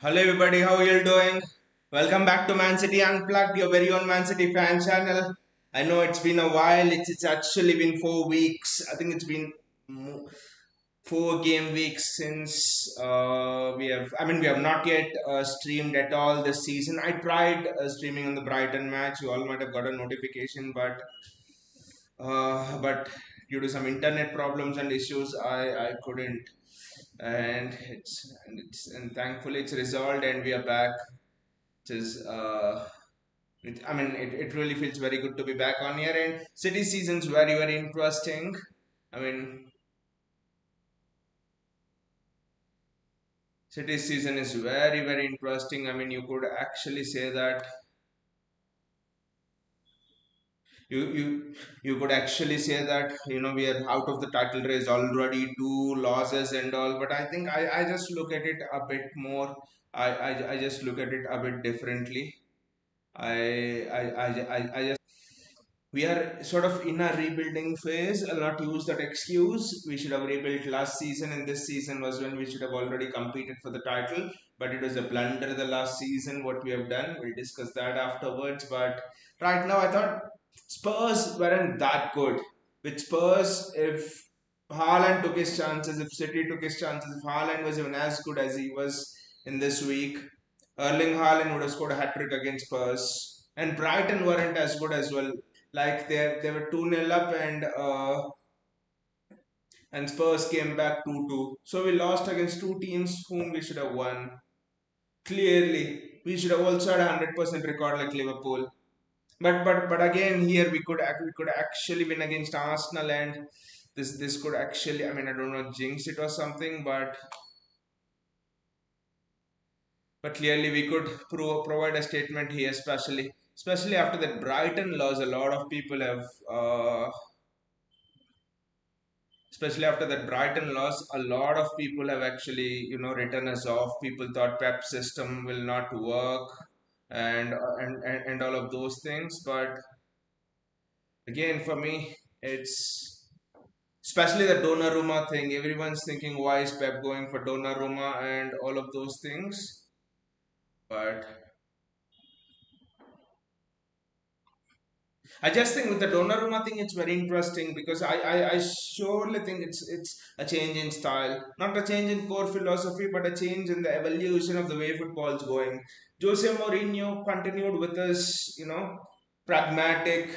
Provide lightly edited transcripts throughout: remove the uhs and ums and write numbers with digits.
Hello everybody, how are you doing? Welcome back to Man City Unplugged, your very own Man City fan channel. I know it's been a while, it's actually been 4 weeks. I think it's been 4 game weeks since we have not yet streamed at all this season. I tried streaming on the Brighton match, you all might have got a notification, but due to some internet problems and issues, I couldn't. And thankfully it's resolved and we are back. It is it really feels very good to be back on here, and City season's very interesting. I mean, City season is very interesting. I mean, you could actually say that you could actually say that we are out of the title race already, 2 losses and all. But I think I just look at it a bit more. I just look at it a bit differently. I just we are sort of in a rebuilding phase. I'll not use that excuse. We should have rebuilt last season, and this season was when we should have already competed for the title. But it was a blunder the last season, what we have done. We'll discuss that afterwards. But right now, I thought Spurs weren't that good. With Spurs, if Haaland took his chances, if City took his chances, if Haaland was even as good as he was in this week, Erling Haaland would have scored a hat trick against Spurs. And Brighton weren't as good as well. Like they were 2-0 up, and Spurs came back 2-2. So we lost against two teams whom we should have won. Clearly, we should have also had a 100% record like Liverpool. But again, here we could actually win against Arsenal, and this could actually, I mean, I don't know, jinx it or something, but clearly we could provide a statement here, especially after that Brighton loss. A lot of people have especially after that Brighton loss, a lot of people have actually, written us off. People thought Pep system will not work, and all of those things. But again, for me, it's especially the Donnarumma thing. Everyone's thinking, why is Pep going for Donnarumma and all of those things? But I just think with the Donnarumma thing, it's very interesting because I surely think it's a change in style, not a change in core philosophy, but a change in the evolution of the way football is going. Jose Mourinho continued with his, pragmatic,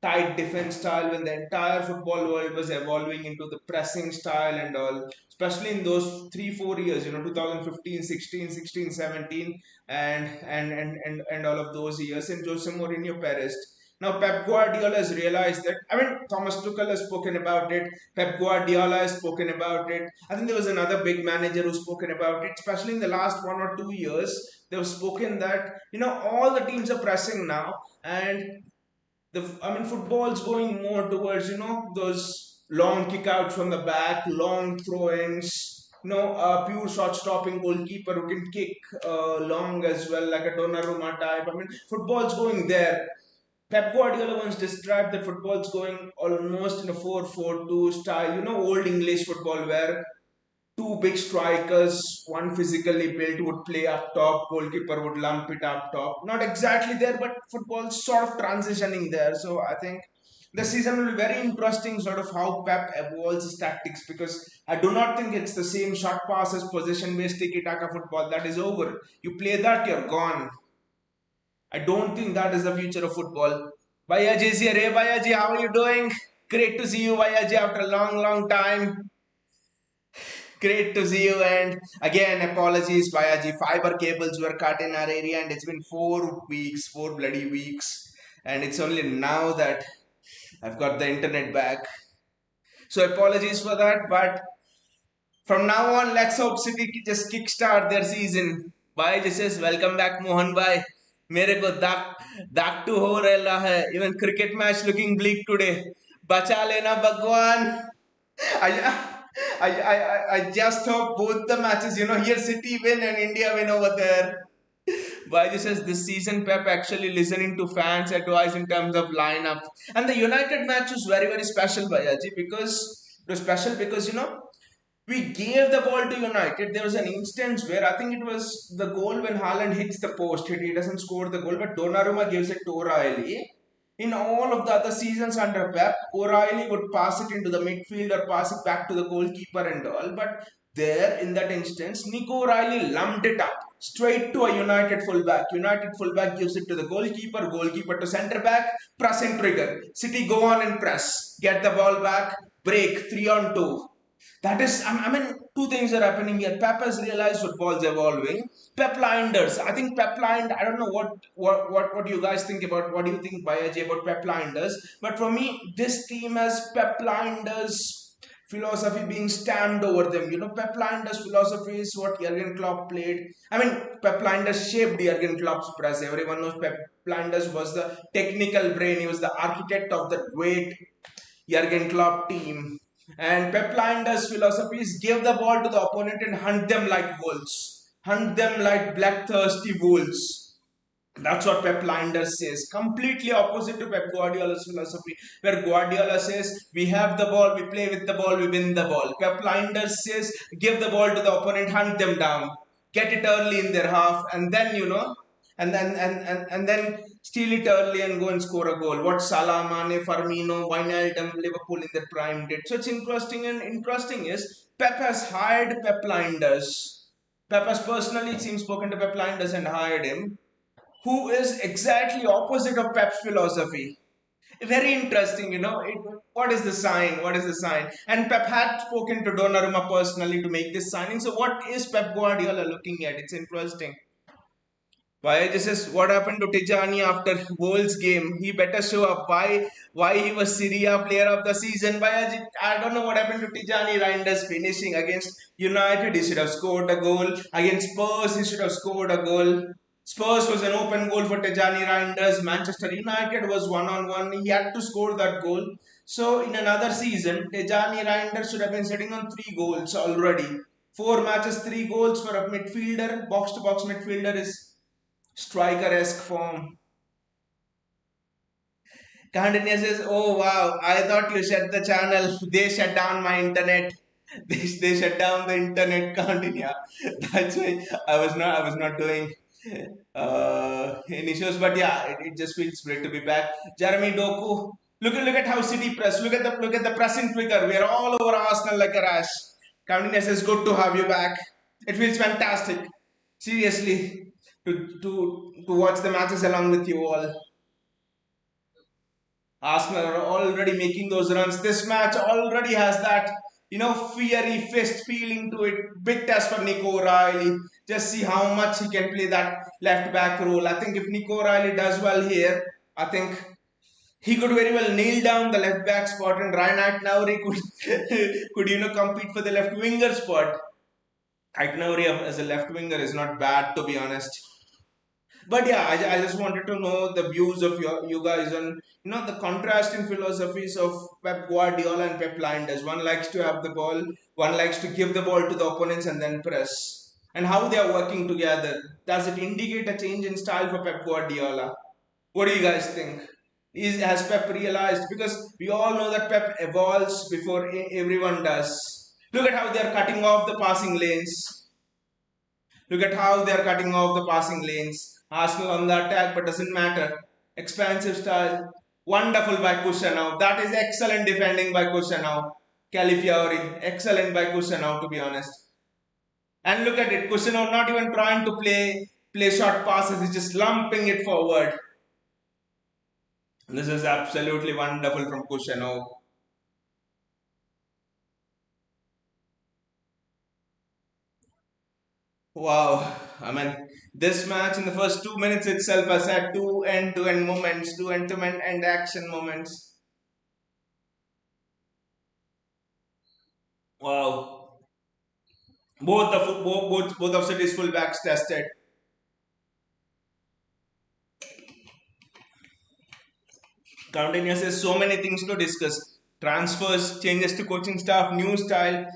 tight defense style when the entire football world was evolving into the pressing style and all, especially in those 3 4 years, 2015, 16, 16, 17, and all of those years, and Jose Mourinho perished. Now Pep Guardiola has realized that, I mean, Thomas Tuchel has spoken about it, Pep Guardiola has spoken about it. I think there was another big manager who's spoken about it, especially in the last 1 or 2 years. They've spoken that, all the teams are pressing now, and football's going more towards those long kick out from the back, long throw-ins. A pure shot-stopping goalkeeper who can kick long as well, like a Donnarumma type. I mean, football's going there. Pep Guardiola once described that football's going almost in a 4-4-2 style. Old English football where two big strikers, one physically built, would play up top, goalkeeper would lump it up top. Not exactly there, but football's sort of transitioning there. So I think the season will be very interesting, sort of how Pep evolves his tactics, because I do not think it's the same short passes, possession based tiki taka football that is over. You play that, you're gone. I don't think that is the future of football. Bayaji is here. Hey Bayaji, how are you doing? Great to see you, Bayaji, after a long time. Great to see you. And again, apologies, Bayaji. Fiber cables were cut in our area, and it's been 4 weeks, 4 bloody weeks. And it's only now that I've got the internet back. So apologies for that. But from now on, let's hope City just kickstart their season. Bayaji says, welcome back, Mohan Bhai. मेरे को दाग to हो रहा है. Even cricket match looking bleak today. बचा लेना भगवान. I, I just hope both the matches, here City win and India win over there. Baiju says this season Pep actually listening to fans' advice in terms of lineup. And the United match was very special, Bayaji, because it was special because, We gave the ball to United. There was an instance where I think it was the goal when Haaland hits the post. He doesn't score the goal, but Donnarumma gives it to O'Reilly. In all of the other seasons under Pep, O'Reilly would pass it into the midfield or pass it back to the goalkeeper and all. But there, in that instance, Nico O'Reilly lumped it up straight to a United fullback. United fullback gives it to the goalkeeper, goalkeeper to centre back, press and trigger. City go on and press, get the ball back, break 3 on 2. That is, I mean, two things are happening here. Pep has realized football's evolving. Pep Blinders. I think Pep Blind. I don't know what you guys think about. What do you think, Bayaji, about Pep Blinders? But for me, this team has Pep Blinders philosophy being stamped over them. You know, Pep Blinders philosophy is what Jurgen Klopp played. I mean, Pep Blinders shaped Jurgen Klopp's press. Everyone knows Pep Blinders was the technical brain. He was the architect of the great Jurgen Klopp team. And Pep Linder's philosophy is give the ball to the opponent and hunt them like wolves. Hunt them like bloodthirsty wolves. That's what Pep Linders says. Completely opposite to Pep Guardiola's philosophy, where Guardiola says, we have the ball, we play with the ball, we win the ball. Pep Linders says, give the ball to the opponent, hunt them down, get it early in their half, and then, and then steal it early and go and score a goal. What Salah, Mane, Firmino, Wijnaldum, Liverpool in their prime did. So it's interesting, and interesting is Pep has hired Pep Linders. Pep has personally, it seems, spoken to Pep Linders and hired him, who is exactly opposite of Pep's philosophy. Very interesting, what is the sign? What is the sign? And Pep had spoken to Donnarumma personally to make this signing. So what is Pep Guardiola looking at? It's interesting. Why this is what happened to Tijani after Wolves game? He better show up. Why he was Syria player of the season? I don't know what happened to Tijani Reinders finishing against United. He should have scored a goal. Against Spurs, he should have scored a goal. Spurs was an open goal for Tijani Reinders. Manchester United was 1-on-1. He had to score that goal. So in another season, Tijani Reinders should have been sitting on 3 goals already. 4 matches, 3 goals for a midfielder. Box to box midfielder is striker-esque form. Kandinya says, "Oh wow, I thought you shut the channel. They shut down my internet. They shut down the internet, Kandinya. That's why I was not doing any shows. But yeah, it just feels great to be back. Jeremy Doku, look at how City press. Look at the pressing Twitter. We are all over Arsenal like a rash. Kandinya says, good to have you back. It feels fantastic. Seriously, to watch the matches along with you all. Arsenal are already making those runs. This match already has that, fiery fist feeling to it. Big test for Nico O'Reilly. Just see how much he can play that left back role. I think if Nico O'Reilly does well here, I think he could very well nail down the left back spot, and Reinhard Nauri could compete for the left winger spot. Nauri as a left winger is not bad, to be honest. But yeah, I just wanted to know the views of you guys on the contrasting philosophies of Pep Guardiola and Pep Linders. One likes to have the ball, one likes to give the ball to the opponents and then press. And how they are working together. Does it indicate a change in style for Pep Guardiola? What do you guys think? Has Pep realized? Because we all know that Pep evolves before everyone does. Look at how they are cutting off the passing lanes. Look at how they are cutting off the passing lanes. Arsenal on the attack, but doesn't matter. Expansive style. Wonderful by Kushanov. That is excellent defending by Kushanov. Califiori. Excellent by Kushanov, to be honest. And look at it. Kushanov not even trying to play short passes. He's just lumping it forward. This is absolutely wonderful from Kushanov. Wow, I mean, this match in the first 2 minutes itself has had two end-to-end moments, two end-to-end action moments. Wow, both of City's fullbacks tested. Countinius says so many things to discuss: transfers, changes to coaching staff, new style,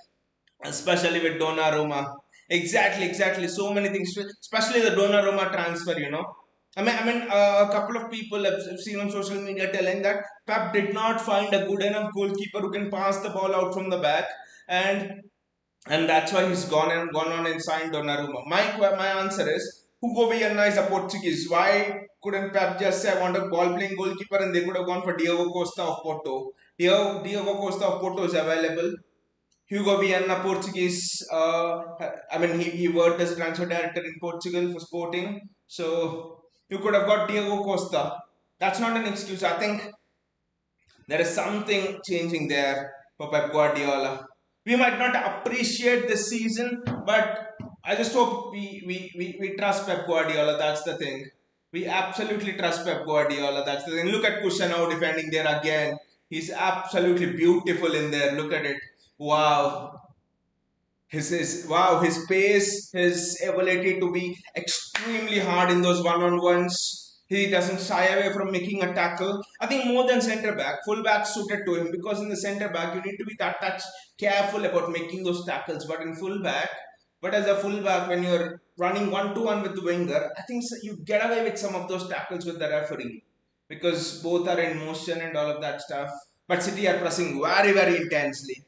especially with Donnarumma. Exactly. So many things, especially the Donnarumma transfer. A couple of people have seen on social media telling that Pep did not find a good enough goalkeeper who can pass the ball out from the back, and and that's why he's gone on and signed Donnarumma. My answer is Hugo Viana is a Portuguese. Why couldn't Pep just say I want a ball playing goalkeeper and they could have gone for Diogo Costa of Porto? Diogo Costa of Porto is available. Hugo Viana, Portuguese. I mean, he worked as a transfer director in Portugal for Sporting. So you could have got Diego Costa. That's not an excuse. I think there is something changing there for Pep Guardiola. We might not appreciate this season, but I just hope we trust Pep Guardiola. That's the thing. We absolutely trust Pep Guardiola. That's the thing. Look at Kushano defending there again. He's absolutely beautiful in there. Look at it. Wow. His pace, his ability to be extremely hard in those one-on-ones. He doesn't shy away from making a tackle. I think more than centre back, full back suited to him, because in the centre back you need to be that touch careful about making those tackles. But as a full back, when you're running 1-to-1 with the winger, I think you get away with some of those tackles with the referee, because both are in motion and all of that stuff. But City are pressing very very intensely.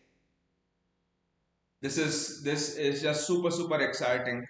This is just super exciting.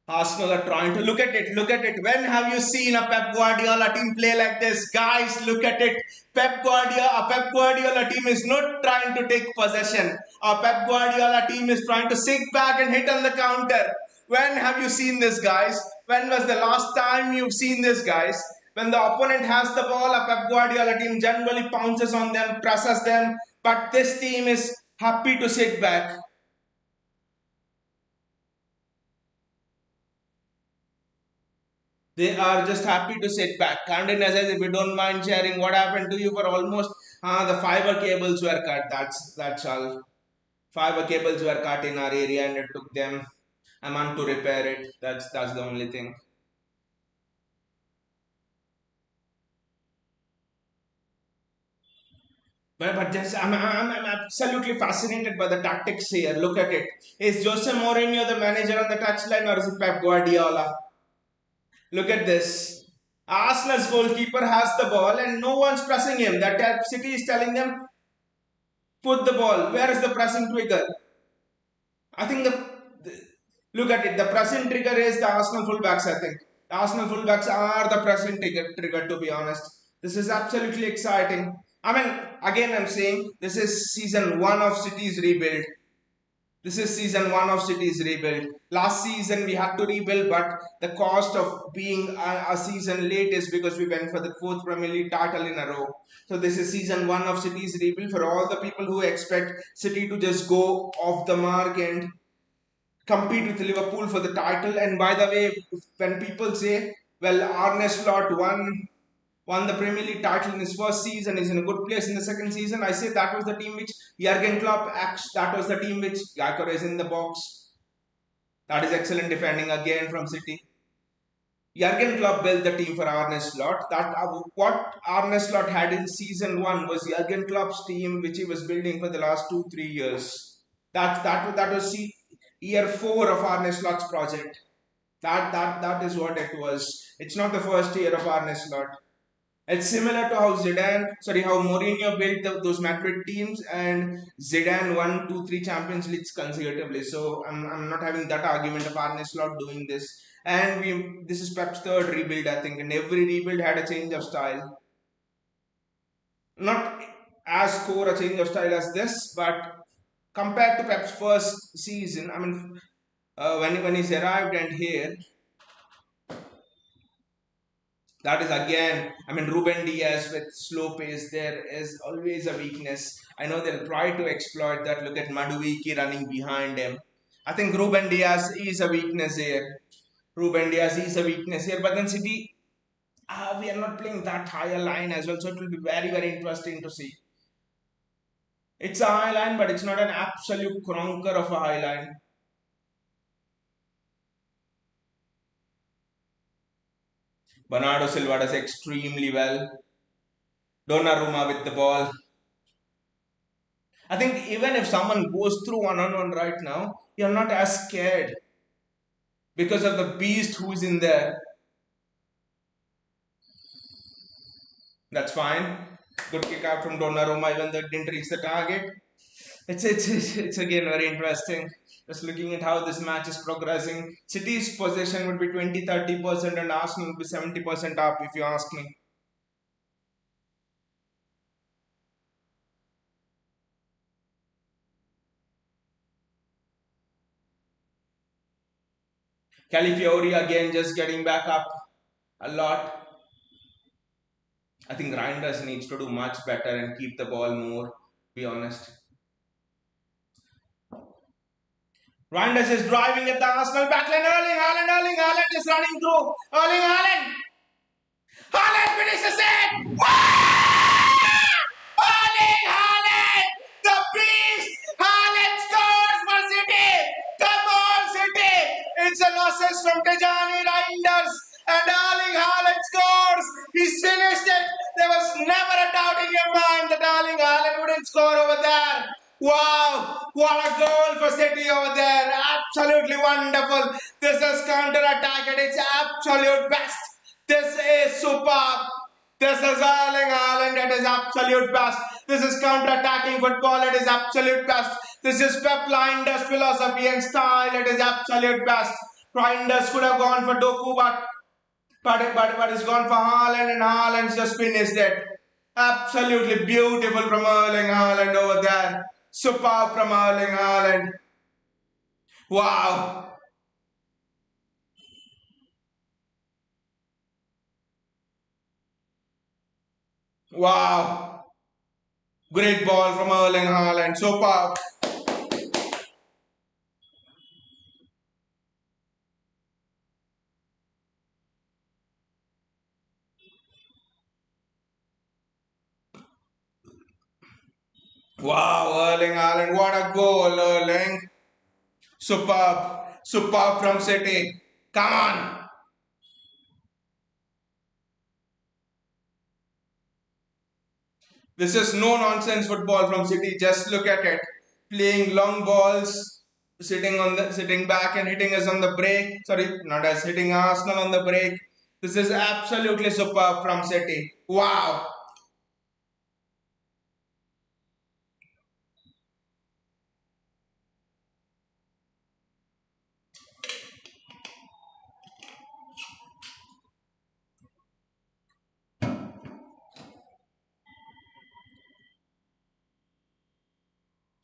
Arsenal are trying to look at it. Look at it. When have you seen a Pep Guardiola team play like this, guys? Look at it. A Pep Guardiola team is not trying to take possession. A Pep Guardiola team is trying to sit back and hit on the counter. When have you seen this, guys? When was the last time you've seen this, guys? When the opponent has the ball, a Pep Guardiola team generally pounces on them, presses them, but this team is happy to sit back. They are just happy to sit back. Camden says, if you don't mind sharing what happened to you for almost the fiber cables were cut. That's all. Fiber cables were cut in our area and it took them a month to repair it. That's the only thing. But just I'm absolutely fascinated by the tactics here. Look at it. Is Jose Mourinho the manager on the touchline or is it Pep Guardiola? Look at this. Arsenal's goalkeeper has the ball and no one's pressing him. That City is telling them, put the ball. Where is the pressing trigger? I think look at it. The pressing trigger is the Arsenal fullbacks. I think the Arsenal fullbacks are the pressing trigger. To be honest, this is absolutely exciting. I mean, again, I'm saying this is season one of City's rebuild. This is season one of City's rebuild. Last season we had to rebuild, but the cost of being a season late is because we went for the fourth Premier League title in a row. So this is season one of City's rebuild for all the people who expect City to just go off the mark and compete with Liverpool for the title. And by the way, when people say, well, Arne Slot won the Premier League title in his first season, is in a good place in the second season, I say that was the team which Jurgen Klopp acts, that was the team which Gyökeres is in the box. That is excellent defending again from City. Jurgen Klopp built the team for Arne Slot. What Arne Slot had in season one was Jurgen Klopp's team, which he was building for the last 2-3 years. That was year four of Arne Slot's project. That is what it was. It's not the first year of Arne Slot. It's similar to how Mourinho built those Madrid teams, and Zidane won 2-3 Champions Leagues consecutively. So I'm not having that argument of Arne Slot doing this. And this is Pep's third rebuild, I think, and every rebuild had a change of style. Not as core a change of style as this, but compared to Pep's first season, I mean, when he's arrived and here, that is again, I mean, Ruben Diaz with slow pace, there is always a weakness. I know they'll try to exploit that. Look at Maduiki running behind him. I think Ruben Diaz is a weakness here. Ruben Diaz is a weakness here. But then City, we are not playing that higher line as well. So it will be very interesting to see. It's a high line, but it's not an absolute cronker of a high line. Bernardo Silva does extremely well. Donnarumma with the ball. I think even if someone goes through one on one right now, you're not as scared. because of the beast who's in there. That's fine. Good kick out from Donnarumma, even though it didn't reach the target. It's again very interesting. Just looking at how this match is progressing. City's possession would be 20-30% and Arsenal would be 70% up if you ask me. Califiori again just getting back up a lot. I think Reinders needs to do much better and keep the ball more, to be honest. Reinders is driving at the Arsenal backline. Erling Haaland is running through. Erling Haaland. Haaland finishes it! Erling Haaland! The beast! Haaland scores for City! Come on, City! It's an assist from Tijani Reinders and Erling Haaland scores! He's finished it! There was never a doubt in your mind that Erling Haaland wouldn't score over there. Wow! What a goal for City over there! Absolutely wonderful! This is counter-attack at its absolute best. This is superb. This is Erling Haaland at his absolute best. This is counter-attacking football at his absolute best. This is Pep Linders' philosophy and style at his absolute best. Reinders could have gone for Doku, but he's gone for Haaland, and Haaland's just finished it. Absolutely beautiful from Erling Haaland over there. Superb from Erling Haaland. Wow. Wow. Great ball from Erling Haaland. Superb. Wow, Erling Haaland. What a goal, Erling. Superb. Superb from City. Come on. This is no nonsense football from City. Just look at it. Playing long balls, sitting back and hitting us on the break. Sorry, not us, hitting Arsenal on the break. This is absolutely superb from City. Wow.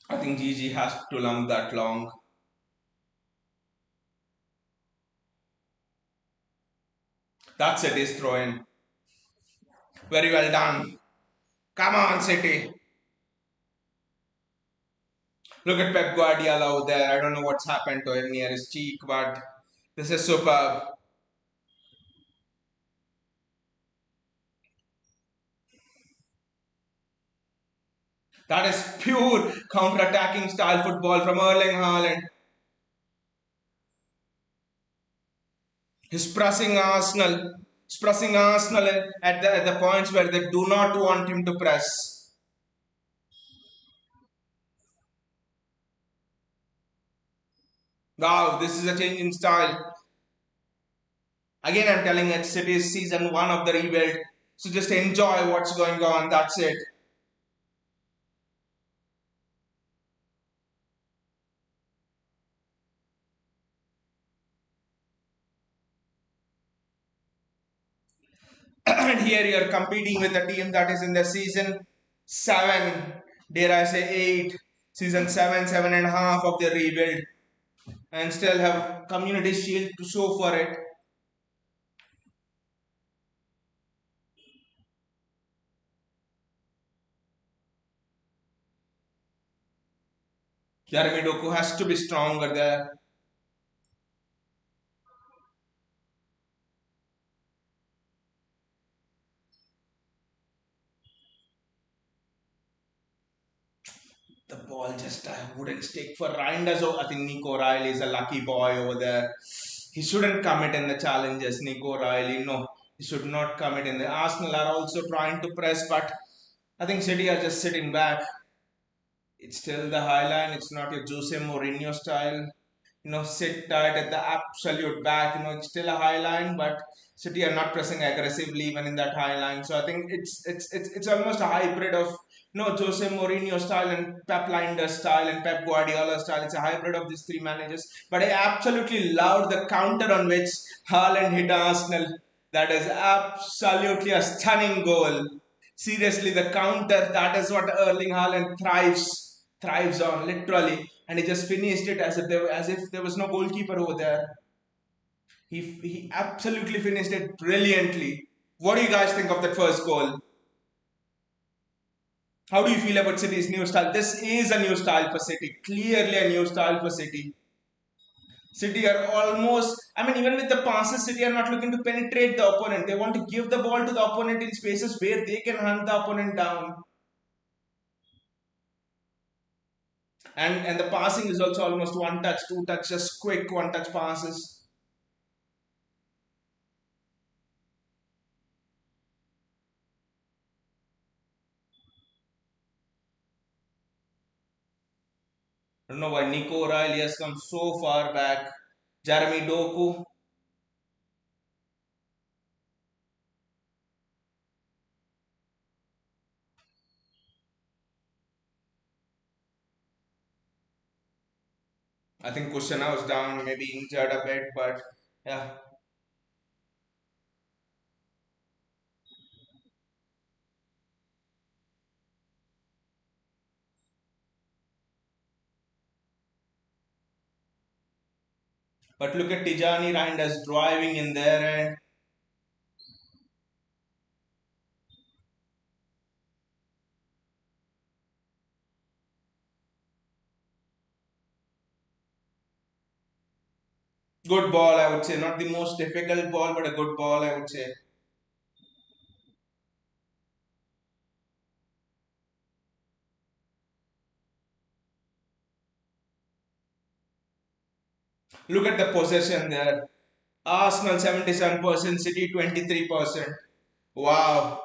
I think Gigi has to long that long. That's it, is throw in. Very well done. Come on, City. Look at Pep Guardiola out there. I don't know what's happened to him near his cheek, but this is superb. That is pure counter-attacking style football from Erling Haaland. He's pressing Arsenal. He's pressing Arsenal at the points where they do not want him to press. Wow, this is a change in style. Again, I'm telling it, City's season 1 of the rebuild. So just enjoy what's going on. That's it. And here you're competing with a team that is in the season 7, dare I say 8, season 7, 7.5 of the rebuild, and still have Community Shield to show for it. Jeremy Doku has to be stronger there. The ball just wouldn't stick for Reinders. I think Nico Riley is a lucky boy over there. He shouldn't commit in the challenges. Nico Riley, no, he should not commit in the. Arsenal are also trying to press, but I think City are just sitting back. It's still the high line. It's not your Jose Mourinho style. sit tight at the absolute back. It's still a high line, but City are not pressing aggressively even in that high line. So I think it's almost a hybrid of Jose Mourinho style and Pep Linders style and Pep Guardiola style. It's a hybrid of these three managers. But I absolutely loved the counter on which Haaland hit Arsenal. That is absolutely a stunning goal. Seriously, the counter, that is what Erling Haaland thrives on, literally. And he just finished it as if there was no goalkeeper over there. He absolutely finished it brilliantly. What do you guys think of that first goal? How do you feel about City's new style? This is a new style for City. Clearly a new style for City. City are almost, I mean, even with the passes, City are not looking to penetrate the opponent. They want to give the ball to the opponent in spaces where they can hunt the opponent down. And the passing is also almost one touch, two touch, just quick one touch passes. I don't know why Nico O'Reilly has come so far back. Jeremy Doku, I think Kushana was down, maybe injured a bit, but yeah. But look at Tijani Reinders driving in there, and good ball, I would say. Not the most difficult ball, but a good ball, I would say. Look at the possession there. Arsenal 77%, City 23%. Wow.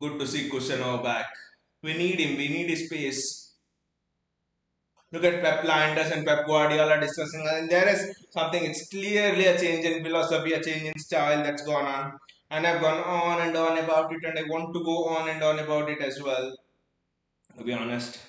Good to see Kushana back. We need him, we need his pace. Look at Pep Landers and Pep Guardiola discussing, and there is something. It's clearly a change in philosophy, a change in style that's gone on. And I've gone on and on about it, and I want to go on and on about it as well. To be honest,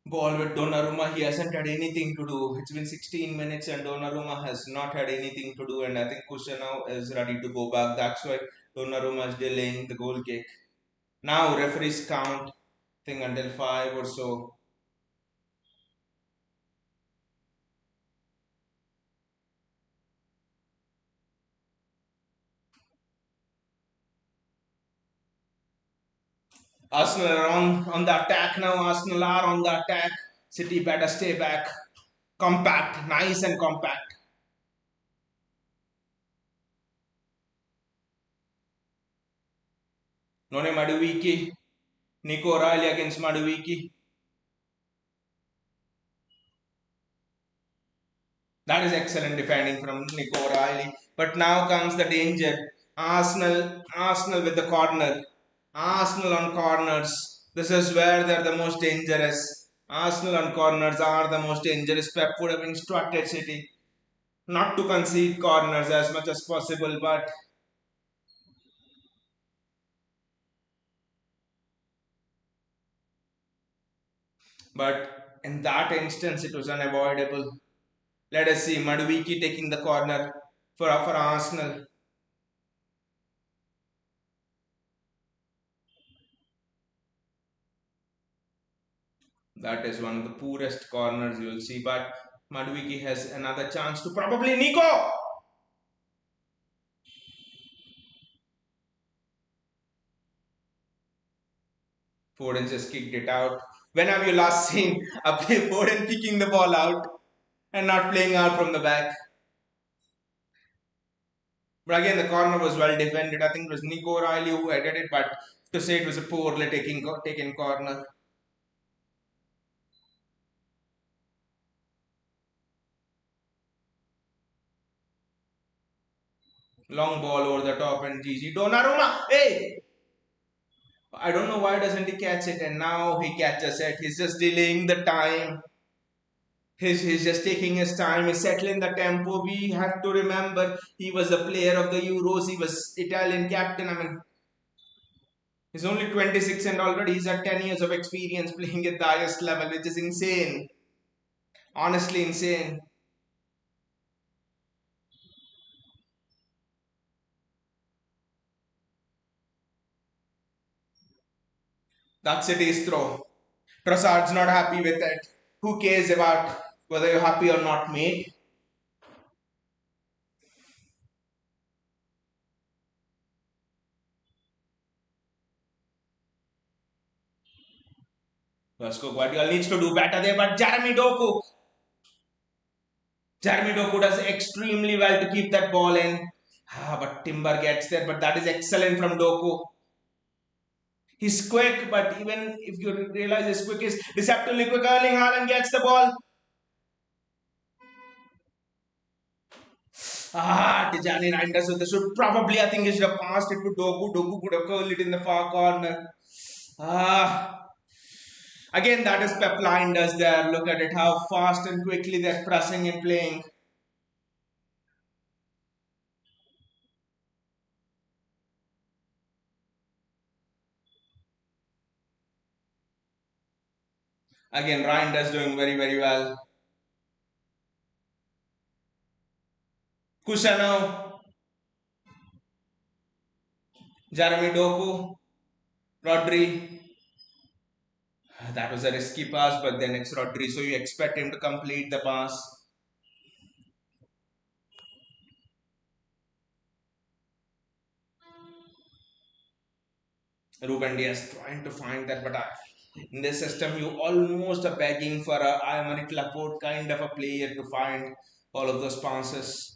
ball with Donnarumma, he hasn't had anything to do. It's been 16 minutes, and Donnarumma has not had anything to do. And I think Kushana is ready to go back. That's why Donnarumma is delaying the goal kick. Now referees count, I think until five or so. Arsenal are on the attack now. Arsenal are on the attack. City better stay back. Compact, nice and compact. None Maduwiki. Nico O'Reilly against Maduwiki. That is excellent defending from Nico O'Reilly. But now comes the danger. Arsenal with the corner. Arsenal on corners. This is where they're the most dangerous. Arsenal on corners are the most dangerous. Pep would have instructed City not to concede corners as much as possible, but in that instance it was unavoidable. Let us see Maduwiki taking the corner for Arsenal. That is one of the poorest corners you will see. But Maduiki has another chance to probably Nico. Foden just kicked it out. When have you last seen a play Foden kicking the ball out and not playing out from the back? But again, the corner was well defended. I think it was Nico Riley who headed it, but to say it was a poorly taken corner. Long ball over the top and Gigi Donnarumma. Hey! I don't know why doesn't he catch it, and now he catches it. He's just delaying the time. He's just taking his time. He's settling the tempo. We have to remember he was a player of the Euros. He was Italian captain. I mean, he's only 26 and already he's had 10 years of experience playing at the highest level, which is insane. Honestly, insane. That's City's throw. Trossard's not happy with it. Who cares about whether you're happy or not, mate? Vasco Guardiola needs to do better there, but Jeremy Doku does extremely well to keep that ball in. But Timber gets there, but that is excellent from Doku. He's quick, but even if you realize he's quick, he's deceptively quick. Erling Haaland gets the ball. Tijani Reinders with the shoot. Probably, I think he should have passed it to Doku. Doku could have curled it in the far corner. Ah, Again, that is Pep Linders there. Look at it, how fast and quickly they're pressing and playing. Again, Reinders doing very, very well. Kusano, Jeremy Doku, Rodri. That was a risky pass, but then it's Rodri, so you expect him to complete the pass. Ruben Diaz trying to find that, but in this system, you almost are begging for a Aymeric Laporte kind of a player to find all of those passes.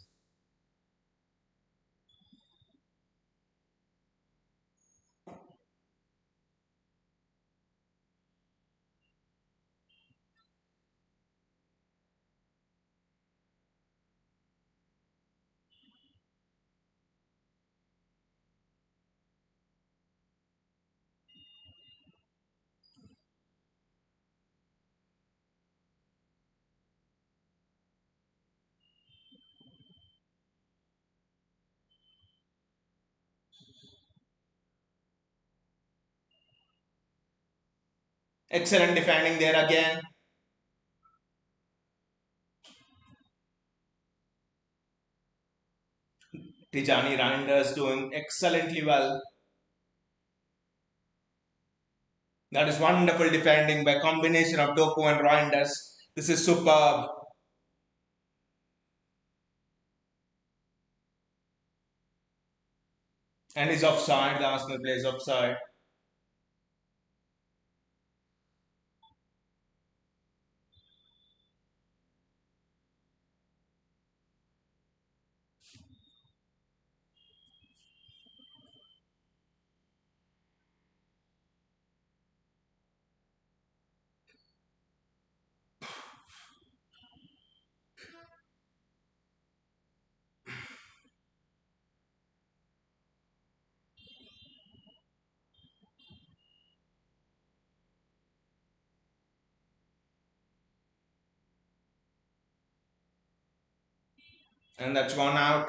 Excellent defending there again. Tijani Reinders doing excellently well. That is wonderful defending by combination of Doku and Reinders. This is superb. And he's offside. The Arsenal plays offside. And that's gone out.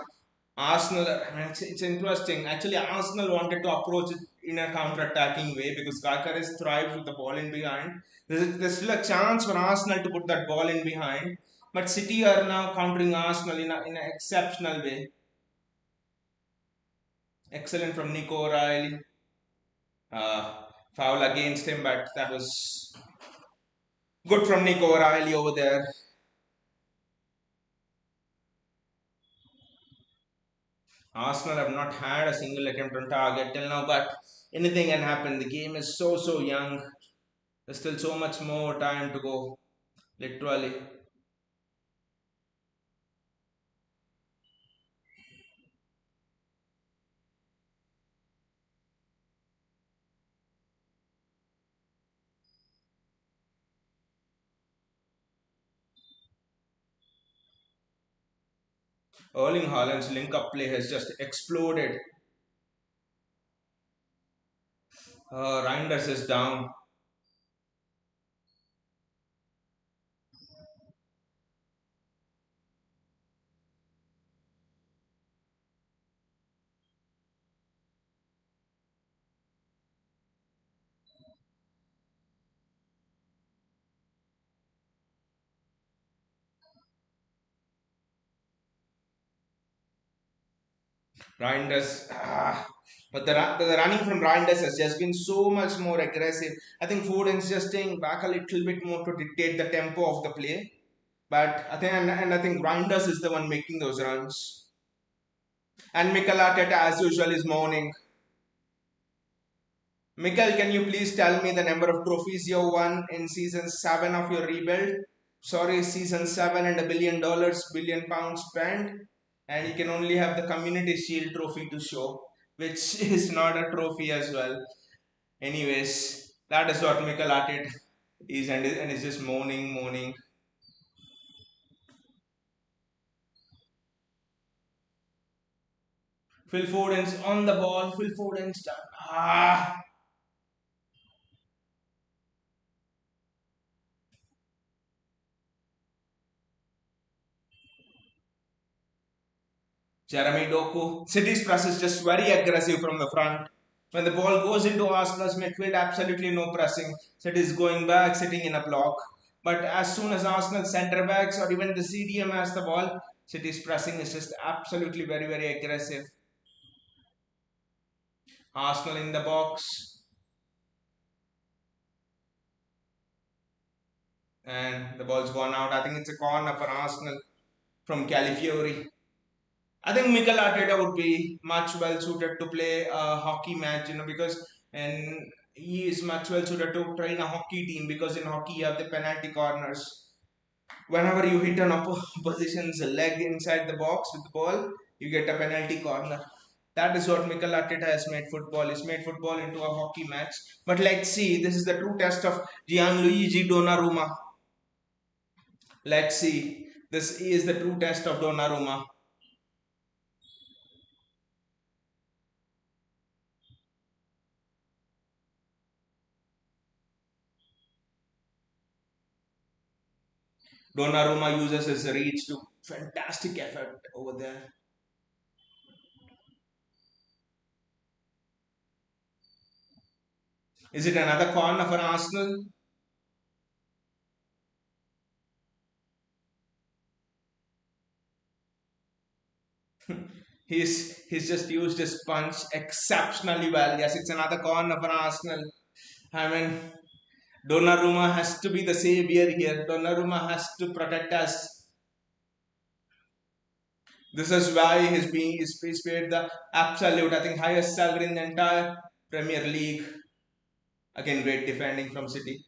Arsenal, I mean, it's interesting. Actually, Arsenal wanted to approach it in a counter-attacking way because Gyökeres thrives with the ball in behind. There's still a chance for Arsenal to put that ball in behind. But City are now countering Arsenal in an exceptional way. Excellent from Nico O'Reilly. Uh, Foul against him, but that was Good from Nico O'Reilly over there. Arsenal have not had a single attempt on target till now, but anything can happen. The game is so young. There's still so much more time to go. Literally. Erling Haaland's link-up play has just exploded. Reinders is down. Reinders, but the running from Reinders has just been so much more aggressive. I think Foden's just staying back a little bit more to dictate the tempo of the play. But I think, and I think Reinders is the one making those runs. And Mikel Arteta, as usual, is moaning. Mikel, can you please tell me the number of trophies you won in season 7 of your rebuild? Sorry, season 7 and $1 billion, £1 billion spent, and you can only have the Community Shield trophy to show, which is not a trophy as well. Anyways, that is what Mikel Arteta is, and is just moaning. Phil Foden's on the ball. Phil Foden's done. Jeremy Doku. City's press is just very aggressive from the front. When the ball goes into Arsenal's midfield, absolutely no pressing. City is going back, sitting in a block. But as soon as Arsenal centre backs or even the CDM has the ball, City's pressing is just absolutely very aggressive. Arsenal in the box, and the ball's gone out. I think it's a corner for Arsenal from Califiori. I think Mikel Arteta would be much well suited to play a hockey match, because and he is much well suited to train a hockey team because in hockey you have the penalty corners. Whenever you hit an opposition's leg inside the box with the ball, you get a penalty corner. That is what Mikel Arteta has made football. He's made football into a hockey match. But let's see, this is the true test of Gianluigi Donnarumma. Let's see, this is the true test of Donnarumma. Donnarumma uses his reach to fantastic effort over there. Is it another corner for Arsenal? He's just used his punch exceptionally well. Yes, it's another corner for Arsenal. I mean, Donnarumma has to be the savior here. Donnarumma has to protect us. This is why he's paid the absolute, I think, highest salary in the entire Premier League. Again, great defending from City.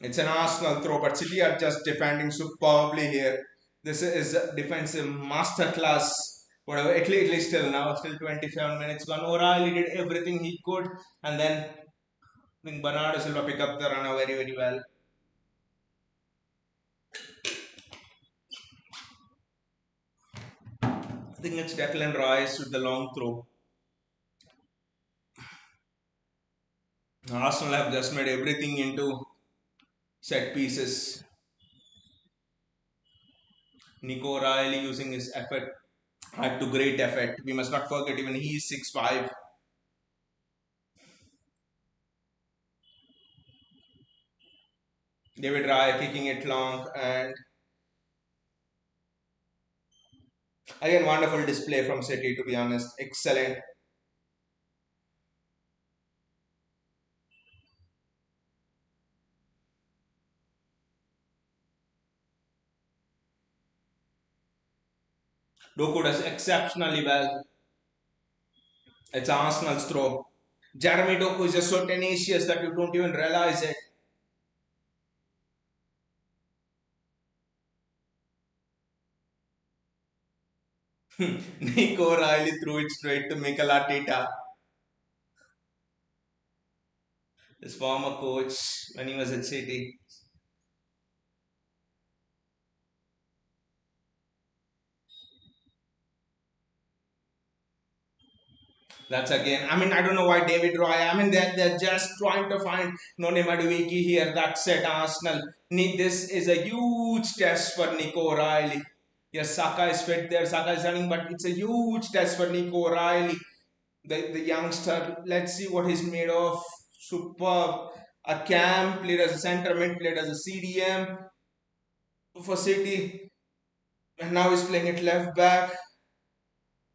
It's an Arsenal throw, but City are just defending superbly here. This is a defensive masterclass. Whatever, at least still now, still 27 minutes gone. O'Reilly did everything he could, and then I think Bernardo Silva pick up the runner very well. I think it's Declan Rice with the long throw. Arsenal have just made everything into set pieces. Nico O'Reilly using his effort. Had to great effect. We must not forget even he is 6'5". David Raya kicking it long, and again wonderful display from City, to be honest. Excellent. Doku does exceptionally well. It's Arsenal's throw. Jeremy Doku is just so tenacious that you don't even realize it. Nico Riley threw it straight to Mikel Arteta, his former coach when he was at City. That's again. I mean, I don't know why David Roy. I mean, they're just trying to find Noni Maduiki here. That's it. Arsenal. This is a huge test for Nico Riley. Yes, Saka is fit there. Saka is running, but it's a huge test for Nico Riley, the youngster. Let's see what he's made of. Superb. A cam played as a centre mid, played as a CDM for City, and now he's playing at left back.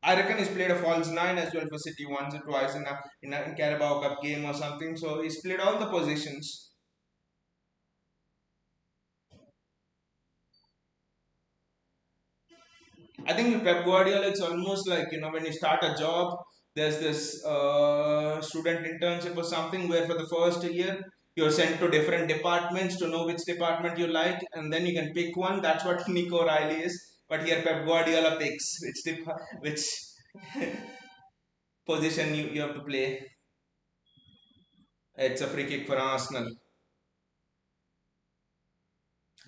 I reckon he's played a false nine as well for City once or twice in Carabao Cup game or something. So he's played all the positions. I think with Pep Guardiola, it's almost like when you start a job, there's this student internship or something where for the first year you're sent to different departments to know which department you like, and then you can pick one. That's what Nico Riley is. But here Pep Guardiola picks which position you have to play. It's a free kick for Arsenal.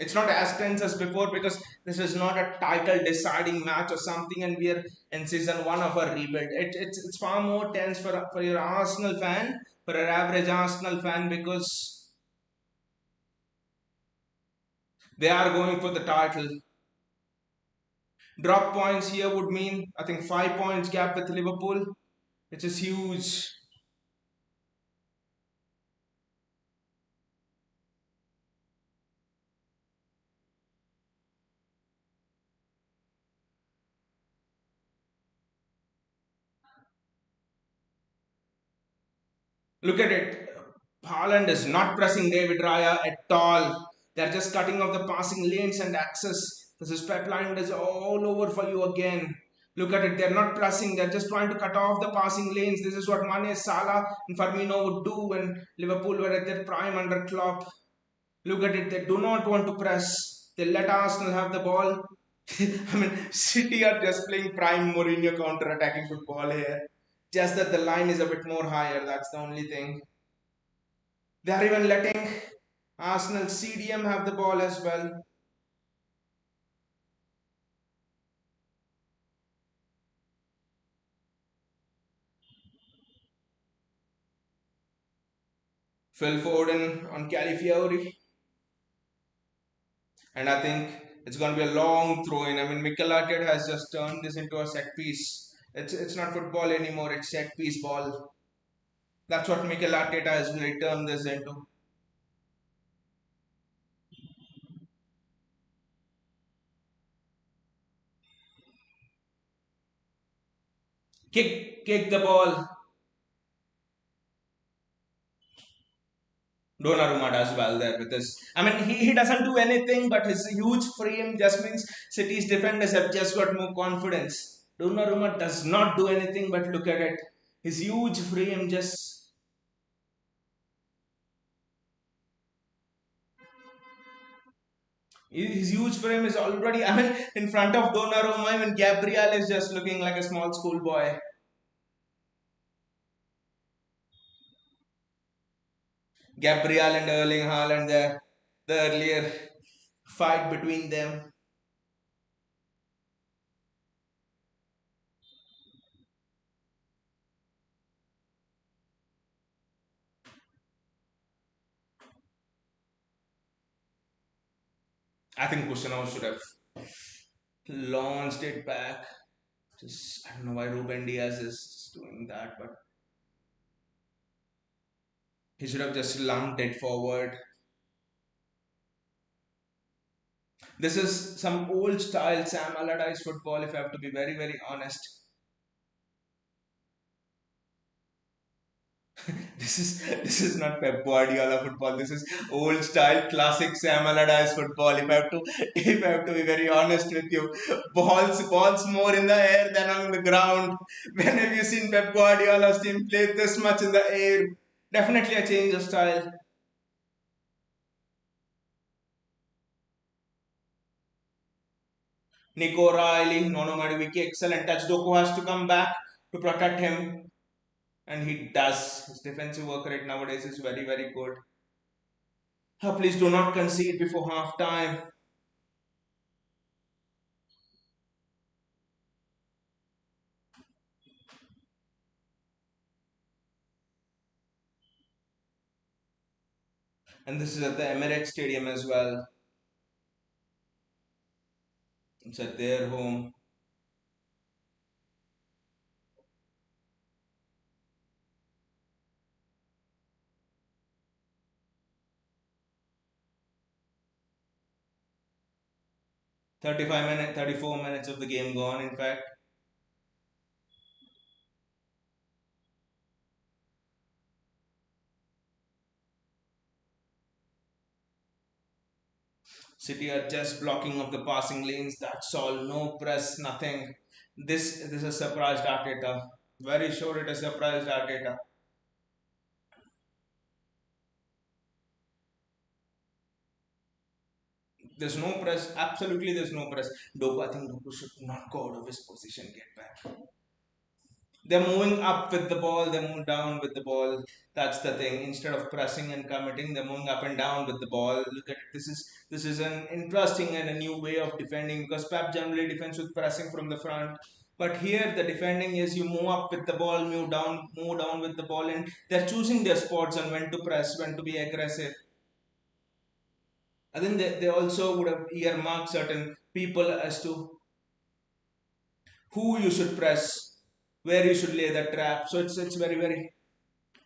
It's not as tense as before because this is not a title deciding match or something, and we are in season one of our rebuild. It's far more tense for your Arsenal fan, for an average Arsenal fan, because they are going for the title. Drop points here would mean, I think, 5 points gap with Liverpool, which is huge. Look at it. Haaland is not pressing David Raya at all. They're just cutting off the passing lanes and access. This is Pep line is all over for you again. Look at it. They're not pressing. They're just trying to cut off the passing lanes. This is what Mane, Salah, and Firmino would do when Liverpool were at their prime under Klopp. Look at it. They do not want to press. They let Arsenal have the ball. I mean, City are just playing prime Mourinho counter-attacking football here. Just that the line is a bit more higher. That's the only thing. They are even letting Arsenal CDM have the ball as well. Phil Foden on Califiori. And I think it's going to be a long throw in. I mean, Mikel Arteta has just turned this into a set piece. It's not football anymore, it's set piece ball. That's what Mikel Arteta has really turned this into. Kick the ball. Donnarumma does well there with his. I mean, he doesn't do anything, but his huge frame just means City's defenders have just got more confidence. Donnarumma does not do anything, but look at it. His huge frame just. His huge frame is already. I mean, in front of Donnarumma, I mean, Gabriel is just looking like a small schoolboy. Gabriel and Erling Haaland, the earlier fight between them. I think Kusanov should have launched it back. Just I don't know why Ruben Diaz is doing that, but he should have just lumped it forward. This is some old style Sam Allardyce football, if I have to be very, very honest. This is not Pep Guardiola football. This is old style classic Sam Allardyce football. If I have to be very honest with you, balls more in the air than on the ground. When have you seen Pep Guardiola's team play this much in the air? Definitely a change of style. Nico Riley, Nono Madueke, excellent touch. Doku has to come back to protect him, and he does. His defensive work rate nowadays is very, very good. Please do not concede before half time. And this is at the Emirates Stadium as well. It's at their home. 35 minutes, 34 minutes of the game gone, in fact. City are just blocking of the passing lanes. That's all. No press, nothing. This is surprised Arteta. Very sure it is surprised Arteta. There's no press. Absolutely, there's no press. Doku, I think Doku should not go out of his position. Get back. They're moving up with the ball, they're moving down with the ball. That's the thing. Instead of pressing and committing, they're moving up and down with the ball. Look at it. This is an interesting and a new way of defending because Pep generally defends with pressing from the front. But here the defending is you move up with the ball, move down with the ball, and they're choosing their spots on when to press, when to be aggressive. I think they also would have earmarked certain people as to who you should press, where you should lay the trap. So it's very, very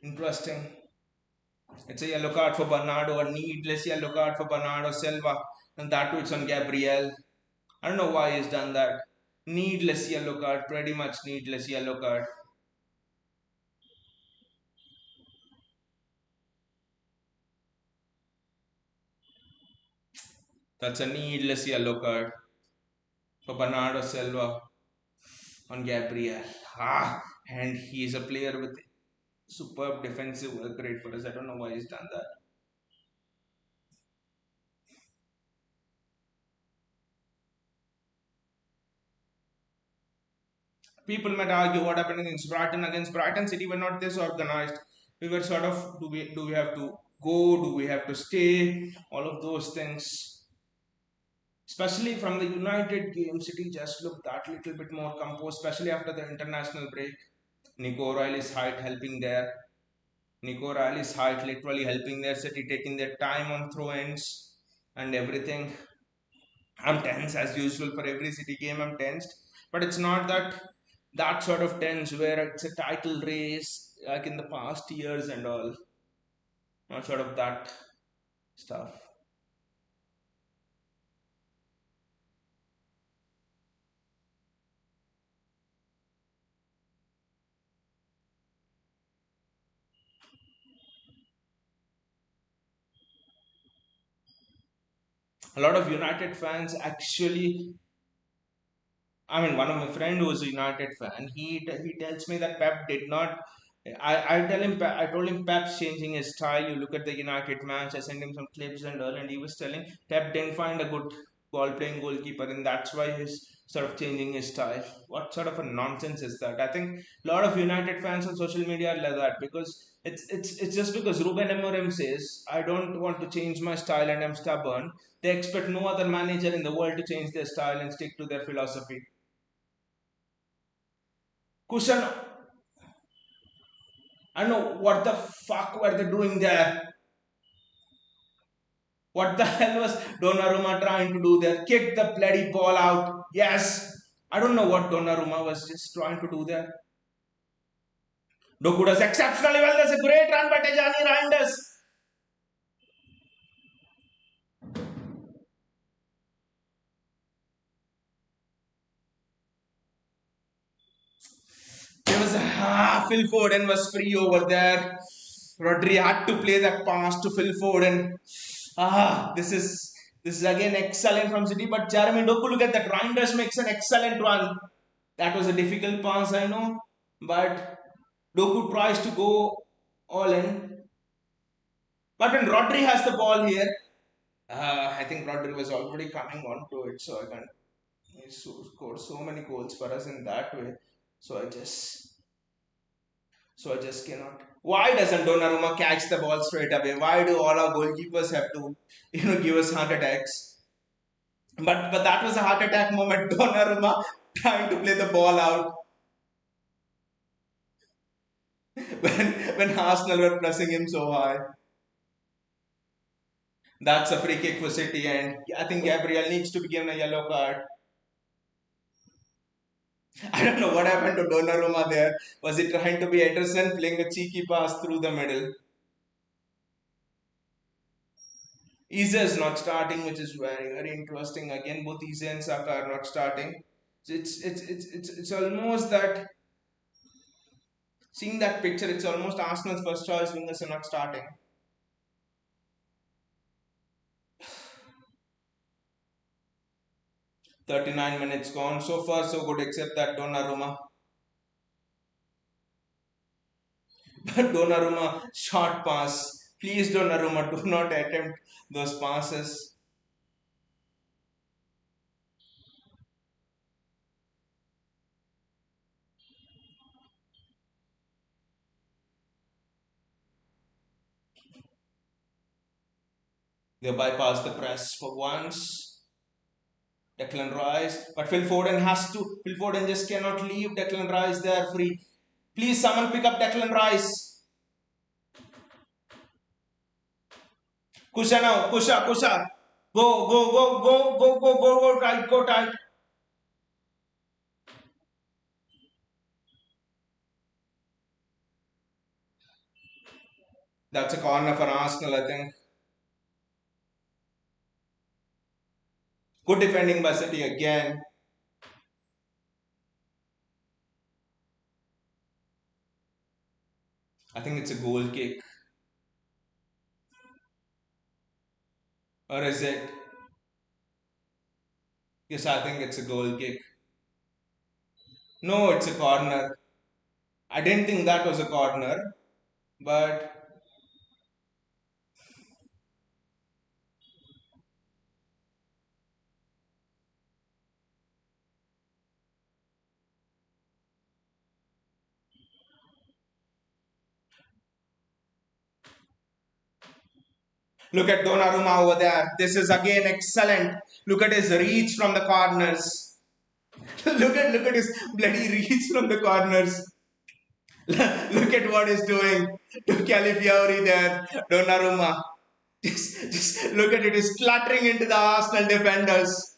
interesting. It's a yellow card for Bernardo, a needless yellow card for Bernardo Silva, and that too it's on Gabriel. I don't know why he's done that. Needless yellow card, pretty much needless yellow card. That's a needless yellow card for Bernardo Silva on Gabriel. And he's a player with superb defensive work rate for us. I don't know why he's done that. People might argue what happened against Brighton. Against Brighton, City were not this organized. We were sort of do we have to go? Do we have to stay? All of those things. Especially from the United game, City just looked that little bit more composed, especially after the international break. Nico Riley's height helping there. Nico Riley's height literally helping their City, taking their time on throw-ins and everything. I'm tense as usual for every City game. I'm tensed, but it's not that sort of tense where it's a title race like in the past years and all. Not sort of that stuff. A lot of United fans actually. I mean, one of my friend who is a United fan, he tells me that Pep did not. I told him Pep's changing his style. You look at the United match. I sent him some clips and all, and he was telling Pep didn't find a good ball playing goalkeeper, and that's why he's sort of changing his style. What sort of a nonsense is that? I think a lot of United fans on social media are like that because it's just because Ruben Amorim says I don't want to change my style and I'm stubborn. They expect no other manager in the world to change their style and stick to their philosophy. Cushion, I know what the fuck were they doing there? What the hell was Donnarumma trying to do there? Kick the bloody ball out. Yes. I don't know what Donnarumma was just trying to do there. Doku does exceptionally well. There's a great run by Tejani Reinders. There was Phil Foden was free over there. Rodri had to play that pass to Phil Foden. This is again excellent from City, but Jeremy Doku, look at that. Reinders makes an excellent run. That was a difficult pass, I know, but Doku tries to go all in. But when Rodri has the ball here, I think Rodri was already coming on to it, so I can't. He scored so many goals for us in that way. So I just, so I just cannot. Why doesn't Donnarumma catch the ball straight away? Why do all our goalkeepers have to, give us heart attacks? But that was a heart attack moment. Donnarumma trying to play the ball out when Arsenal were pressing him so high. That's a free kick for City, and I think Gabriel needs to be given a yellow card. I don't know what happened to Donnarumma there. Was it trying to be Ederson playing a cheeky pass through the middle? Eze is not starting, which is very interesting. Again, both Eze and Saka are not starting. So it's almost that seeing that picture. It's almost Arsenal's first choice wingers are not starting. 39 minutes gone. So far, so good, except that Donnarumma. But Donnarumma, short pass. Please, Donnarumma, do not attempt those passes. They bypass the press for once. Declan Rice. But Phil Foden has to. Phil Foden just cannot leave Declan Rice there free. Please, someone pick up Declan Rice. Kusha now. Kusha, Kusha. Go, go, go, go, go, go, go, go, tight, go tight. That's a corner for Arsenal, I think. Good defending by City again. I think it's a goal kick. Or is it? Yes, I think it's a goal kick. No, it's a corner. I didn't think that was a corner, but look at Donnarumma over there. This is again excellent. Look at his reach from the corners. Look at his bloody reach from the corners. Look at what he's doing to Calafiori there. Donnarumma. Just look at it. He's clattering into the Arsenal defenders.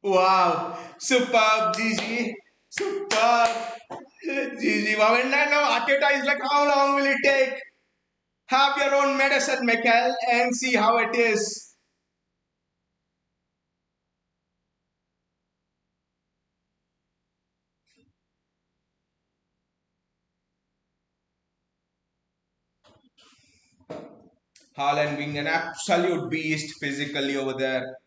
Wow. Superb, Gigi. Superb. Gigi. Wow. And now Arteta is like, how long will it take? Have your own medicine, Mikel, and see how it is. Haaland being an absolute beast physically over there.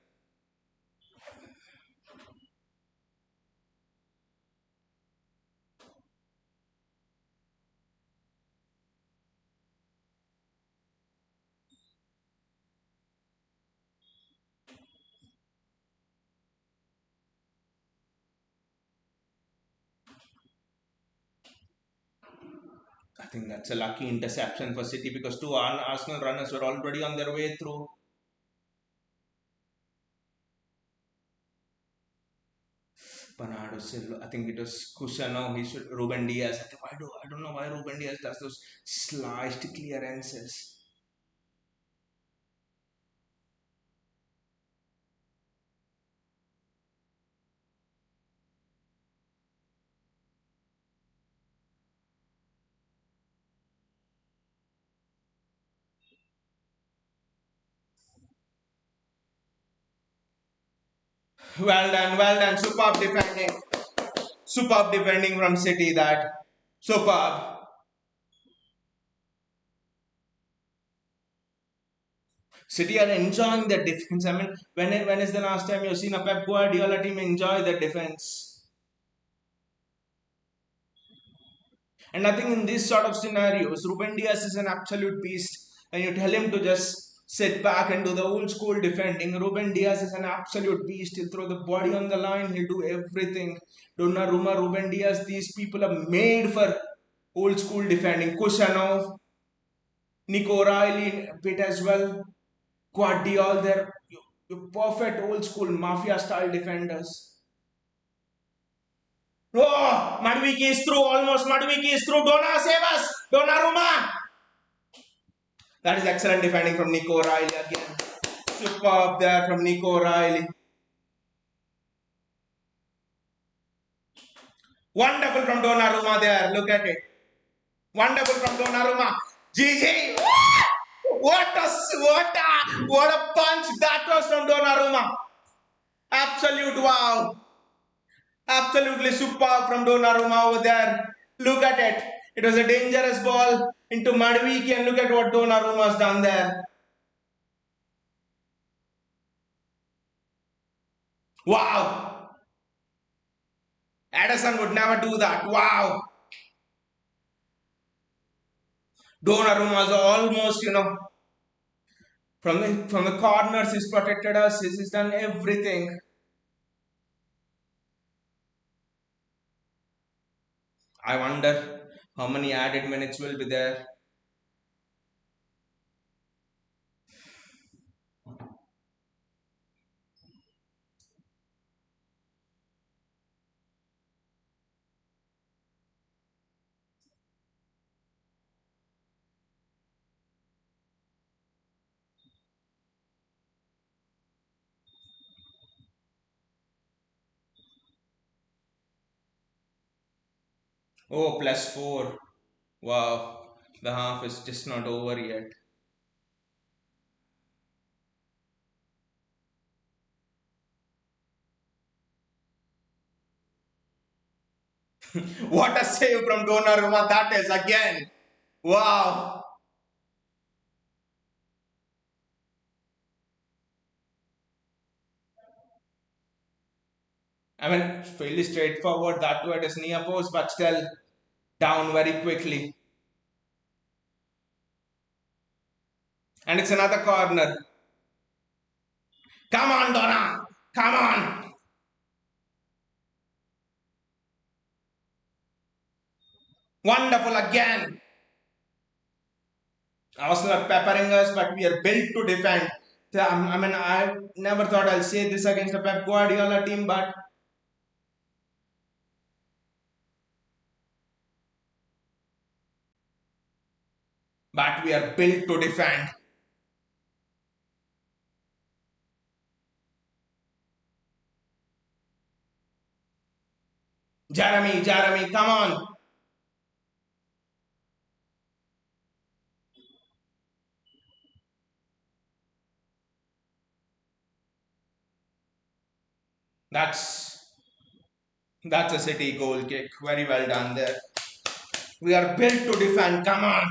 I think that's a lucky interception for City because two Arsenal runners were already on their way through. Bernardo Silva, I think it was Cusano, he should Ruben Diaz. I don't know why Ruben Diaz does those sliced clearances. Well done. Superb defending. Superb defending from City. That superb. City are enjoying the defense. I mean, when is the last time you've seen a Pep Guardiola team enjoy the defense? And I think in these sort of scenarios, Ruben Diaz is an absolute beast. And you tell him to just sit back and do the old school defending. Ruben Diaz is an absolute beast. He'll throw the body on the line. He'll do everything. Donnarumma, Ruben Diaz, these people are made for old school defending. Kushanov, Nico O'Reilly, a bit as well. Guardiola, they're perfect old school mafia style defenders. Oh, Madueke is through almost. Madueke is through. Donna, save us! Donnarumma! That is excellent defending from Nico O'Reilly again. Superb there from Nico O'Reilly. Wonderful from Donnarumma there. Look at it. Wonderful from Donnarumma. GG! What a punch that was from Donnarumma. Absolute wow. Absolutely superb from Donnarumma over there. Look at it. It was a dangerous ball into Madueke and look at what Donnarumma has done there. Wow. Edison would never do that. Wow. Donnarumma is almost, from the corners, he's protected us. He's done everything. I wonder how many added minutes will be there. Oh, +4. Wow. The half is just not over yet. What a save from Donnarumma that is again. Wow. I mean, fairly straightforward. That too at his near post, but still down very quickly. And it's another corner. Come on, Donna. Come on. Wonderful again. Arsenal are peppering us, but we are built to defend. I mean, I never thought I'll say this against a Pep Guardiola team, but we are built to defend. Jeremy, come on. That's that's a City goal kick. Very well done there. We are built to defend. Come on.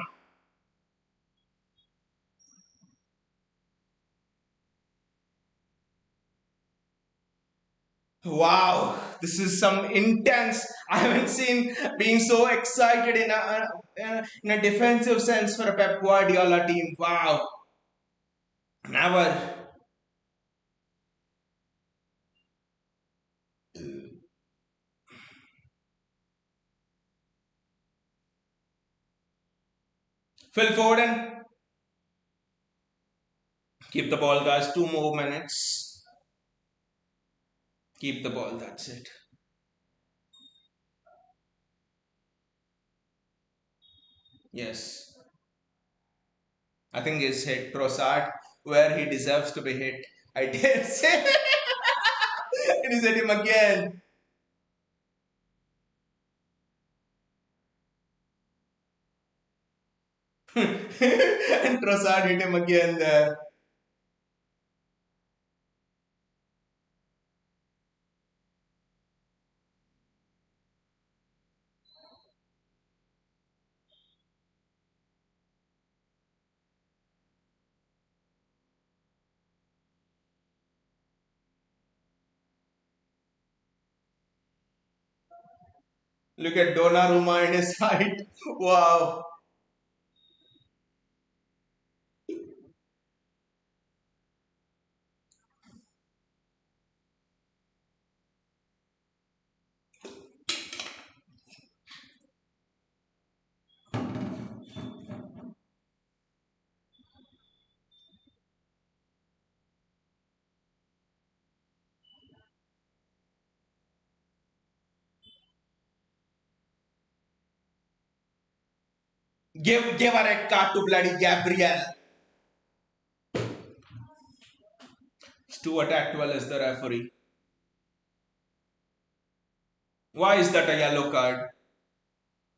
Wow, this is some intense. I haven't seen being so excited in a defensive sense for a Pep Guardiola team. Wow, never. Phil Foden, keep the ball, guys. 2 more minutes. Keep the ball. That's it. Yes, I think he's hit Trossard where he deserves to be hit. I dare say. It is hit him again. And Trossard hit him again there. Look at Donnarumma in his side. Wow. Give a red card to bloody Gabriel. Stuart Atwell is the referee. Why is that a yellow card?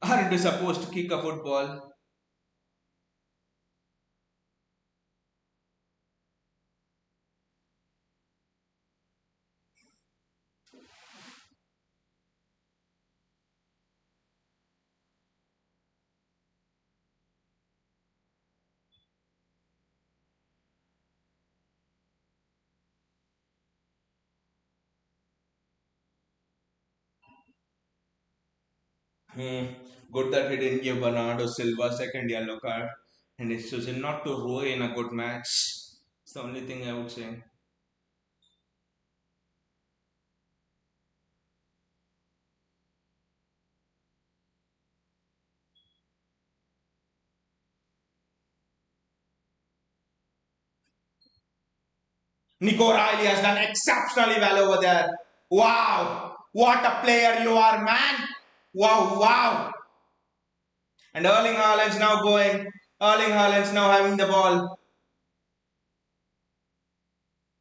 Aren't you supposed to kick a football? Hmm. Good that he didn't give Bernardo Silva second yellow card. And it's chosen not to ruin a good match. It's the only thing I would say. Nico Riley has done exceptionally well over there. Wow! What a player you are, man! Wow, wow! And Erling Haaland's now going. Erling Haaland's now having the ball.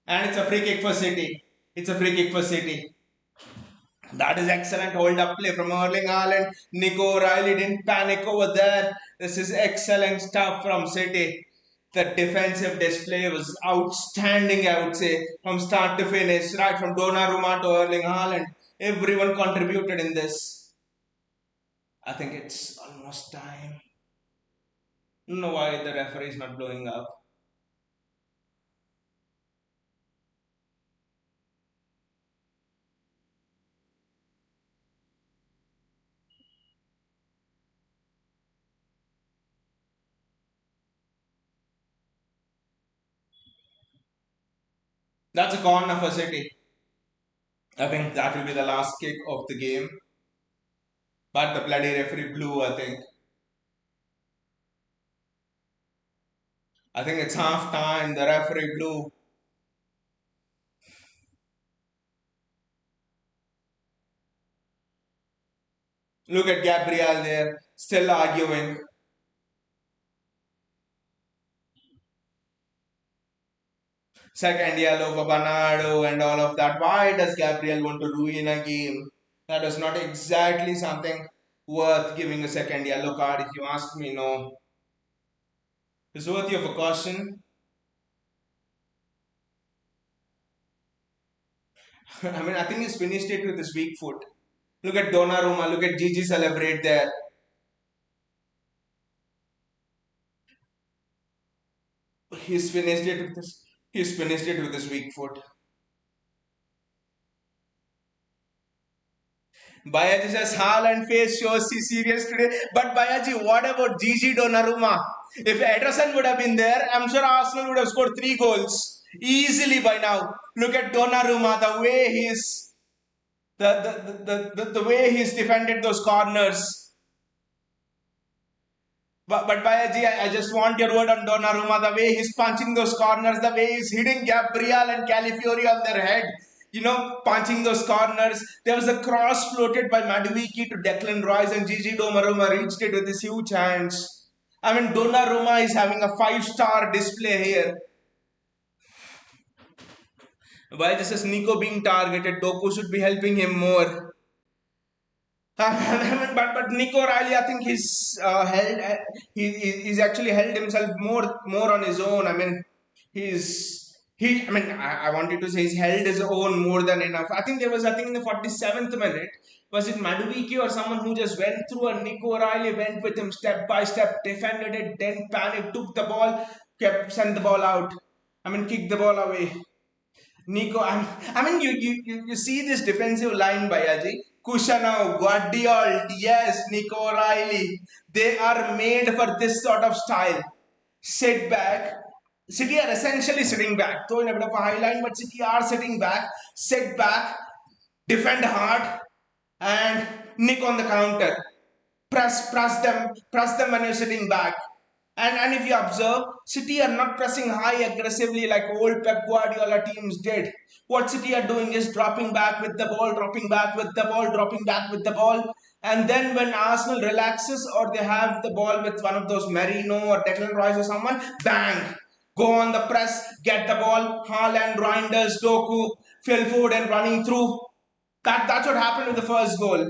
And it's a free kick for City. It's a free kick for City. That is excellent hold up play from Erling Haaland. Nico Riley didn't panic over there. This is excellent stuff from City. The defensive display was outstanding, I would say, from start to finish, right from Donnarumma to Erling Haaland. Everyone contributed in this. I think it's almost time. I don't know why the referee is not blowing up. That's a corner for City. I think that will be the last kick of the game. But the bloody referee blew, I think. I think it's half time. The referee blew. Look at Gabriel there, still arguing. Second yellow for Bernardo and all of that. Why does Gabriel want to ruin a game? That is not exactly something worth giving a second yellow card if you ask me. No. It's worthy of a caution. I mean, I think he's finished it with his weak foot. Look at Donnarumma, look at Gigi celebrate there. He's finished it with his he's finished it with his weak foot. Bayaji says Haaland face shows he's serious today. But Bayaji, what about Gigi Donnarumma? If Ederson would have been there, I'm sure Arsenal would have scored 3 goals easily by now. Look at Donnarumma, the way he's defended those corners. But Bayaji, I just want your word on Donnarumma. The way he's punching those corners, the way he's hitting Gabriel and Calafiori on their head. Punching those corners. There was a cross floated by Maduiki to Declan Rice, and Gigi Donnarumma reached it with his huge hands. I mean, Donnarumma is having a 5-star display here. Why this is Nico being targeted? Doku should be helping him more. but Nico Riley, I think he's actually held himself more on his own. I mean, I wanted to say he's held his own more than enough. I think in the 47th minute, was it Maduiki or someone who just went through, and Nico Riley went with him step by step, defended it, then panicked, took the ball, sent the ball out. I mean, kicked the ball away. Nico, I mean, you see this defensive line by Aji. Kushano, Guardiola, yes, Nico Riley. They are made for this sort of style. Sit back. City are essentially sitting back. Throwing a bit of a high line, but City are sitting back, sit back, defend hard, and nick on the counter. Press them when you're sitting back. And if you observe, City are not pressing high aggressively like old Pep Guardiola teams did. What City are doing is dropping back with the ball, dropping back with the ball, dropping back with the ball. And then when Arsenal relaxes or they have the ball with one of those Merino or Declan Rice or someone, bang! Go on the press, get the ball, Haaland, Reinders, Doku, Phil Foden running through. That's what happened with the first goal.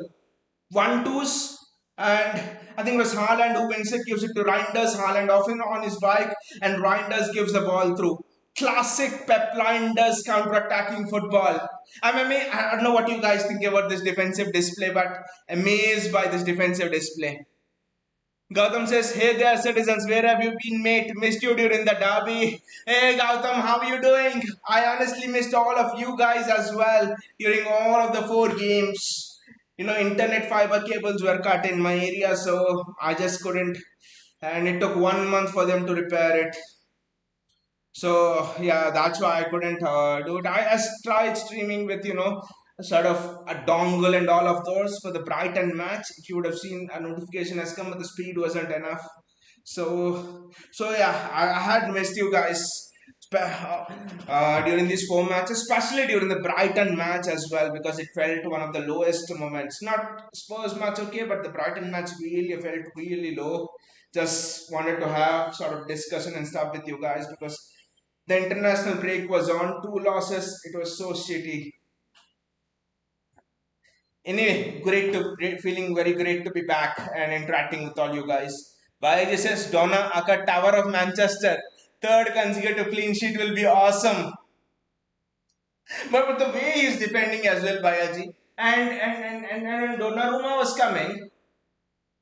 One twos, and I think it was Haaland who wins it, gives it to Reinders. Haaland often on his bike, and Reinders gives the ball through. Classic Pep Reinders counter-attacking football. I don't know what you guys think about this defensive display, but amazed by this defensive display. Gautam says, "Hey there, citizens, where have you been, mate? Missed you during the derby." Hey Gautam, how are you doing? I honestly missed all of you guys as well during all of the four games. Internet fiber cables were cut in my area, so I just couldn't. And it took 1 month for them to repair it. So yeah, that's why I couldn't do it. I tried streaming with sort of a dongle and all of those for the Brighton match. If you would have seen, a notification has come, but the speed wasn't enough. So yeah, I had missed you guys during these four matches, especially during the Brighton match as well, because it felt one of the lowest moments. Not Spurs match, okay, but the Brighton match really felt really low. Just wanted to have sort of discussion and stuff with you guys because the international break was on, two losses. It was so shitty. Anyway, feeling very great to be back and interacting with all you guys. Bye, this is Donna Aka Tower of Manchester. Third consecutive clean sheet will be awesome. But the way he's defending as well, Bayaji, and Donnarumma was coming.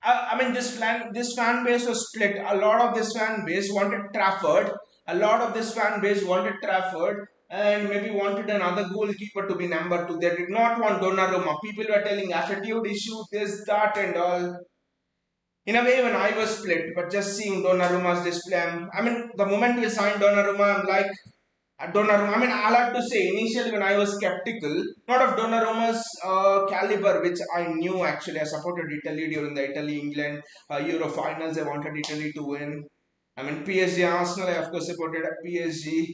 I mean, this fan base was split. A lot of this fan base wanted Trafford. A lot of this fan base wanted Trafford and maybe wanted another goalkeeper to be number two. They did not want Donnarumma. People were telling attitude issue, this, that, and all. In a way, when I was split, but just seeing Donnarumma's display, I mean, the moment we signed Donnarumma, I'm like, Donnarumma. I mean, I'll have to say, initially when I was skeptical, not of Donnarumma's caliber, which I knew actually. I supported Italy during the Italy-England Euro finals. I wanted Italy to win. I mean, PSG, Arsenal, I of course supported PSG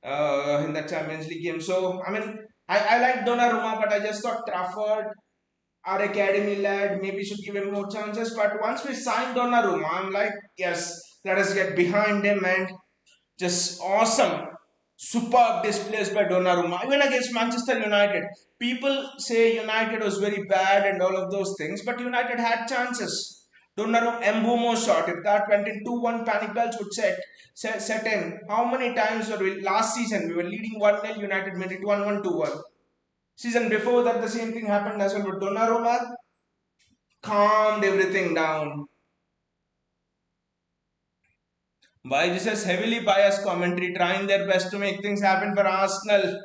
in the Champions League game. So, I mean, I like Donnarumma, but I just thought Trafford, our academy lad, maybe should give him more chances. But once we signed Donnarumma, I'm like, yes, let us get behind him and just awesome. Superb displays by Donnarumma. Even against Manchester United. People say United was very bad and all of those things, but United had chances. Donnarumma Mbumo shot. If that went in 2-1, panic bells would set in. How many times were we last season? We were leading 1-0, United made it 1-1, 2-1. Season before that, the same thing happened as well, but Donnarumma calmed everything down. Why this is heavily biased commentary, trying their best to make things happen for Arsenal.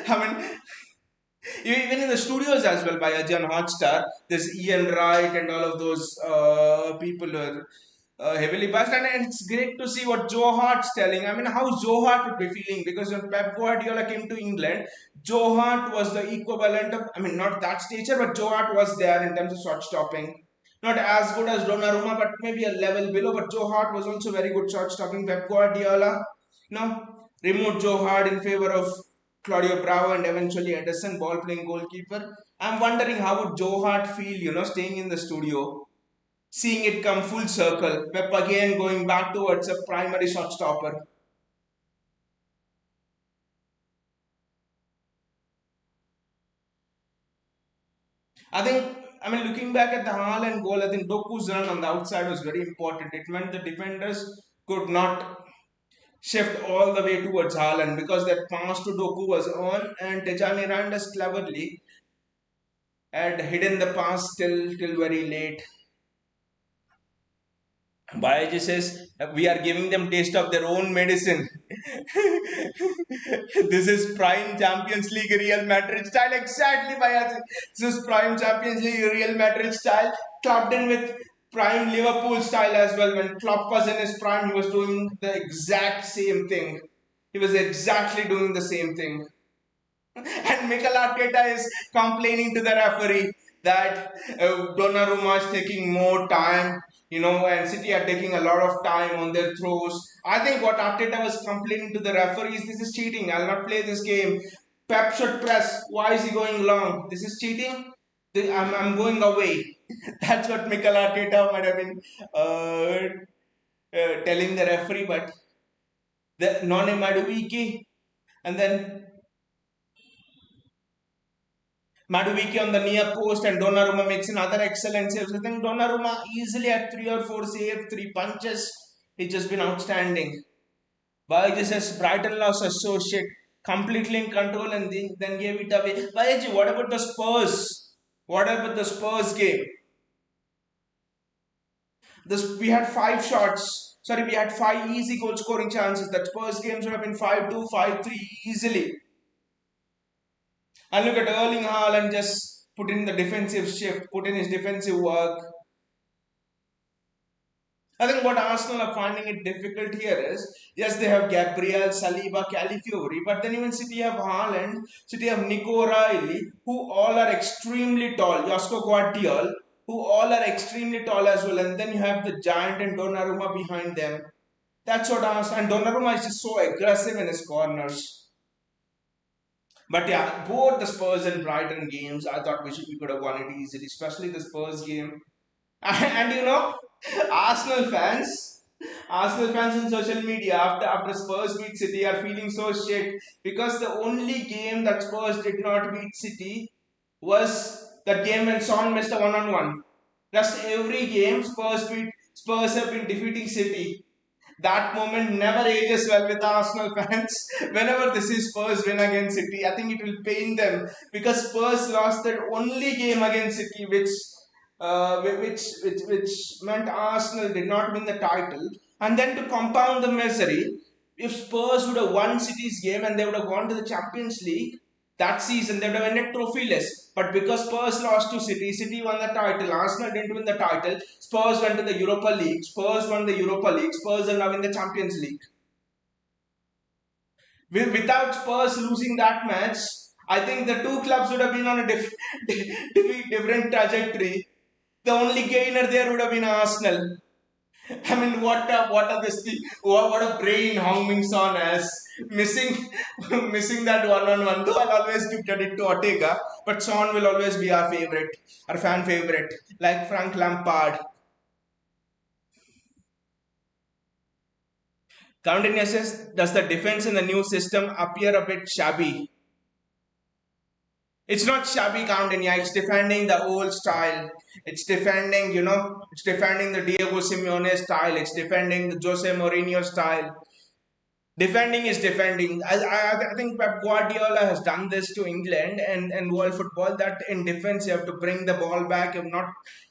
I mean, even in the studios as well, by Ajahn Hotstar, there's Ian Wright and all of those people are heavily biased, and it's great to see what Joe Hart's telling. I mean, how Joe Hart would be feeling because when Pep Guardiola came to England, Joe Hart was the equivalent of, I mean, not that stature, but Joe Hart was there in terms of shot stopping. Not as good as Donnarumma, but maybe a level below. But Joe Hart was also very good shot stopping. Pep Guardiola, removed Joe Hart in favor of Claudio Bravo and eventually Edison, ball playing goalkeeper. I'm wondering how would Joe Hart feel, staying in the studio, seeing it come full circle. Pep again going back towards a primary shot stopper. I think, I mean, looking back at the Haaland goal, I think Doku's run on the outside was very important. It meant the defenders could not shift all the way towards Haaland because that pass to Doku was on and Tejani Randas cleverly had hidden the pass till very late. Biology says we are giving them taste of their own medicine. This is prime Champions League Real Madrid style. Exactly, Biology. This is prime Champions League Real Madrid style, clubbed in with prime Liverpool style as well. When Klopp was in his prime, he was doing the exact same thing. He was exactly doing the same thing. And Mikel Arteta is complaining to the referee that Donnarumma is taking more time, and City are taking a lot of time on their throws. I think what Arteta was complaining to the referee is this is cheating. I'll not play this game. Pep should press. Why is he going long? This is cheating. I'm going away. That's what Mikel Arteta might have been telling the referee, but the non Maduiki, and then Madueke on the near post and Donnarumma makes another excellent save. I think Donnarumma easily had 3 or 4 saves, 3 punches. He's just been outstanding. Baiji says Brighton lost associate completely in control and then gave it away. Baiji, what about the Spurs? What about the Spurs game? We had 5 shots. Sorry, we had 5 easy goal scoring chances. That Spurs games would have been 5-2, 5-3 easily. And look at Erling Haaland just put in the defensive shift, put in his defensive work. I think what Arsenal are finding it difficult here is, yes, they have Gabriel, Saliba, Calafiori, but then even City have Haaland, City have Nico O'Reilly, who all are extremely tall, Josko Guardiol, who all are extremely tall as well, and then you have the giant and Donnarumma behind them. That's what Arsenal, and Donnarumma is just so aggressive in his corners. But yeah, both the Spurs and Brighton games, I thought we could have won it easily, especially the Spurs game. And Arsenal fans, Arsenal fans on social media after Spurs beat City are feeling so shit because the only game that Spurs did not beat City was that game when Son missed a one-on-one. Rest every game Spurs have been defeating City. That moment never ages well with Arsenal fans. Whenever this is Spurs win against City, I think it will pain them because Spurs lost that only game against City, which meant Arsenal did not win the title. And then to compound the misery, if Spurs would have won City's game and they would have gone to the Champions League that season, they would have ended trophyless. But because Spurs lost to City, City won the title, Arsenal didn't win the title, Spurs went to the Europa League, Spurs won the Europa League, Spurs are now in the Champions League. Without Spurs losing that match, I think the two clubs would have been on a different trajectory. The only gainer there would have been Arsenal. I mean, what a brain Hong Min Son has missing missing that one-on-one. Though I'll always give credit to Ortega, but Son will always be our favorite, our fan favorite, like Frank Lampard. Countaineer says, does the defense in the new system appear a bit shabby? It's not shabby Countaineer, it's defending the old style. It's defending, it's defending the Diego Simeone style. It's defending the Jose Mourinho style. Defending is defending. I think Pep Guardiola has done this to England and world football that in defense you have to bring the ball back.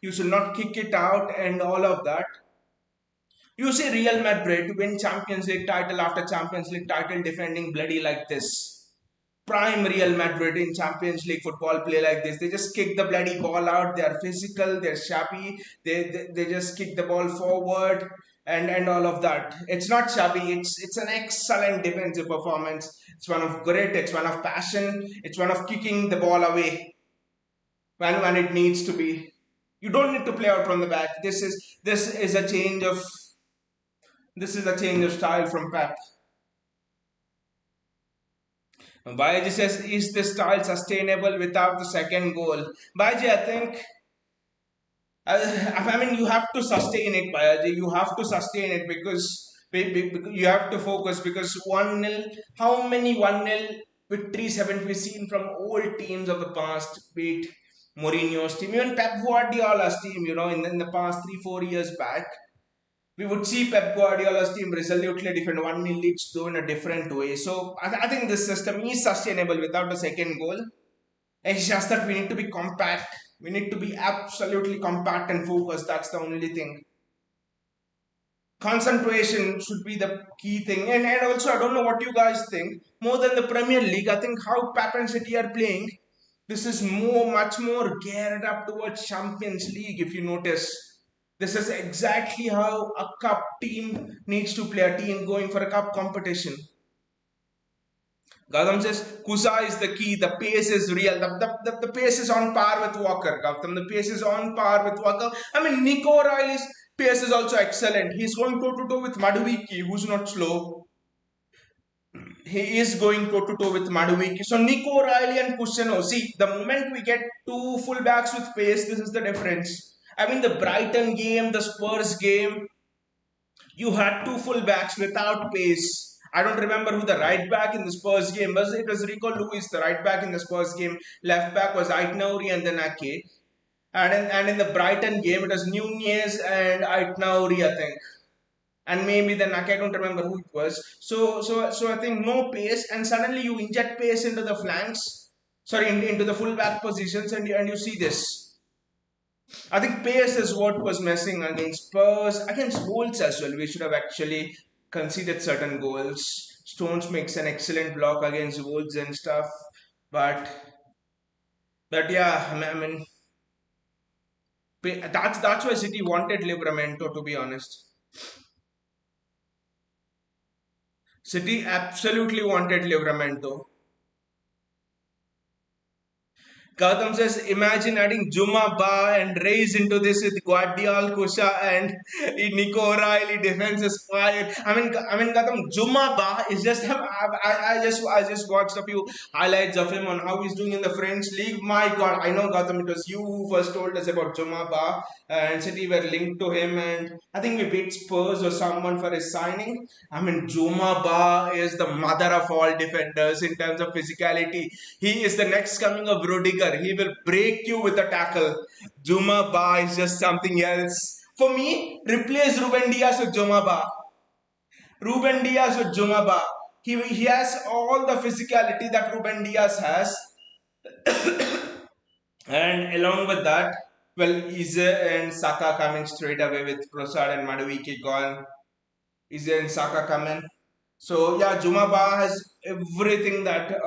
You should not kick it out and all of that. You see Real Madrid win Champions League title after Champions League title defending bloody like this. Prime Real Madrid in Champions League football play like this. They just kick the bloody ball out. They are physical. They're shabby. They just kick the ball forward and all of that. It's not shabby. It's an excellent defensive performance. It's one of grit. It's one of passion. It's one of kicking the ball away when it needs to be. You don't need to play out from the back. This is a change of style from Pep. Baiji says, is this style sustainable without the second goal? Baiji, I think, I mean, you have to sustain it, Baiji. You have to sustain it because you have to focus because 1-0, how many 1-0 victories haven't we seen from old teams of the past, be it Mourinho's team, even Pep Guardiola's team, in the past 3-4 years back we would see Pep Guardiola's team resolutely defend 1-0 leads though in a different way. So I think this system is sustainable without a second goal. It's just that we need to be compact. We need to be absolutely compact and focused. That's the only thing. concentration should be the key thing. And also, I don't know what you guys think. More than the Premier League, I think how Pep and City are playing, this is much more geared up towards Champions League. If you notice, this is exactly how a cup team needs to play. A team going for a cup competition. Gautam says Kusa is the key. The pace is real. The pace is on par with Walker. Gautam, the pace is on par with Walker. I mean, Nico O'Reilly's pace is also excellent. He's going toe to toe with Maduiki, who's not slow. He is going toe to toe with Maduiki. So Nico O'Reilly and Kusano. See, the moment we get two fullbacks with pace, this is the difference. I mean, the Brighton game, the Spurs game, you had two fullbacks without pace. I don't remember who the right back in the Spurs game was. It was Rico Lewis, the right back in the Spurs game. Left back was Aitnouri and then Ake. And in the Brighton game, it was Nunez and Aitnouri, I think. And maybe then Ake, I don't remember who it was. So I think no pace, and suddenly you inject pace into the flanks, sorry, into the fullback positions, and you see this. I think pace is what was missing against Spurs, against Wolves as well. We should have actually conceded certain goals. Stones makes an excellent block against Wolves and stuff, but yeah, that's why City wanted Livramento. To be honest, City absolutely wanted Livramento. Gautam says, imagine adding Juma Ba and Reis into this with Guardiol, Kusha, and Nico O'Reilly. Defense is fire. Gautam, Juma Ba is just. I just watched a few highlights of him on how he's doing in the French league. My God, I know Gautam. It was you who first told us about Juma Ba, and City were linked to him, and I think we beat Spurs or someone for his signing. I mean, Juma Ba is the mother of all defenders in terms of physicality. He is the next coming of Rudiger. He will break you with a tackle. Juma Ba is just something else. For me, replace Ruben Diaz with Juma Ba. Ruben Diaz with Juma Ba. He has all the physicality that Ruben Diaz has. And along with that, well, Ize and Saka coming straight away with Prasad and Maduiki gone. Ize and Saka coming. So yeah, Juma Ba has everything that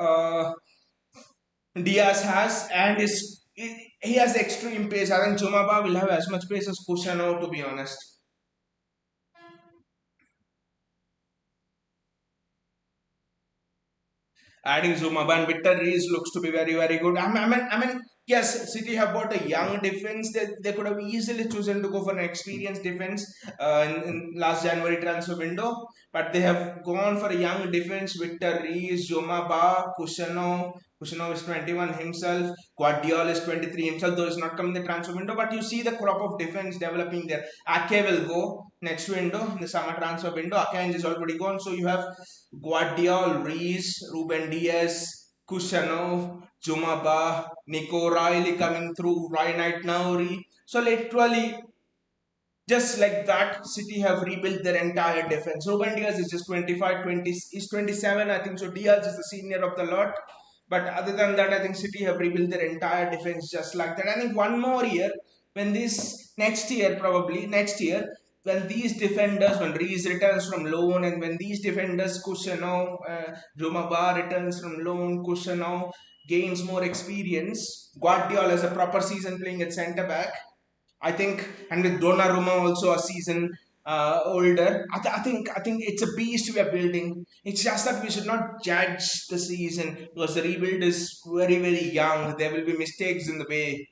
Diaz has, and he has extreme pace. I think Jumaba will have as much pace as Kushano, to be honest. Adding Zumaba and Victor Rees looks to be very, very good. Yes, City have bought a young defense. They could have easily chosen to go for an experienced defense in last January transfer window, but they have gone for a young defense. Victor Rees, Jumaba, Kushano. Kushano is 21 himself. Guardiola is 23 himself, though he's not coming in the transfer window. But you see the crop of defense developing there. Ake will go next window, in the summer transfer window. Ake is already gone. So you have Guardiola, Rees, Ruben Diaz, Kushano, Jumaba, Nico Riley coming through, Ryan Nauri. So literally, just like that, City have rebuilt their entire defense. Ruben Diaz is just 25, 20, is 27, I think so. Diaz is the senior of the lot. But other than that, I think City have rebuilt their entire defense just like that. I think one more year, when this next year, probably next year, when these defenders, when Rees returns from loan, and when these defenders, Kushano, Jumaba returns from loan, Kushano gains more experience, Guardiola has a proper season playing at centre back, I think, and with Donnarumma also a season older, I think it's a beast we are building. It's just that we should not judge the season because the rebuild is very, very young. There will be mistakes in the way,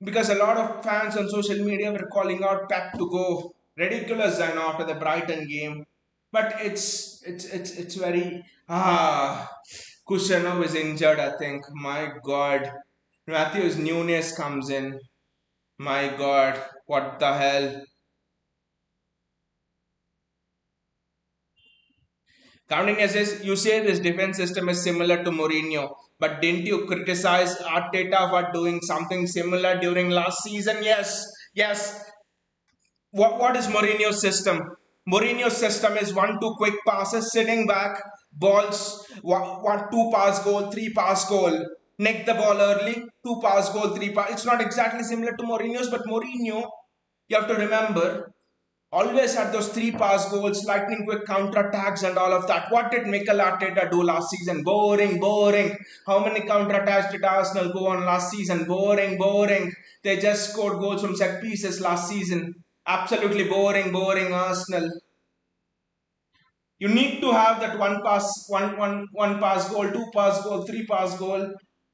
because a lot of fans on social media were calling out Pep to go ridiculous and after the Brighton game. But it's very Kushano is injured, I think. My God. Matthews Nunes comes in. My God, what the hell? Counting as you say this defense system is similar to Mourinho, but didn't you criticize Arteta for doing something similar during last season? Yes, yes. What is Mourinho's system? Mourinho's system is one two quick passes, sitting back, balls, one two pass goal, three pass goal. Nick the ball early, two pass goal, three pass. It's not exactly similar to Mourinho's, but Mourinho, you have to remember, Always had those three pass goals, lightning quick counter attacks, and all of that. What did Mikel Arteta do last season? Boring, boring. How many counter attacks did Arsenal go on last season? Boring, boring. They just scored goals from set pieces last season. Absolutely boring, boring Arsenal. You need to have that one pass goal, two pass goal, three pass goal.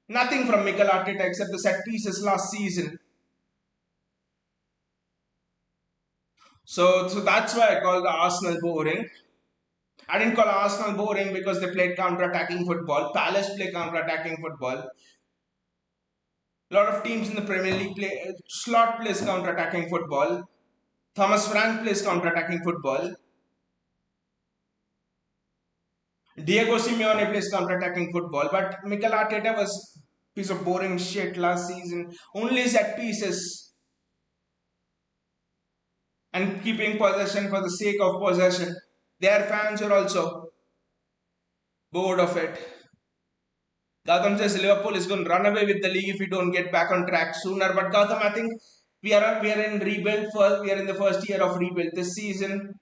Nothing from Mikel Arteta except the set pieces last season. So that's why I call the Arsenal boring. I didn't call Arsenal boring because they played counter-attacking football. Palace play counter-attacking football. A lot of teams in the Premier League play. Slot plays counter-attacking football. Thomas Frank plays counter-attacking football. Diego Simeone plays counter-attacking football. But Mikel Arteta was a piece of boring shit last season. Only set pieces and keeping possession for the sake of possession. Their fans are also bored of it. Gautam says Liverpool is going to run away with the league if we don't get back on track sooner. But Gautam, I think we are in rebuild. We are in the first year of rebuild this season.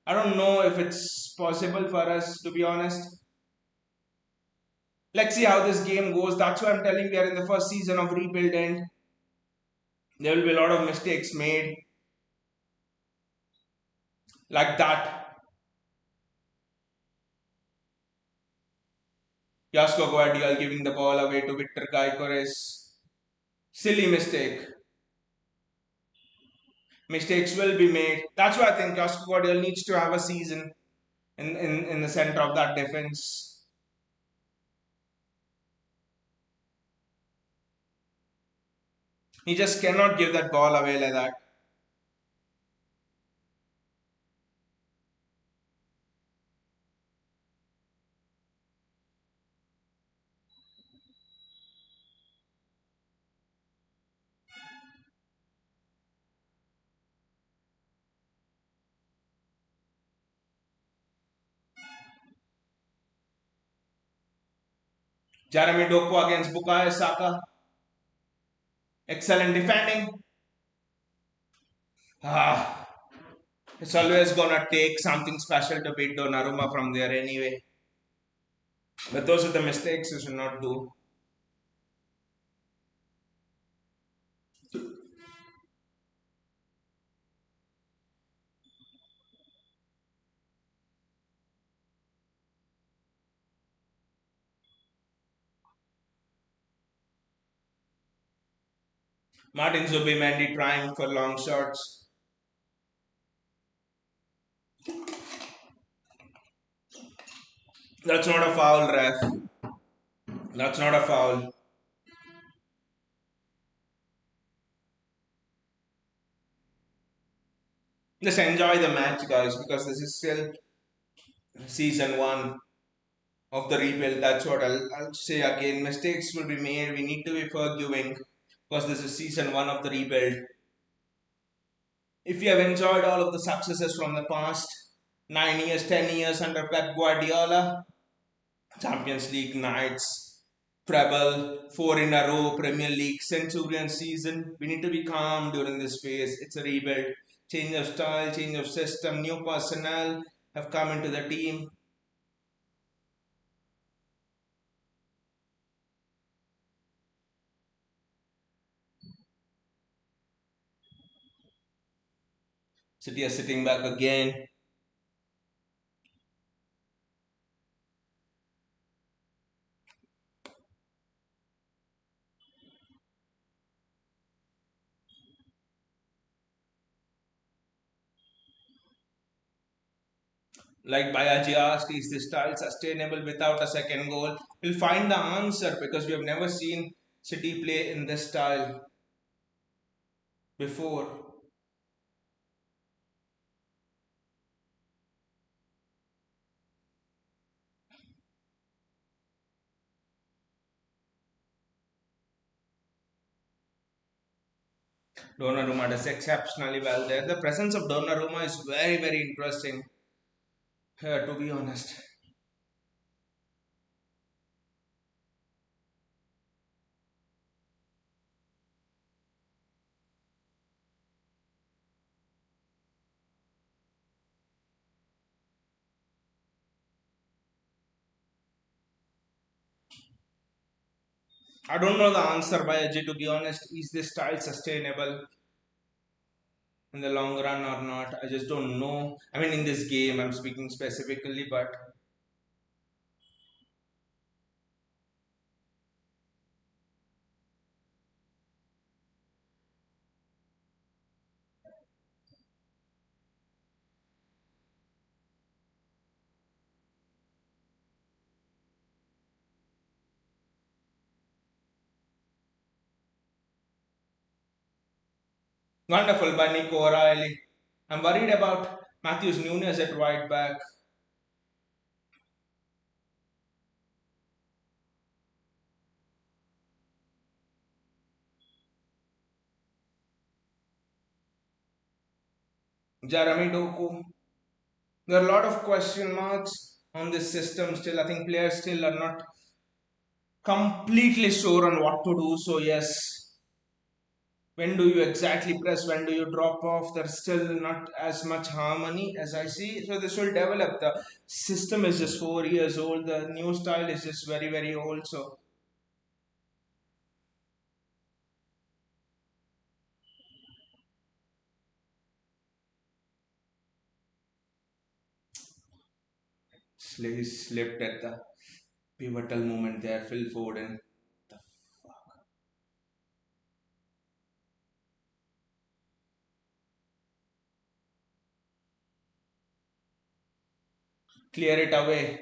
I don't know if it's possible for us, to be honest. Let's see how this game goes. That's why I'm telling we are in the first season of rebuild, and there will be a lot of mistakes made like that. Josko Guardiola giving the ball away to Victor Gyökeres. Silly mistake. Mistakes will be made. That's why I think Josko Guardiola needs to have a season in the center of that defense. He just cannot give that ball away like that. Jeremy Doku against Bukayo Saka. Excellent defending. Ah, it's always gonna take something special to beat Donnarumma from there anyway. But those are the mistakes you should not do. Martin Zubimendi trying for long shots. That's not a foul, ref. That's not a foul. Just enjoy the match, guys, because this is still season one of the rebuild. That's what I'll say again. Mistakes will be made. We need to be forgiving because this is season one of the rebuild. If you have enjoyed all of the successes from the past 9 years, 10 years under Pep Guardiola, Champions League nights, treble, four in a row, Premier League, Centurion season, we need to be calm during this phase. It's a rebuild. Change of style, change of system, new personnel have come into the team. City are sitting back again. Like Bayaji asked, is this style sustainable without a second goal? We'll find the answer because we have never seen City play in this style before. Donnarumma does exceptionally well there. The presence of Donnarumma is very, very interesting, to be honest. I don't know the answer by Ajay, to be honest. Is this style sustainable in the long run or not? I just don't know. I mean, in this game, I'm speaking specifically, but wonderful by Nico O'Reilly. I'm worried about Matthews Nunes at right back. Jeremy Doku. There are a lot of question marks on this system still. I think players still are not completely sure on what to do. So, yes, when do you exactly press, when do you drop off? There's still not as much harmony as I see. So, this will develop. The system is just 4 years old, the new style is just very, very old. So, slipped at the pivotal moment there. Phil Foden. The fuck? Clear it away.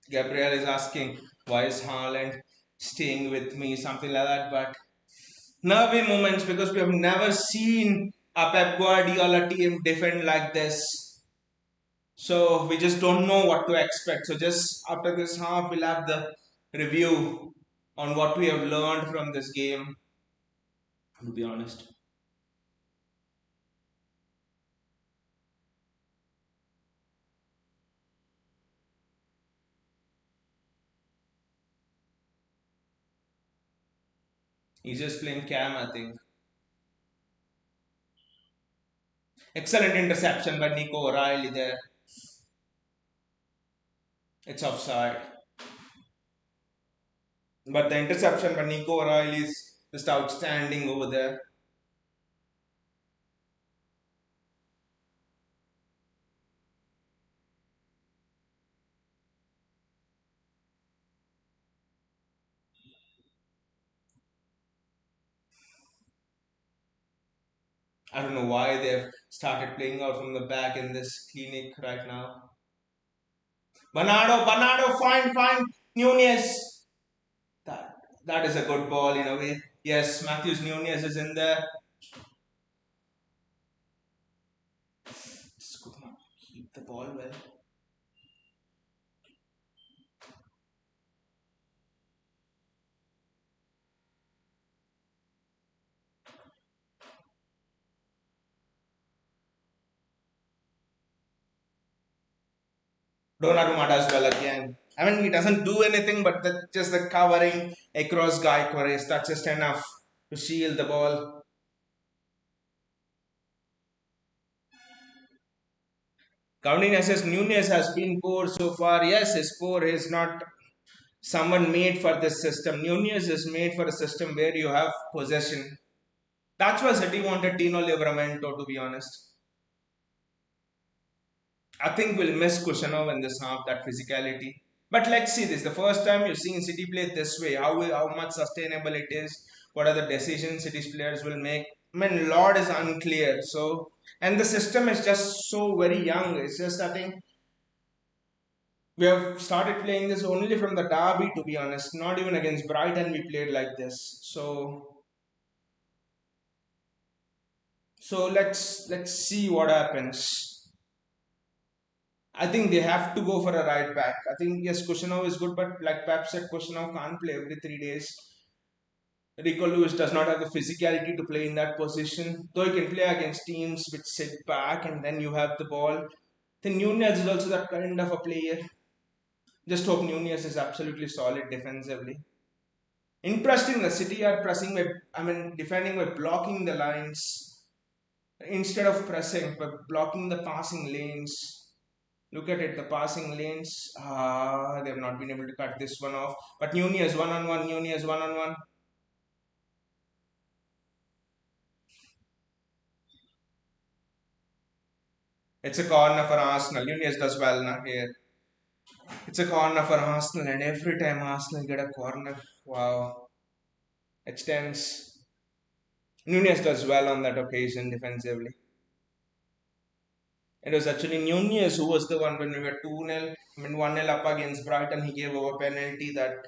Gabriel is asking, why is Haaland staying with me? Something like that. But nervy moments because we have never seen a Pep Guardiola team defend like this. So we just don't know what to expect. So just after this half, we'll have the review on what we have learned from this game. To be honest, he's just playing Cam. I think excellent interception by Nico O'Reilly there. It's offside, but the interception by Nico O'Reilly is just outstanding over there. I don't know why they've started playing out from the back in this clinic right now. Bernardo, find Nunez. That that is a good ball in a way. Yes, Matthews Nunez is in there. Just could not keep the ball well. Donnarumma does well again. I mean, he doesn't do anything, but just the covering across Guy Corres, that's just enough to shield the ball. Counting as Nunez has been poor so far. Yes, his poor is not someone made for this system. Nunez is made for a system where you have possession. That's why City wanted Tino Livramento, to be honest. I think we'll miss Kushanov in this half, that physicality. But let's see this. The first time you've seen City play this way, how much sustainable it is, what are the decisions City's players will make. I mean, Lord is unclear. So, and the system is just so very young. It's just, I think, we have started playing this only from the derby, to be honest. Not even against Brighton we played like this. So let's see what happens. I think they have to go for a right back. I think yes, Kushanov is good, but like Pep said, Kushanov can't play every 3 days. Rico Lewis does not have the physicality to play in that position. Though he can play against teams which sit back and then you have the ball. Then Nunez is also that kind of a player. Just hope Nunez is absolutely solid defensively. Interesting, the City are pressing by, I mean, defending by blocking the lines instead of pressing, but blocking the passing lanes. Look at it, the passing lanes. They have not been able to cut this one off. But Nunez one on one. Nunez one on one. It's a corner for Arsenal. Nunez does well now here. It's a corner for Arsenal, and every time Arsenal get a corner, wow, it's tense. Nunez does well on that occasion defensively. It was actually Nunez who was the one when we were 2-0, I mean 1-0 up against Brighton. He gave over penalty that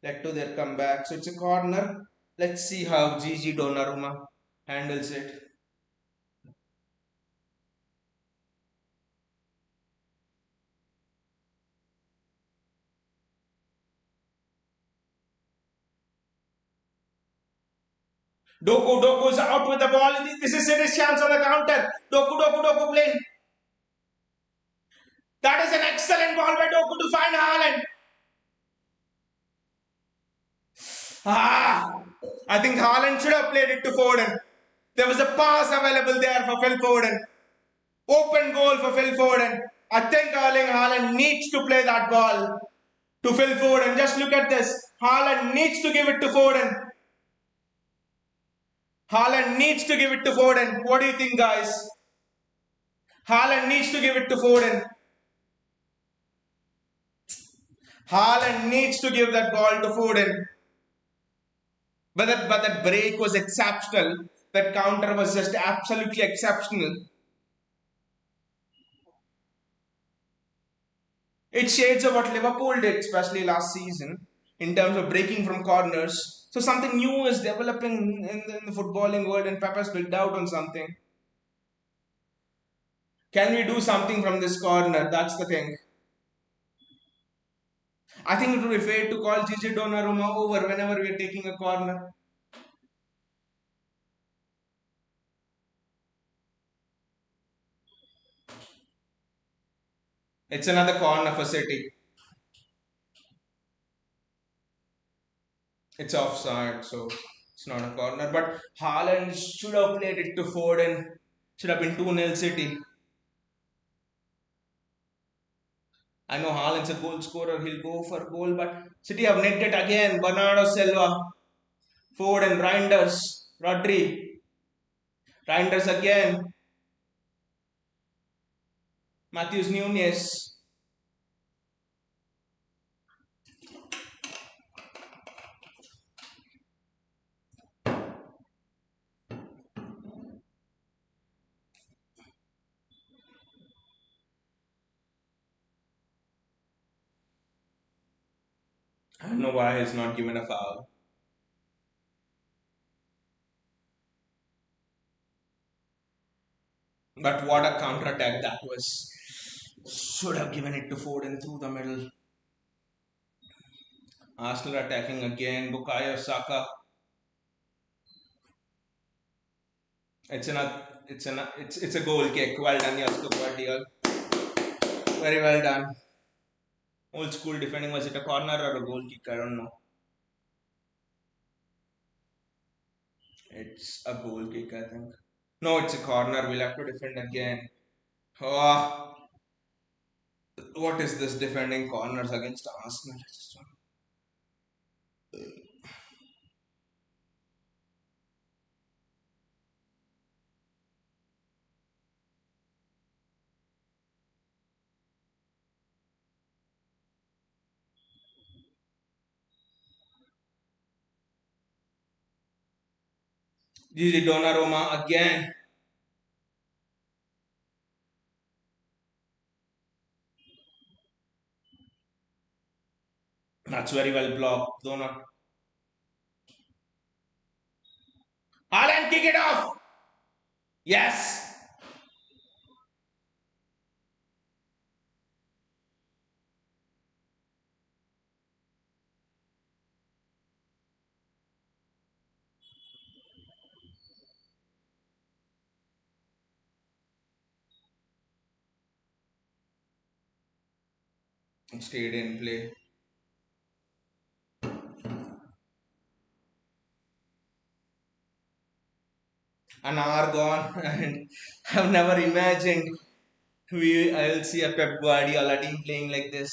led to their comeback. So it's a corner. Let's see how Gigi Donnarumma handles it. Doku's out with the ball. This is his chance on the counter. Doku playing. That is an excellent ball by Doku to find Haaland. Ah, I think Haaland should have played it to Foden. There was a pass available there for Phil Foden. Open goal for Phil Foden. I think Erling Haaland needs to play that ball to Phil Foden. Just look at this. Haaland needs to give it to Foden. Haaland needs to give it to Foden. What do you think, guys? Haaland needs to give it to Foden. Haaland needs to give that ball to Foden. But that break was exceptional. That counter was just absolutely exceptional. It shades of what Liverpool did, especially last season, in terms of breaking from corners. So something new is developing in the footballing world, and Pep has built out on something. Can we do something from this corner? That's the thing. I think it would be fair to call Gigi Donnarumma over whenever we are taking a corner. It's another corner for City. It's offside, so it's not a corner. But Haaland should have played it to Foden. Should have been 2-0 City. I know Haaland's a goal scorer, he'll go for goal, but City have netted again. Bernardo Silva, Foden, Reinders, Rodri, Reinders again, Matthews Nunez. I don't know why he's not given a foul. But what a counter attack that was. Should have given it to Foden through the middle. Arsenal attacking again. Bukayo Saka. It's a goal kick. Well done, Yasko Guardiola. Very well done. Old school defending. Was it a corner or a goal kick? I don't know. It's a goal kick, I think. No, it's a corner. We'll have to defend again. Oh, what is this defending corners against Arsenal? Gigi Donnarumma again. That's very well blocked. Donna. Haaland, kick it off. Yes. Stayed in play. An hour gone, and I've never imagined I'll see a Pep Guardiola team playing like this.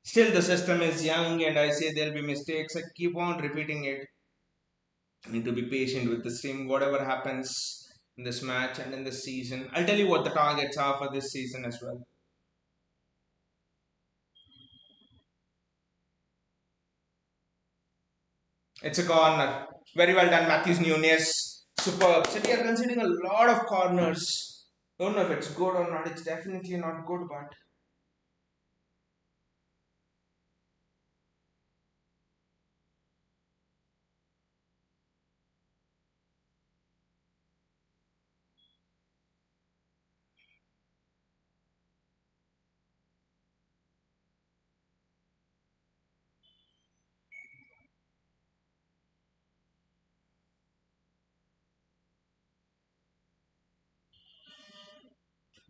Still, the system is young, and I say there'll be mistakes. I keep on repeating it. I need to be patient with this team. Whatever happens in this match and in this season, I'll tell you what the targets are for this season as well. It's a corner. Very well done, Matthews Nunes. Superb. City are conceding a lot of corners. Don't know if it's good or not. It's definitely not good, but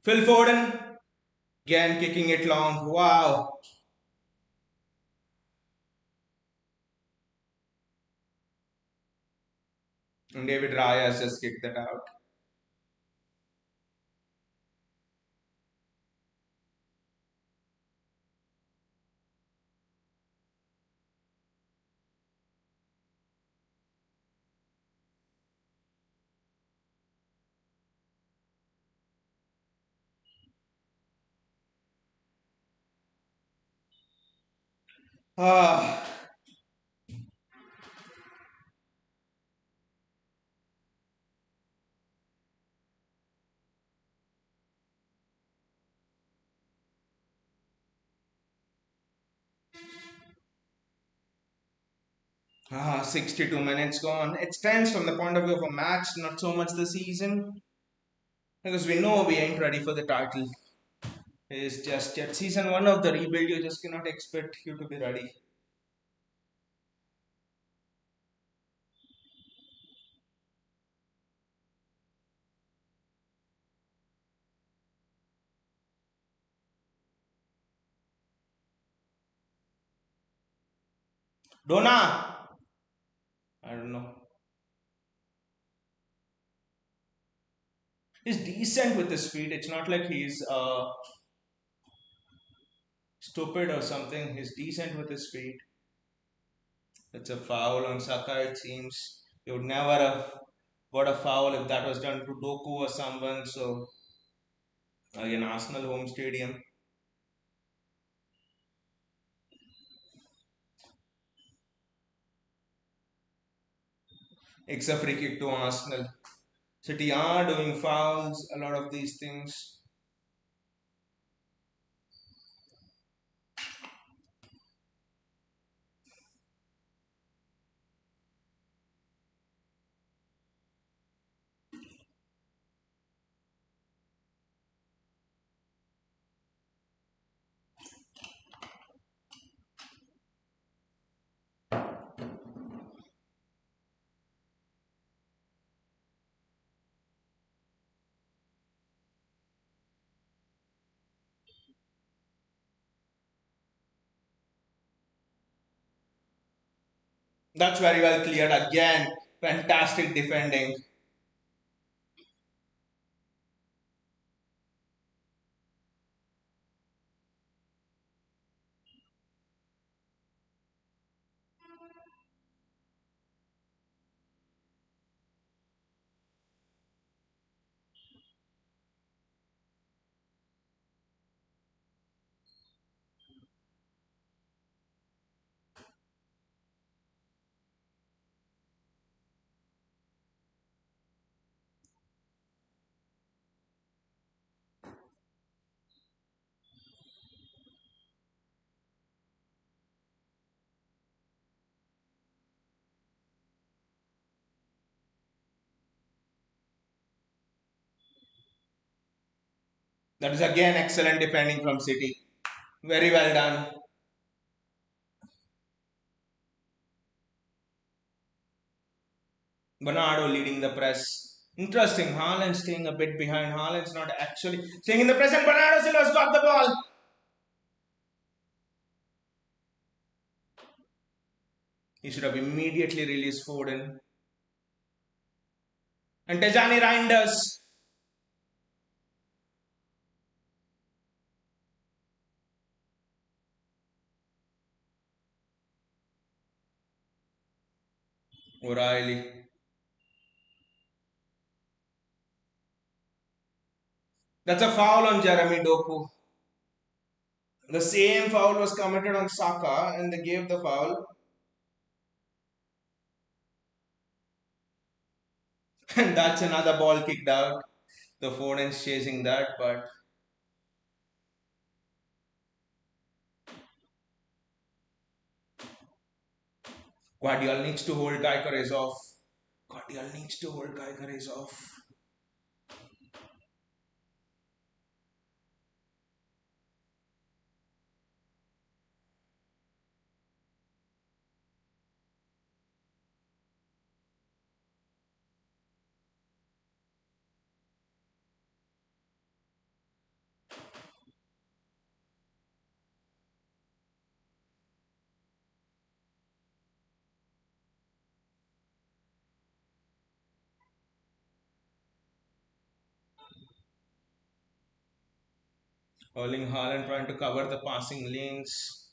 Phil Foden again kicking it long. Wow. And David Raya has just kicked that out. Ah, 62 minutes gone. It's tense from the point of view of a match, not so much the season. Because we know we ain't ready for the title. It's just yet season one of the rebuild. You just cannot expect you to be ready. Dona, I don't know. He's decent with his feet. It's not like he's stupid or something. He's decent with his feet. It's a foul on Saka. It seems he would never have got a foul if that was done to Doku or someone. So again, Arsenal home stadium. It's a free kick to Arsenal. City are doing fouls. A lot of these things. That's very well cleared again. Fantastic defending. That is again excellent defending from City. Very well done. Bernardo leading the press. Interesting. Haaland staying a bit behind. Haaland's not actually staying in the press, and Bernardo Silva's got the ball. He should have immediately released Foden. And Tejani Reinders. O'Reilly. That's a foul on Jeremy Doku. The same foul was committed on Saka and they gave the foul. And that's another ball kicked out. The Foden's chasing that, but Guardiola needs to hold Gyökeres off. Guardiola needs to hold Gyökeres off. Erling Haaland trying to cover the passing lanes.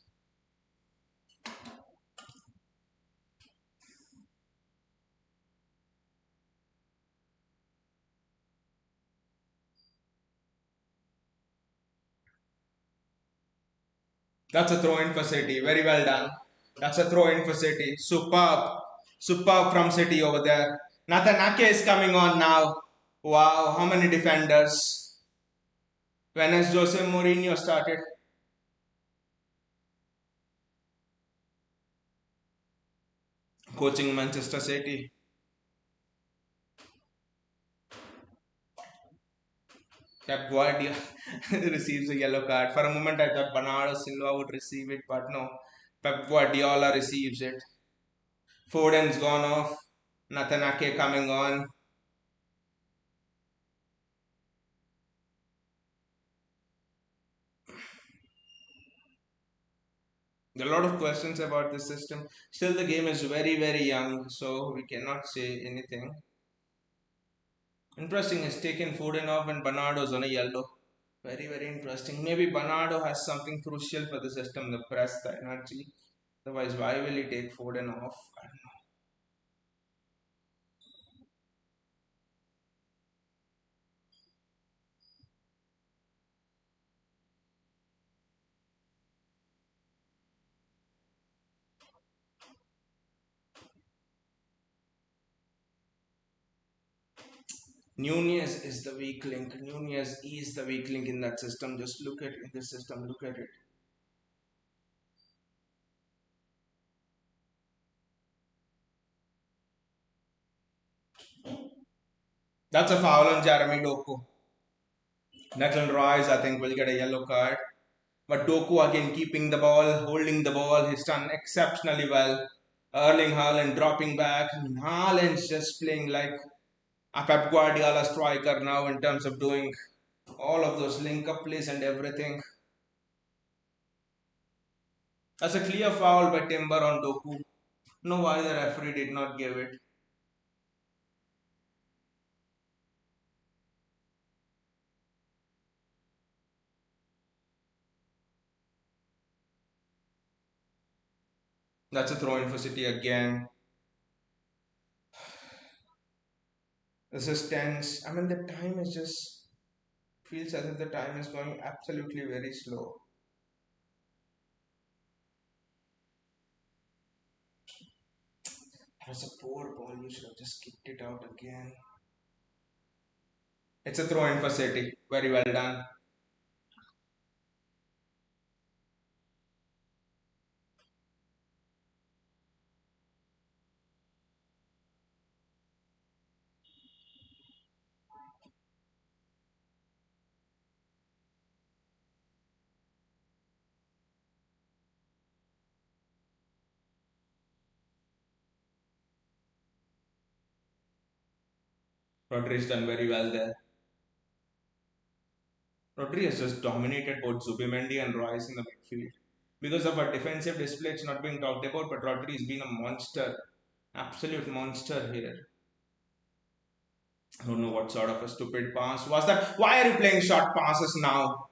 That's a throw in for City. Very well done. That's a throw in for City. Superb. Superb from City over there. Nathan Ake is coming on now. Wow, how many defenders? When has Jose Mourinho started? Coaching Manchester City. Pep Guardiola receives a yellow card. For a moment, I thought Bernardo Silva would receive it, but no. Pep Guardiola receives it. Foden's gone off. Nathan Ake coming on. There are a lot of questions about this system. Still, the game is very, very young, so we cannot say anything. Interesting is taken Foden off and Bernardo's on a yellow. Very, very interesting. Maybe Bernardo has something crucial for the system, the press, the energy. Otherwise, why will he take Foden off? I don't know. Nunez is the weak link. Nunez is the weak link in that system. Just look at the system. Look at it. That's a foul on Jeremy Doku. Declan Rice, I think, will get a yellow card. But Doku again keeping the ball, holding the ball. He's done exceptionally well. Erling Haaland dropping back. I mean, Haaland's just playing like a Pep Guardiola striker now in terms of doing all of those link up plays and everything. That's a clear foul by Timber on Doku. No, why the referee did not give it. That's a throw in for City again. This is tense. I mean, the time is just feels as if the time is going absolutely very slow. That was a poor ball. You should have just kicked it out again. It's a throw in for City. Very well done. Rodri's done very well there. Rodri has just dominated both Zubimendi and Royce in the midfield. Because of our defensive display, it's not being talked about, but Rodri has been a monster. Absolute monster here. I don't know what sort of a stupid pass was that. Why are you playing short passes now?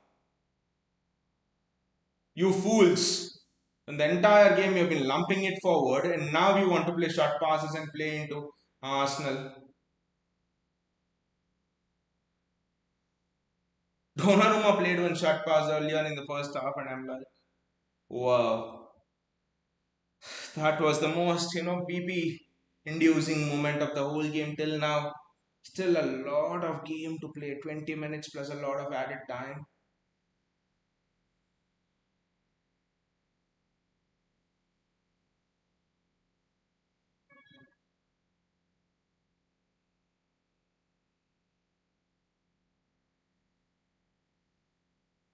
You fools. And the entire game you've been lumping it forward, and now you want to play short passes and play into Arsenal. Donnarumma played one short pass earlier in the first half, and I'm like, wow, that was the most BP inducing moment of the whole game till now. Still a lot of game to play, 20 minutes plus a lot of added time.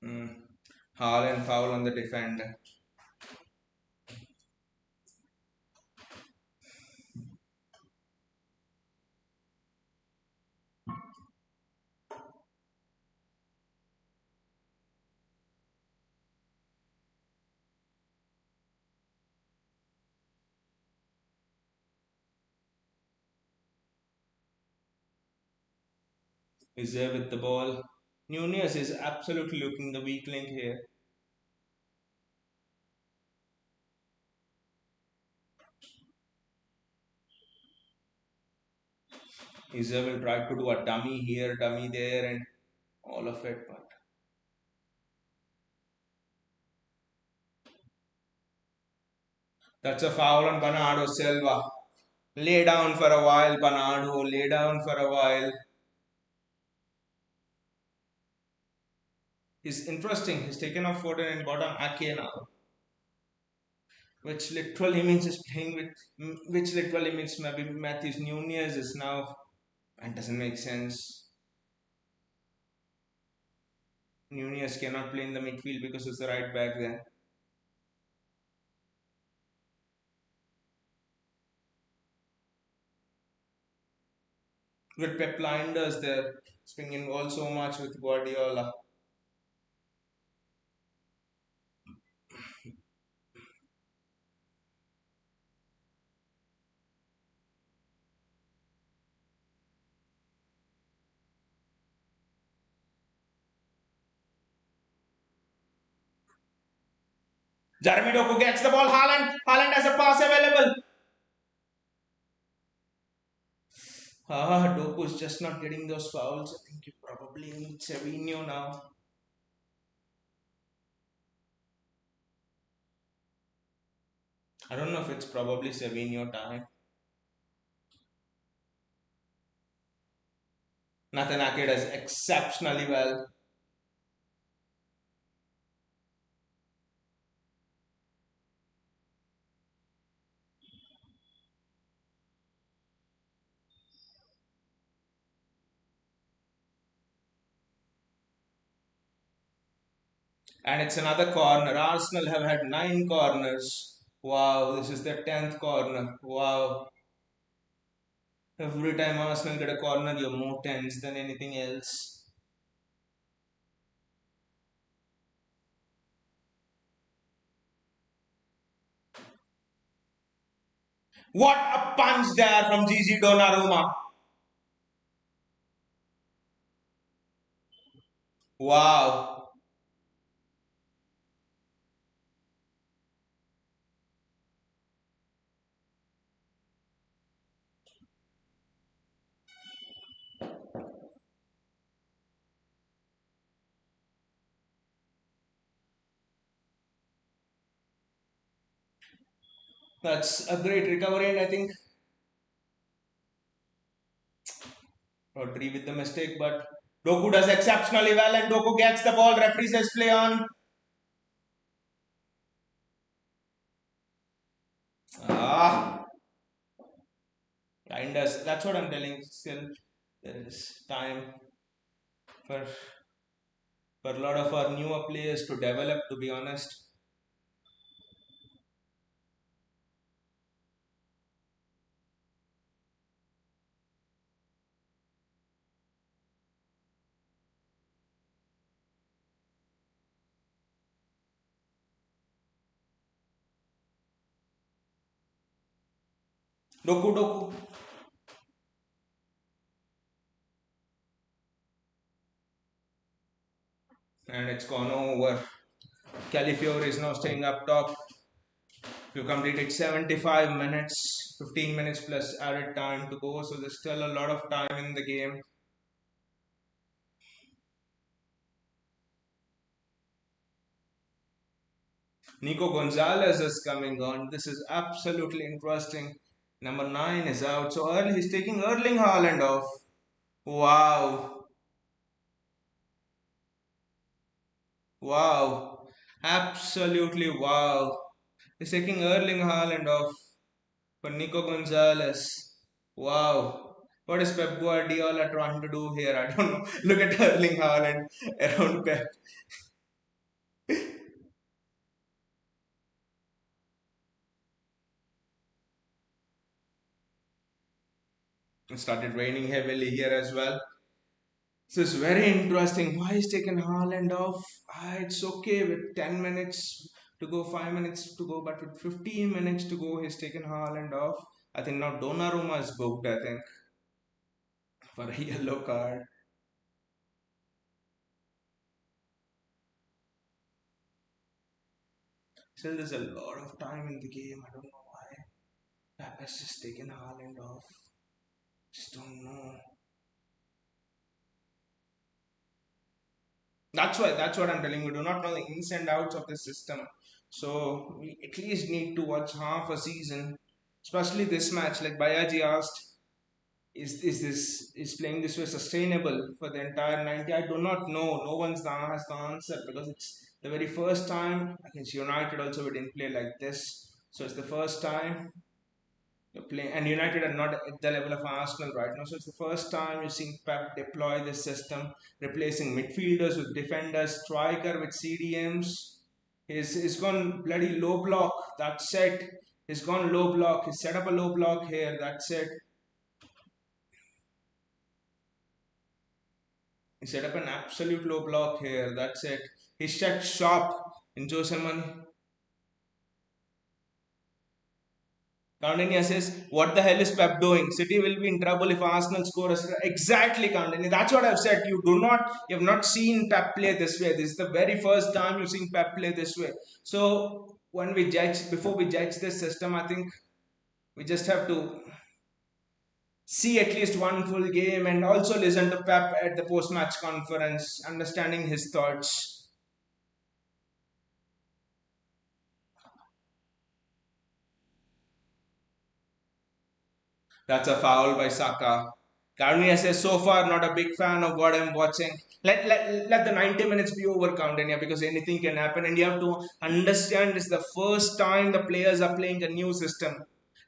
Mm. Haaland foul on the defender. Is there with the ball. Nunez is absolutely looking the weak link here. Isabel tried to do a dummy here, dummy there, and all of it, but that's a foul on Bernardo Silva. Lay down for a while, Bernardo. Lay down for a while. He's interesting. He's taken off Foden and bought on Ake now, which literally means he's playing with, which literally means maybe Matthews Nunez is now. That doesn't make sense. Nunez cannot play in the midfield because he's the right back then. With Pep Linders there, springing involved so much with Guardiola. Jeremy Doku gets the ball. Haaland. Haaland has a pass available. Doku is just not getting those fouls. I think you probably need Savinho now. I don't know if it's probably Savinho time. Nathan Ake does exceptionally well. And it's another corner. Arsenal have had 9 corners. Wow, this is their 10th corner. Wow. Every time Arsenal get a corner, you're more tense than anything else. What a punch there from Gigi Donnarumma. Wow. That's a great recovery, and I think Rodri with the mistake, but Doku does exceptionally well, and Doku gets the ball. Referee says play on. Ah, Blinders. That's what I'm telling. Still, there is time for a lot of our newer players to develop. To be honest, Doku, and it's gone over. Califiore is now staying up top. We've completed 75 minutes, 15 minutes plus added time to go, so there's still a lot of time in the game. Nico Gonzalez is coming on. This is absolutely interesting. Number 9 is out. So early, he's taking Erling Haaland off. Wow. Wow. Absolutely wow. He's taking Erling Haaland off for Nico Gonzalez. Wow. What is Pep Guardiola trying to do here? I don't know. Look at Erling Haaland around Pep. It started raining heavily here as well. This is very interesting. Why is taking Haaland off? It's okay with 10 minutes to go, 5 minutes to go, but with 15 minutes to go, he's taken Haaland off. I think now Donnarumma is booked, I think, for a yellow card. Still, there's a lot of time in the game. I don't know why. Pep has just taken Haaland off. Just don't know. That's what I'm telling you. We do not know the ins and outs of the system. So we at least need to watch half a season, especially this match. Like Bayaji asked, is playing this way sustainable for the entire 90? I do not know. No one's has the answer because it's the very first time against United also we didn't play like this. So it's the first time you're playing, and United are not at the level of Arsenal right now. So it's the first time you're seeing Pep deploy this system, replacing midfielders with defenders, striker with CDMs. He's gone bloody low block. That's it. He's gone low block. He's set up a low block here. That's it. He set up an absolute low block here. That's it. He checked sharp in Joseman. Countania says, what the hell is Pep doing? City will be in trouble if Arsenal scores. Exactly, Countania. That's what I've said. You have not seen Pep play this way. This is the very first time you've seen Pep play this way. So before we judge this system, I think we just have to see at least one full game and also listen to Pep at the post-match conference, understanding his thoughts. That's a foul by Saka. Carnia says, so far, not a big fan of what I'm watching. Let the 90 minutes be over, Carnia, because anything can happen. And you have to understand it's the first time the players are playing a new system.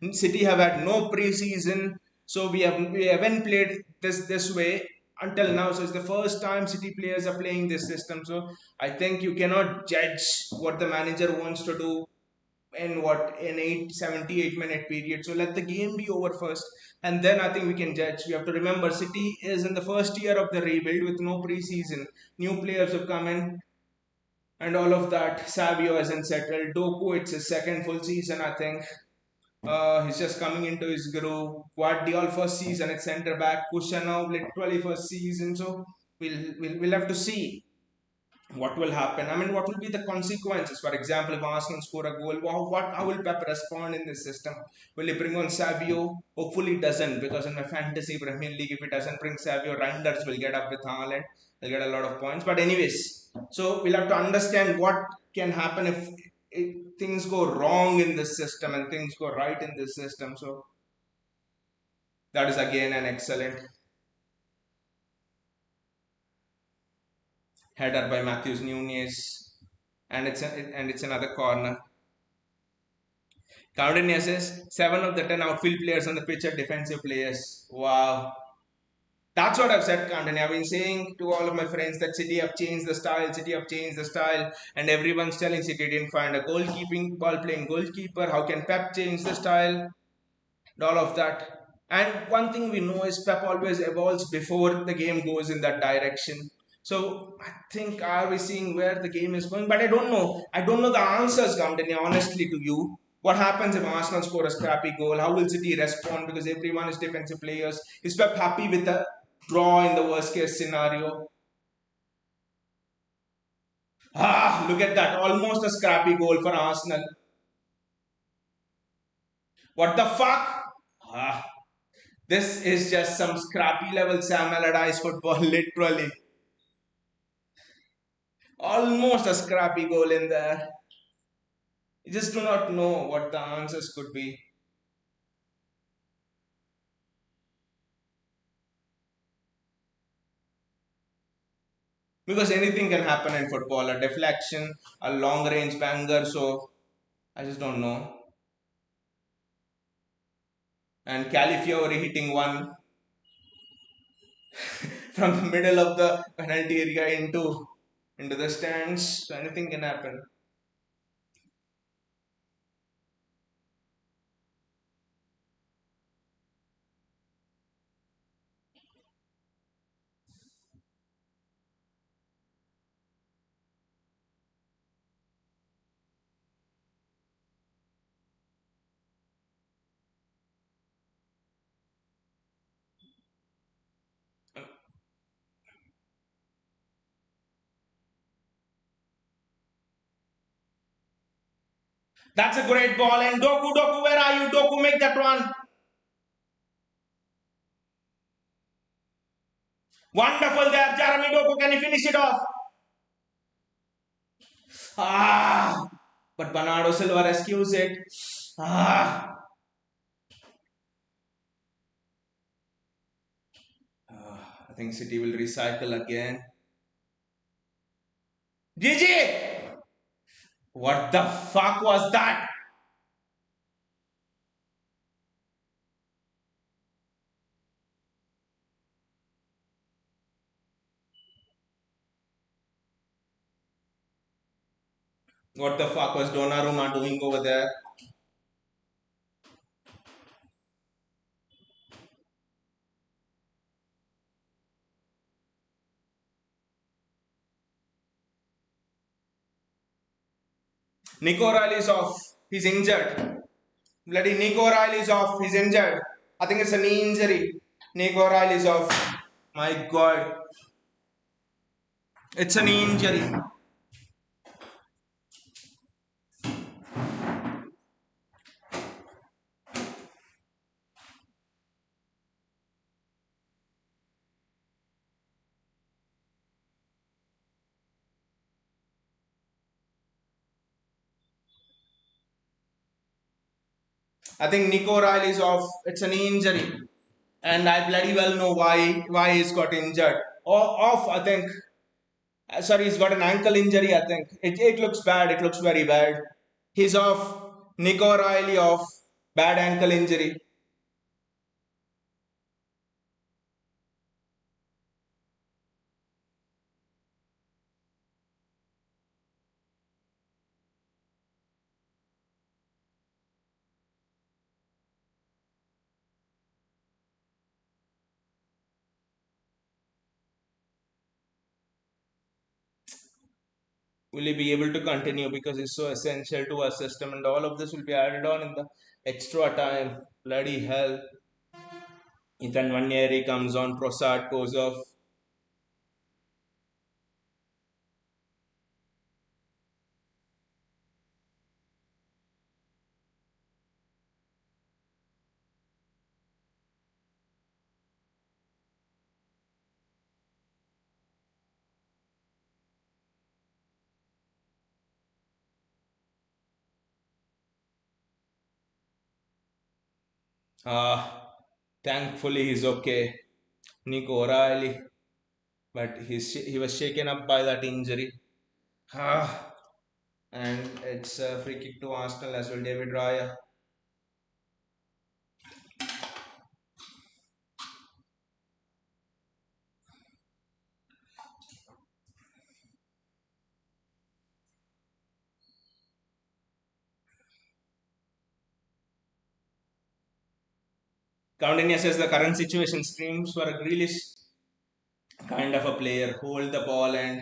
City have had no preseason, so we haven't played this way until now. So it's the first time City players are playing this system. So I think you cannot judge what the manager wants to do in what in 8 78 minute period. So let the game be over first, and then I think we can judge. We have to remember City is in the first year of the rebuild with no preseason. New players have come in and all of that. Savio hasn't settled. Doku, it's his second full season, I think. He's just coming into his groove. Guardiola first season at centre back. Kushanov literally first season. So we'll have to see what will happen. I mean, what will be the consequences? For example, if Arsenal score a goal, how will Pep respond in this system? Will he bring on Savio? Hopefully, it doesn't, because in my fantasy Premier League, if it doesn't bring Savio, Reinders will get up with Haaland. They'll get a lot of points. But anyways, so we'll have to understand what can happen if things go wrong in this system and things go right in this system. So that is again an excellent header by Matthews Nunes, and it's another corner. Counting says 7 of the 10 outfield players on the pitch are defensive players. Wow. That's what I've said, Counting. I've been saying to all of my friends that City have changed the style, City have changed the style, and everyone's telling City didn't find a goalkeeping, ball playing goalkeeper. How can Pep change the style? And all of that. And one thing we know is Pep always evolves before the game goes in that direction. So I think are we seeing where the game is going? But I don't know. I don't know the answers, Gamdani, honestly to you. What happens if Arsenal score a scrappy goal? How will City respond? Because everyone is defensive players. Is Pep happy with the draw in the worst case scenario? Look at that. Almost a scrappy goal for Arsenal. What the fuck? Ah, this is just some scrappy level Sam Allardyce football, literally. Almost a scrappy goal in there. You just do not know what the answers could be. Because anything can happen in football. A deflection, a long range banger, so I just don't know. And Califiori hitting one from the middle of the penalty area into the stands. So anything can happen. That's a great ball. And Doku, where are you? Doku, make that one. Wonderful there, Jeremy Doku. Can you finish it off? Ah, but Bernardo Silva rescues it. Ah, I think City will recycle again. GG! What the fuck was that? What the fuck was Donnarumma doing over there? Nico Riley's off. He's injured. Bloody Nico Riley's off. He's injured. I think it's a knee injury. Nico Riley's off. My god. It's a knee injury. I think Nico Riley's off. It's a knee injury. And I bloody well know why he's got injured. Off, I think. Sorry, he's got an ankle injury, I think. It looks bad. It looks very bad. He's off. Nico Riley off. Bad ankle injury. Will he be able to continue because it's so essential to our system, and all of this will be added on in the extra time. Bloody hell. Ethan Vanieri comes on, Prasad goes off. Thankfully he's okay. Nico O'Reilly, but he was shaken up by that injury. Ah, and it's a free kick to Arsenal as well. David Raya. Coutinho says the current situation screams for a Grealish kind of a player. Hold the ball and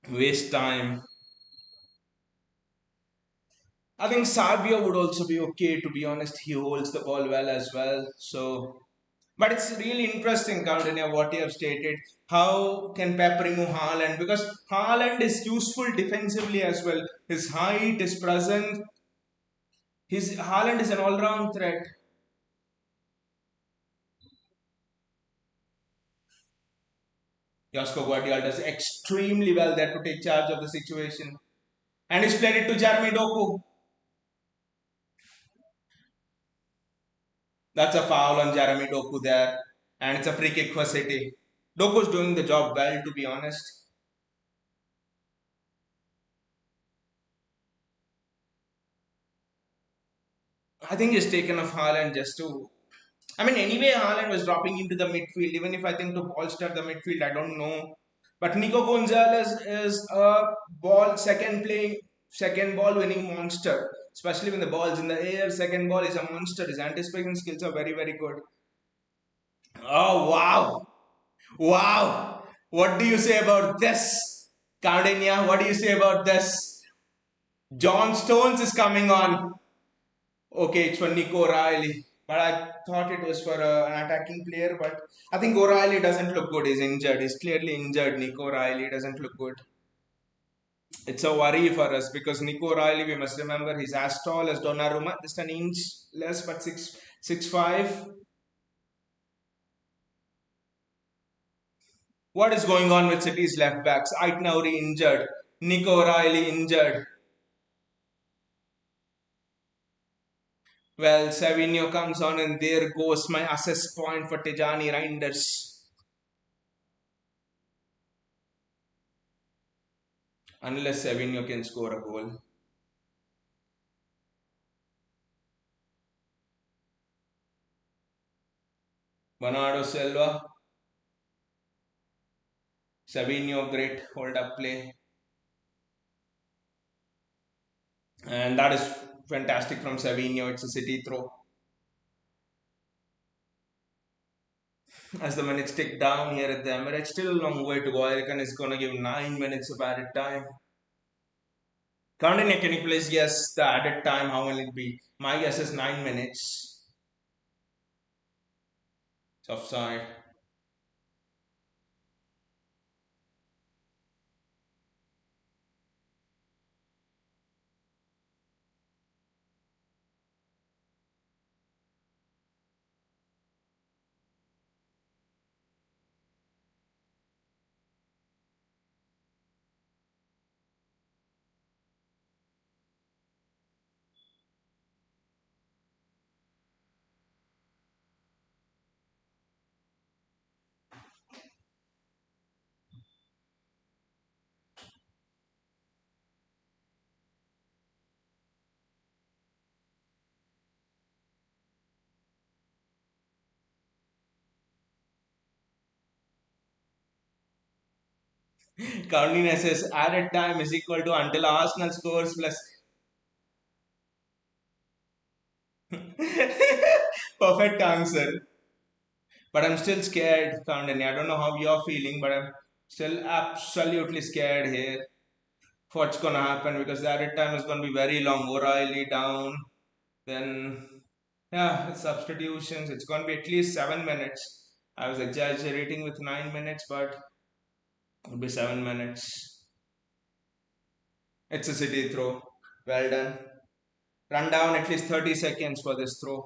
waste time. I think Savio would also be okay, to be honest. He holds the ball well as well. So, but it's really interesting, Coutinho, what you have stated. How can Pep remove Haaland? Because Haaland is useful defensively as well. His height, his presence, His Haaland is an all-round threat. Josko Guardiola does extremely well there to take charge of the situation. And he's played it to Jeremy Doku. That's a foul on Jeremy Doku there. And it's a free kick for City. Doku's doing the job well, to be honest. I think he's taken off Haaland just to. I mean, anyway, Haaland was dropping into the midfield. Even if I think to bolster the midfield, I don't know. But Nico Gonzalez is a second ball winning monster. Especially when the ball's in the air, second ball is a monster. His anticipation skills are very, very good. Oh, wow. Wow. What do you say about this? Cardinia, what do you say about this? John Stones is coming on. Okay, it's for Nico O'Reilly. But I thought it was for an attacking player. But I think O'Reilly doesn't look good. He's injured. He's clearly injured. Nico O'Reilly doesn't look good. It's a worry for us because Nico O'Reilly, we must remember, he's as tall as Donnarumma, just an inch less, but 6'5". What is going on with City's left backs? Ait Nouri injured. Nico O'Reilly injured. Well, Savinho comes on and there goes my assist point for Tijani Reinders. Unless Savinho can score a goal. Bernardo Silva, Savinho, great hold up play. And that is fantastic from Savinho. It's a City throw. As the minutes tick down here at the Emirates, still a long way to go. I reckon it's going to give 9 minutes of added time. Continue, can you please guess the added time? How will it be? My guess is 9 minutes. It's offside. Carolina says added time is equal to until Arsenal scores plus. Perfect answer. But I'm still scared, Carolina. I don't know how you're feeling, but I'm still absolutely scared here for what's gonna happen because the added time is gonna be very long. O'Reilly down, then yeah, substitutions. It's gonna be at least 7 minutes. I was exaggerating with 9 minutes, but it'll be 7 minutes. It's a City throw. Well done. Run down at least 30 seconds for this throw.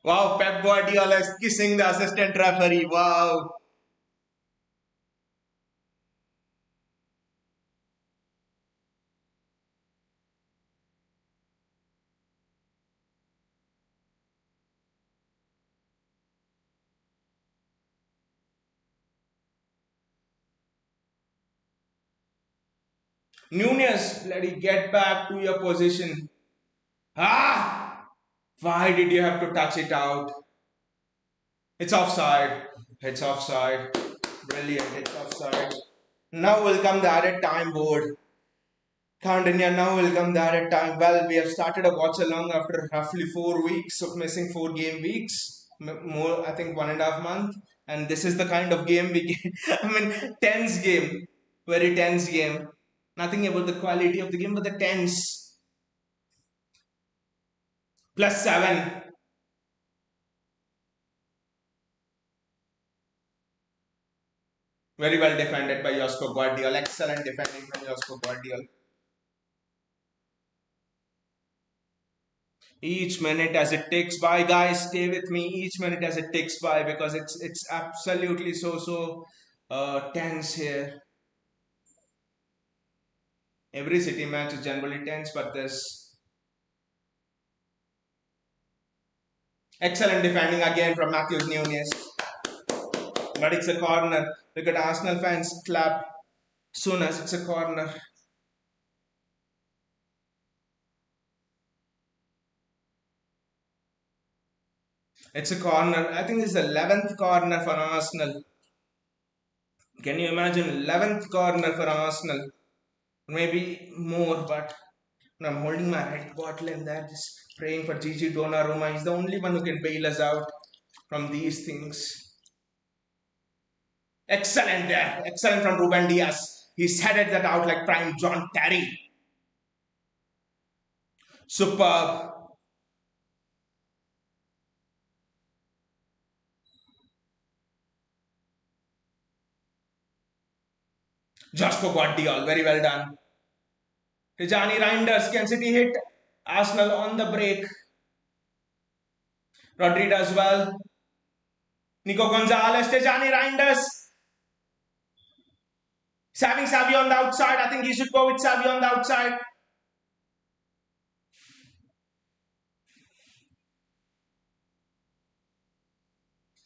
Wow, Pep Guardiola is kissing the assistant referee. Wow. Nunez, bloody get back to your position. Ah! Why did you have to touch it out? It's offside. It's offside. Brilliant. It's offside. Now will come the added time board. Kandanya, now will come the added time. Well, we have started a watch along after roughly 4 weeks of missing 4 game weeks. More, I think 1.5 month. And this is the kind of game we get. I mean, tense game. Very tense game. Nothing about the quality of the game, but the tense. +7. Very well defended by Josko Guardiola. Excellent defending from Josko Guardiola. Each minute as it ticks by, guys, stay with me. Each minute as it ticks by, because it's absolutely so tense here. Every City match is generally tense, but this excellent defending again from Matthews Nunes. But it's a corner. Look at Arsenal fans clap soon as it's a corner. It's a corner. I think it's the 11th corner for Arsenal. Can you imagine 11th corner for Arsenal? Maybe more, but I'm holding my red bottle and there, just praying for Gigi Donnarumma. He's the only one who can bail us out from these things. Excellent there. Excellent from Ruben Diaz. He headed that out like prime John Terry. Superb. Josko Guardiola. Very well done. Tijani Reinders. Can City hit Arsenal on the break? Rodri does well. Nico Gonzalez. Tijani Reinders. Having Savio on the outside. I think he should go with Savio on the outside.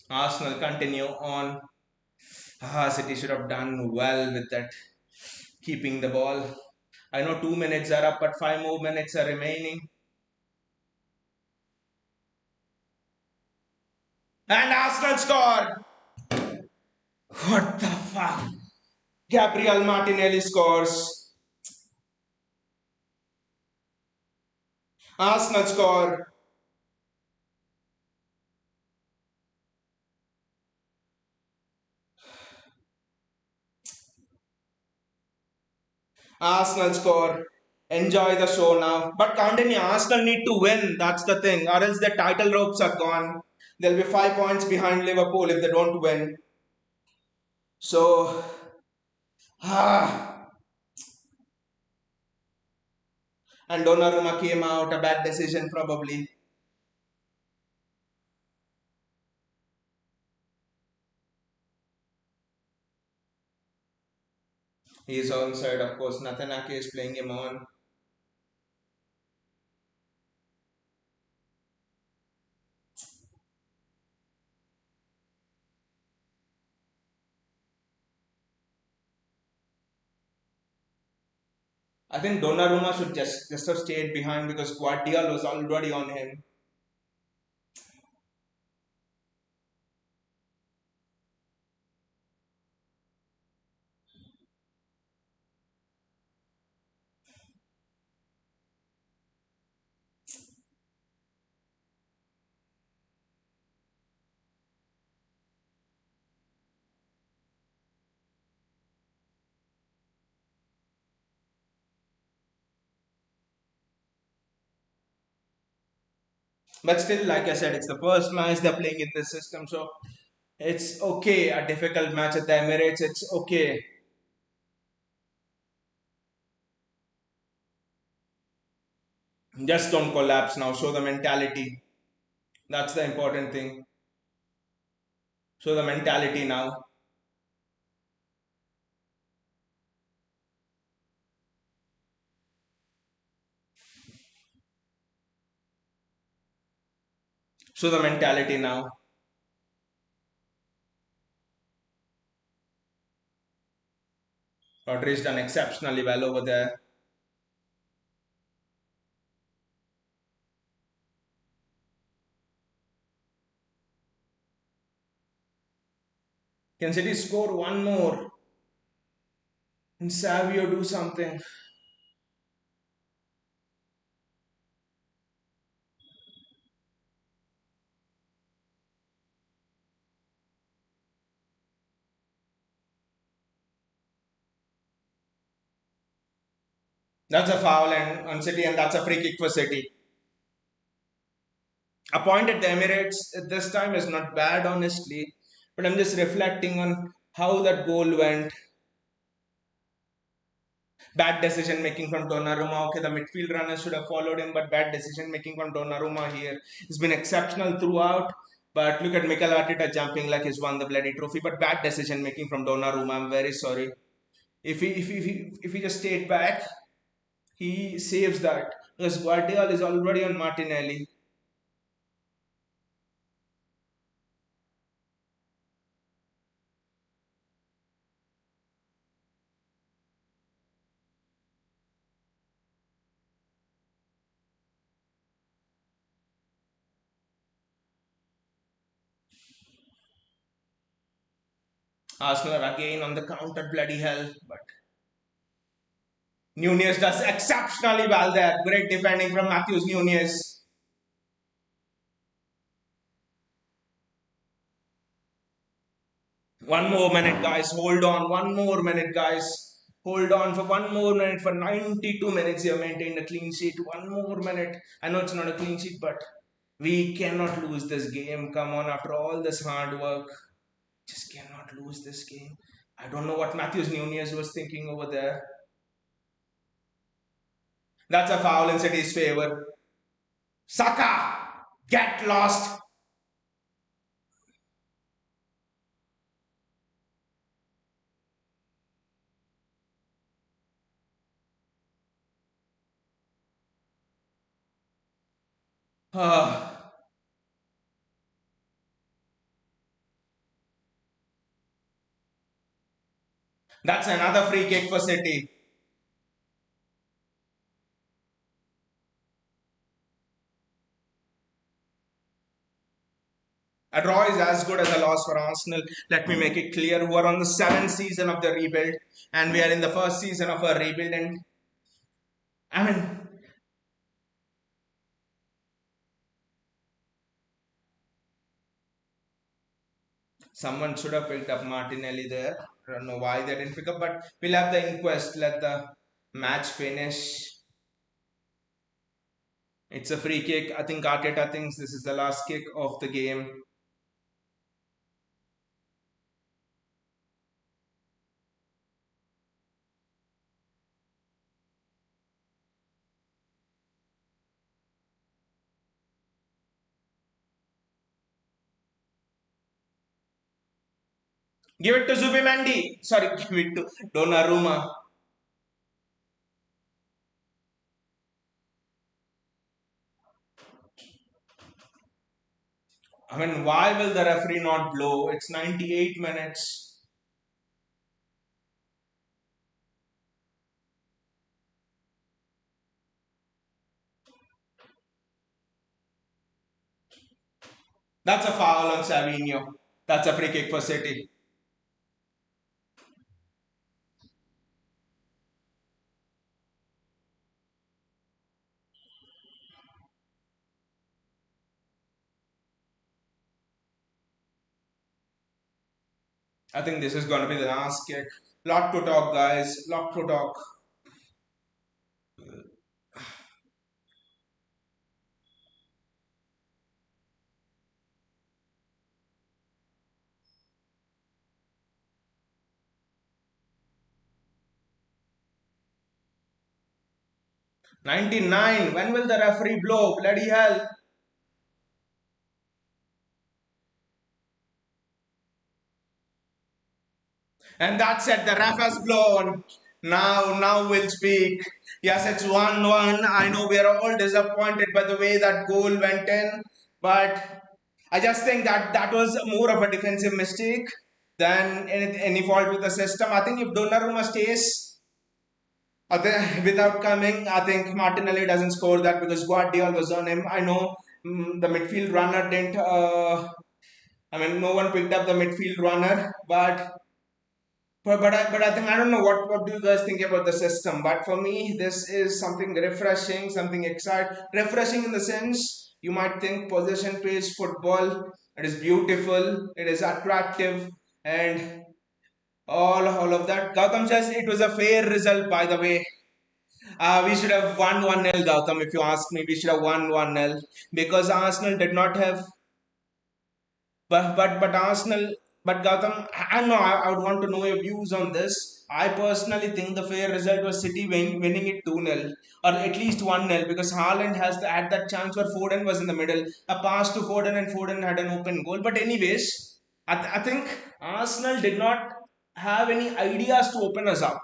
Arsenal continue on. City should have done well with that, keeping the ball. I know 2 minutes are up, but 5 more minutes are remaining. And Arsenal scored! What the fuck? Gabriel Martinelli scores. Arsenal score. Arsenal score. Enjoy the show now. But continue. Arsenal need to win. That's the thing. Or else the title ropes are gone. They'll be 5 points behind Liverpool if they don't win. So, ah. And Donnarumma came out. A bad decision probably. He is onside, of course. Nathan Ake is playing him on. I think Donnarumma should just have stayed behind because Guardiola was already on him. But still, like I said, it's the first match they're playing in this system, so it's okay. A difficult match at the Emirates, it's okay. Just don't collapse now. Show the mentality. That's the important thing. Show the mentality now. Show the mentality now. Rodri's done exceptionally well over there. Can City score one more? And Savio do something? That's a foul on City, and that's a free kick for City. A point at the Emirates at this time is not bad, honestly. But I'm just reflecting on How that goal went. Bad decision making from Donnarumma. Okay, the midfield runner should have followed him, but bad decision making from Donnarumma here. He's been exceptional throughout. But look at Mikel Arteta jumping like he's won the bloody trophy. But bad decision making from Donnarumma. I'm very sorry. If he just stayed back, he saves that. Because Guardiola is already on Martinelli. Arsenal are again on the counter, bloody hell. But Nunez does exceptionally well there. Great defending from Matthews Nunez. One more minute, guys. Hold on. One more minute, guys. Hold on for one more minute. For 92 minutes, you have maintained a clean sheet. One more minute. I know it's not a clean sheet, but we cannot lose this game. Come on, after all this hard work, just cannot lose this game. I don't know what Matthews Nunez was thinking over there. That's a foul in City's favor. Saka, get lost. Ah, that's another free kick for City. A draw is as good as a loss for Arsenal. Let me make it clear, who are on the seventh season of the rebuild, and we are in the first season of a rebuild. And I mean, someone should have picked up Martinelli there. I don't know why they didn't pick up, but we'll have the inquest. Let the match finish. It's a free kick. I think Arteta thinks this is the last kick of the game. Give it to Zubimendi. Sorry, give it to Donnarumma. I mean, why will the referee not blow? It's 98 minutes. That's a foul on Savinho. That's a free kick for City. I think this is going to be the last kick. Lot to talk, guys. Lot to talk. 99. When will the referee blow? Bloody hell. And that's it. The ref has blown. Now we'll speak. Yes, it's 1-1. I know we are all disappointed by the way that goal went in, but I just think that that was more of a defensive mistake than any fault with the system. I think if Donnarumma stays without coming, I think Martinelli doesn't score that because Guardiola was on him. I know the midfield runner didn't. I mean, no one picked up the midfield runner, but I think I don't know what do you guys think about the system. But for me, this is something refreshing, something exciting, refreshing in the sense you might think possession based football. It is beautiful, it is attractive, and all of that. Gautam says it was a fair result, by the way. We should have won 1-0, Gautam. If you ask me, we should have won 1-0 because Arsenal did not have. But Arsenal But Gautam, I know I would want to know your views on this. I personally think the fair result was City winning it 2-0 or at least 1-0 because Haaland had that chance where Foden was in the middle, a pass to Foden and Foden had an open goal. But anyways, I think Arsenal did not have any ideas to open us up.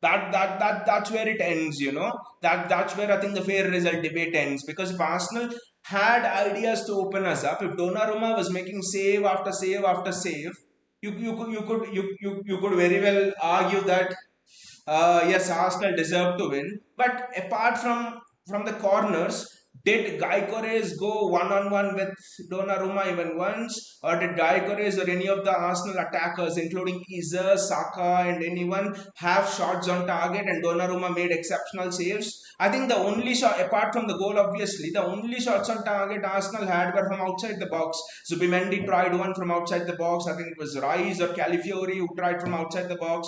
That's where it ends, you know. That's where I think the fair result debate ends. Because if Arsenal had ideas to open us up, if Donnarumma was making save after save after save, you could very well argue that yes, Arsenal deserved to win. But apart from the corners, did Guy Corres go one on one with Donnarumma even once, or did Guy Corres or any of the Arsenal attackers, including Iza, Saka, and anyone, have shots on target? And Donnarumma made exceptional saves. I think the only shot, apart from the goal, obviously, the only shots on target Arsenal had were from outside the box. Zubimendi tried one from outside the box. I think it was Rice or Calafiori who tried from outside the box.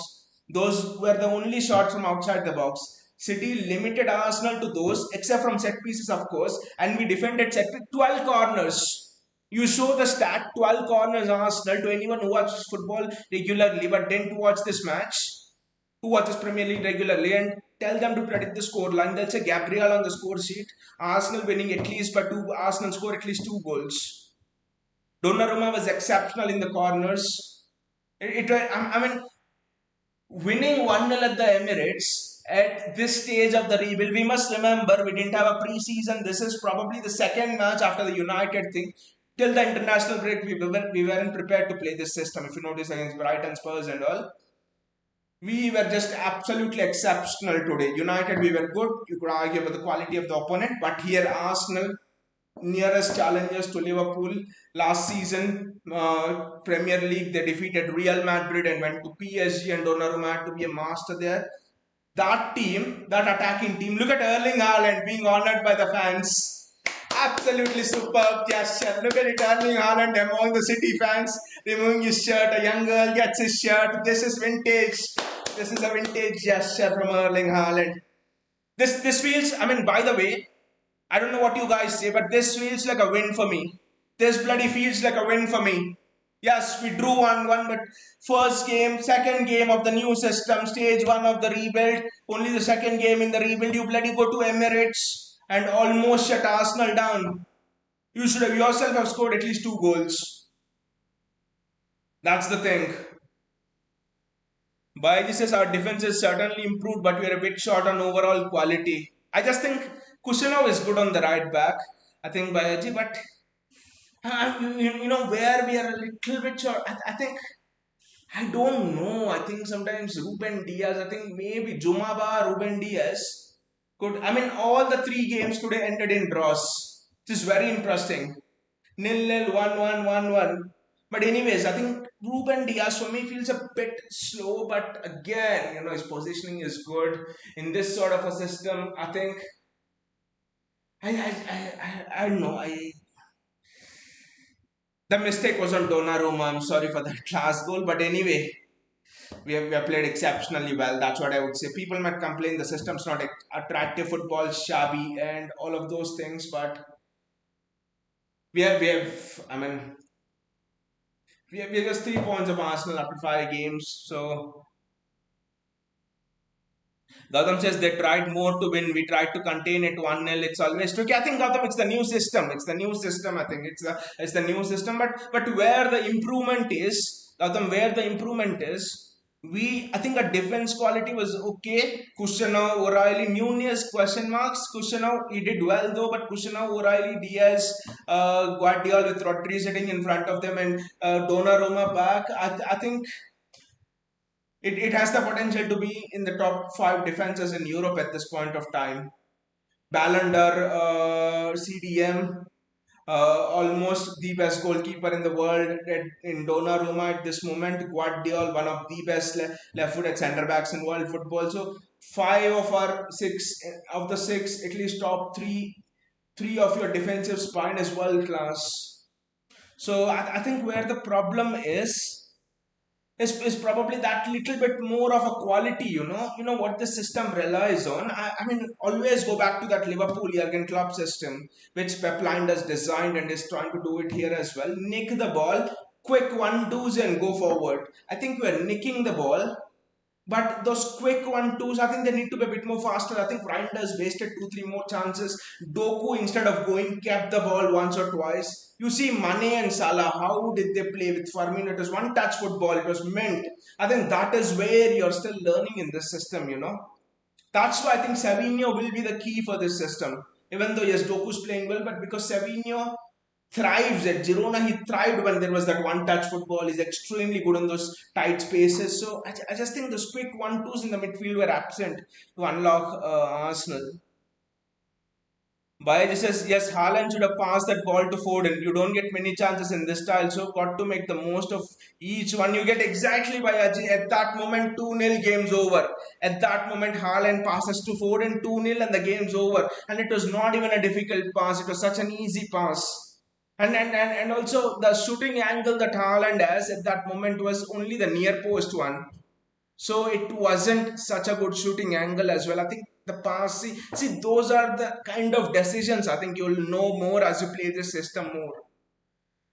Those were the only shots from outside the box. City limited Arsenal to those, except from set pieces, of course, and we defended set 12 corners. You show the stat 12 corners Arsenal to anyone who watches football regularly but didn't watch this match, who watches Premier League regularly, and tell them to predict the score line. They'll say Gabriel on the score sheet. Arsenal winning at least by two. Arsenal score at least two goals. Donnarumma was exceptional in the corners. I mean, winning 1-0 at the Emirates at this stage of the rebuild, we must remember we didn't have a pre-season. This is probably the second match after the United thing. Till the international break, we weren't prepared to play this system. If you notice against Brighton, Spurs, and all, we were just absolutely exceptional today. United, we were good. You could argue about the quality of the opponent, but here Arsenal, nearest challengers to Liverpool. Last season, Premier League, they defeated Real Madrid and went to PSG, and Donnarumma had to be a master there. That team, that attacking team, look at Erling Haaland being honoured by the fans. Absolutely superb gesture. Look at it, Erling Haaland among the City fans, removing his shirt. A young girl gets his shirt. This is vintage. This is a vintage gesture from Erling Haaland. This feels, I mean, by the way, I don't know what you guys say, but this feels like a win for me. This bloody feels like a win for me. Yes, we drew 1-1, but first game, second game of the new system, stage one of the rebuild, only the second game in the rebuild, you bloody go to Emirates and almost shut Arsenal down. You should have yourself have scored at least two goals. That's the thing. Bayaji says our defense is certainly improved, but we are a bit short on overall quality. I just think Kushanov is good on the right back. I think Bayaji, but you know where we are a little bit short. I think I don't know. I think sometimes Ruben Diaz. I think maybe Jumaba Ruben Diaz could. I mean, all the three games today ended in draws, which is very interesting. 0-0, 1-1, 1-1. But anyways, I think Ruben Diaz for me feels a bit slow, but again, you know, his positioning is good in this sort of a system. I think I don't know. The mistake was on Donnarumma. I'm sorry for that last goal, but anyway, we have played exceptionally well. That's what I would say. People might complain the system's not attractive, football shabby, and all of those things, but we have. I mean, we have just 3 points of Arsenal after 5 games. So Gautam says they tried more to win. We tried to contain it 1-0. It's always tricky. I think Gautam, it's the new system. It's the new system. I think it's the new system. But where the improvement is, Gautam, where the improvement is, I think our defense quality was okay. Kushanov, O'Reilly, Nunez, question marks. Kushanov, he did well though, but Kushanov, O'Reilly, Diaz, Guardiola with Rodri sitting in front of them, and Donnarumma back. I think it has the potential to be in the top five defenses in Europe at this point of time. Ballon d'Or, CDM, almost the best goalkeeper in the world in Donnarumma at this moment. Guardiola, one of the best left-footed centre backs in world football. So 5 of the 6, at least top three of your defensive spine is world class. So I think where the problem is probably that little bit more of a quality, you know what the system relies on. I mean, always go back to that Liverpool Jurgen Klopp system, which Pep Linders designed and is trying to do it here as well. Nick the ball, quick one twos and go forward. I think we're nicking the ball. But those quick one twos, I think they need to be a bit more faster. I think Reinders wasted two, three more chances. Doku, instead of going, kept the ball once or twice. You see Mane and Salah, how did they play with Firmino? It was one touch football, it was meant. I think that is where you're still learning in this system, you know. That's why I think Savinho will be the key for this system. Even though yes, Doku's playing well, but because Savinho thrives at Girona, he thrived when there was that one-touch football. He's extremely good in those tight spaces. So I just think those quick one-twos in the midfield were absent to unlock Arsenal. Bayaji says, yes, Haaland should have passed that ball to Foden. You don't get many chances in this style, so got to make the most of each one. You get exactly Bayaji. At that moment, 2-0, game's over. At that moment, Haaland passes to Foden 2-0 and the game's over. And it was not even a difficult pass, it was such an easy pass. And also the shooting angle that Haaland has at that moment was only the near post one. So it wasn't such a good shooting angle as well. I think the pass, see, those are the kind of decisions I think you'll know more as you play this system more.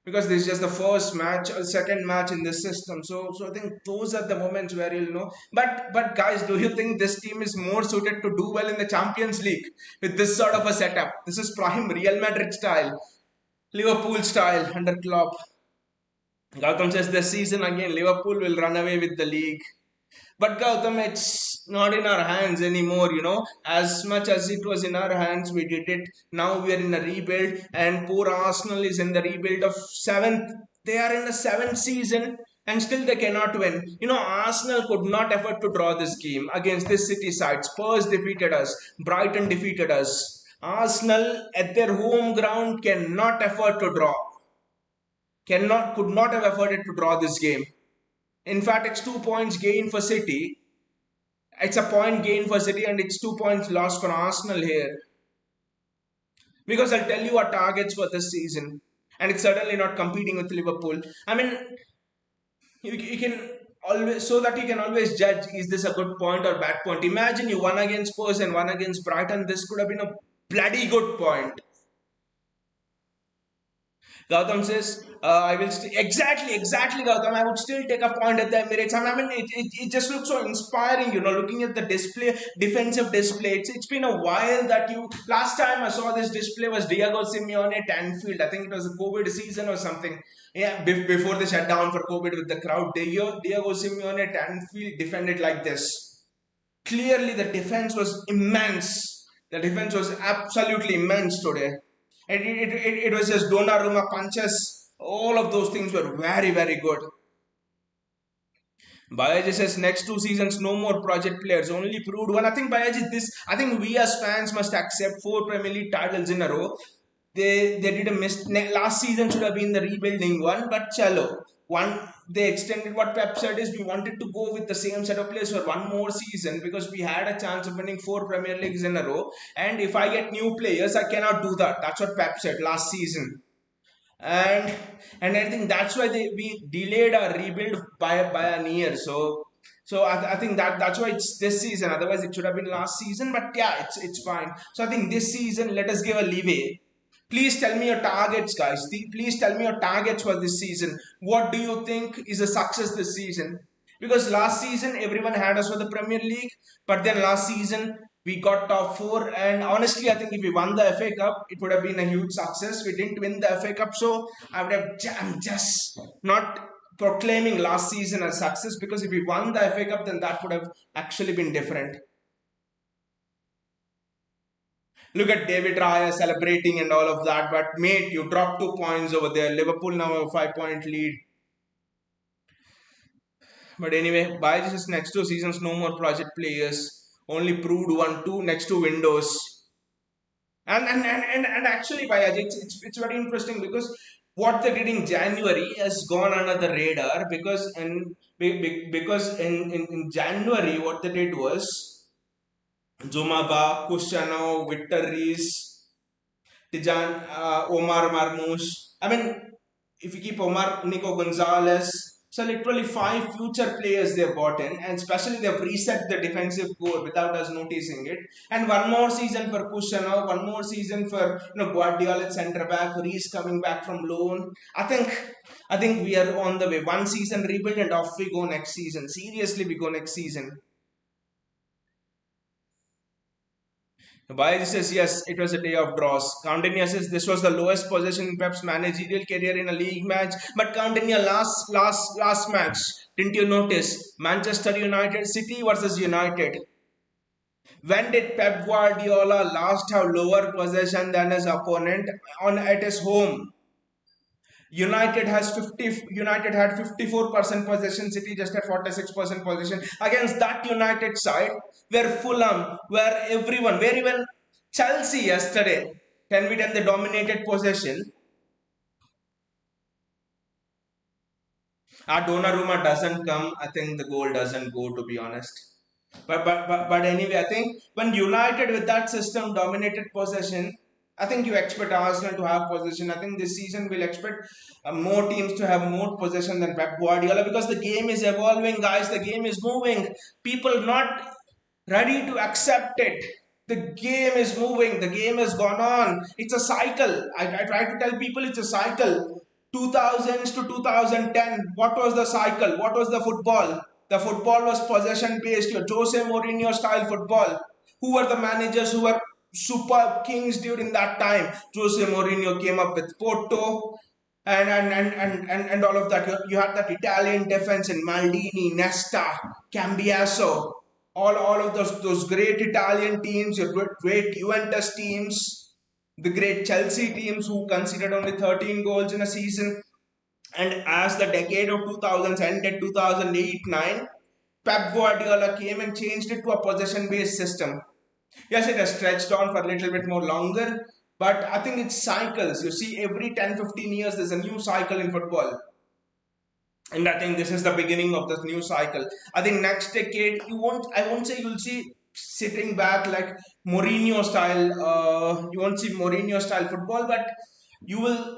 Because this is just the first match or second match in this system. So I think those are the moments where you'll know. But guys, do you think this team is more suited to do well in the Champions League with this sort of a setup? This is prime Real Madrid style, Liverpool style under Klopp. Gautam says this season again, Liverpool will run away with the league. But Gautam, it's not in our hands anymore, you know. As much as it was in our hands, we did it. Now we are in a rebuild, and poor Arsenal is in the rebuild of seventh. They are in the seventh season, and still they cannot win. You know, Arsenal could not afford to draw this game against this City side. Spurs defeated us, Brighton defeated us. Arsenal at their home ground cannot afford to draw. Could not have afforded to draw this game. In fact, it's 2 points gain for City. It's a point gain for City and it's 2 points lost for Arsenal here. Because I'll tell you our targets for this season. And it's certainly not competing with Liverpool. I mean, you can always, so that you can always judge, is this a good point or bad point. Imagine you won against Spurs and won against Brighton. This could have been a bloody good point. Gautam says, I will exactly, Gautam. I would still take a point at the Emirates. I mean, it just looks so inspiring, you know, looking at the display, defensive display. It's been a while that last time I saw this display was Diego Simeone at Anfield. I think it was a COVID season or something. Yeah, before they shut down for COVID with the crowd. Diego Simeone at Anfield defended like this. Clearly, the defense was immense. The defense was absolutely immense today. It was just Donnarumma punches. All of those things were very, very good. Bayaji says next 2 seasons, no more project players, only proved one. I think Bayaji, I think we as fans must accept 4 Premier League titles in a row. They did a mistake. Last season should have been the rebuilding one, but chalo. They extended what Pep said is we wanted to go with the same set of players for one more season because we had a chance of winning 4 Premier Leagues in a row. And if I get new players, I cannot do that. That's what Pep said last season. And I think that's why we delayed our rebuild by an year. So I think that's why it's this season. Otherwise, it should have been last season. But yeah, it's fine. So I think this season, let us give a leeway. Please tell me your targets, guys. Please tell me your targets for this season. What do you think is a success this season? Because last season everyone had us for the Premier League, but then last season we got top four. And honestly, I think if we won the FA Cup, it would have been a huge success. We didn't win the FA Cup, so I'm just not proclaiming last season as success because if we won the FA Cup, then that would have actually been different. Look at David Raya celebrating and all of that. But mate, you dropped 2 points over there. Liverpool now have a 5 point lead. But anyway, by just next 2 seasons, no more project players. Only proved one, two next 2 windows. And actually, Bayaji, it's very interesting because what they did in January has gone under the radar because in January what they did was Zumaba, Cristiano, Victor Reis, Tijan, Omar Marmoush. I mean, if you keep Omar, Nico Gonzalez, So literally five future players they bought in, and especially they've reset the defensive core without us noticing it. And one more season for Kushano, one more season for Guardiola at centre back, Reese coming back from loan. I think we are on the way. One season rebuild and off we go next season. Seriously, we go next season. Why says yes, it was a day of draws. Coutinho says this was the lowest possession in Pep's managerial career in a league match. But Coutinho last match, didn't you notice? Manchester United City versus United. When did Pep Guardiola last have lower possession than his opponent on at his home? United had 54% possession, City just had 46% possession. Against that United side, where Fulham, where everyone, where even Chelsea yesterday, 10v10 they dominated possession. Our Donnarumma doesn't come, I think the goal doesn't go, to be honest. But anyway, I think when United with that system dominated possession, I think you expect Arsenal to have possession. I think this season we'll expect more teams to have more possession than Pep Guardiola, because the game is evolving, guys. The game is moving. People not ready to accept it. The game is moving. The game has gone on. It's a cycle. I try to tell people it's a cycle. 2000s to 2010. What was the cycle? What was the football? The football was possession based. Your Jose Mourinho style football. Who were the managers who were super kings during that time? Jose Mourinho came up with Porto and all of that. You had that Italian defense in Maldini, Nesta, Cambiaso, all of those great Italian teams, your great Juventus teams, the great Chelsea teams who conceded only 13 goals in a season. And as the decade of 2000s ended, 2008-9, Pep Guardiola came and changed it to a possession-based system. Yes, it has stretched on for a little bit more longer, but I think it's cycles. You see, every 10-15 years, there's a new cycle in football. And I think this is the beginning of this new cycle. I think next decade, I won't say you'll see sitting back like Mourinho style, you won't see Mourinho style football, but you will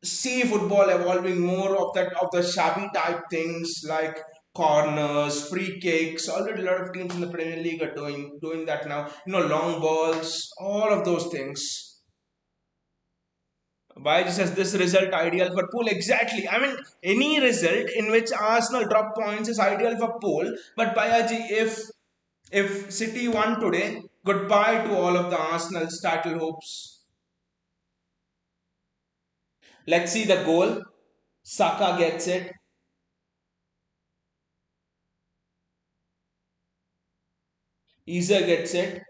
see football evolving more of the shabby type things like corners, free kicks. Already a lot of teams in the Premier League are doing that now. Long balls, all of those things. Why says this result ideal for Pool? Exactly. I mean, any result in which Arsenal drop points is ideal for Pool. But Bayaji, if City won today, goodbye to all of the Arsenal's title hopes. Let's see the goal. Saka gets it. Isa gets it.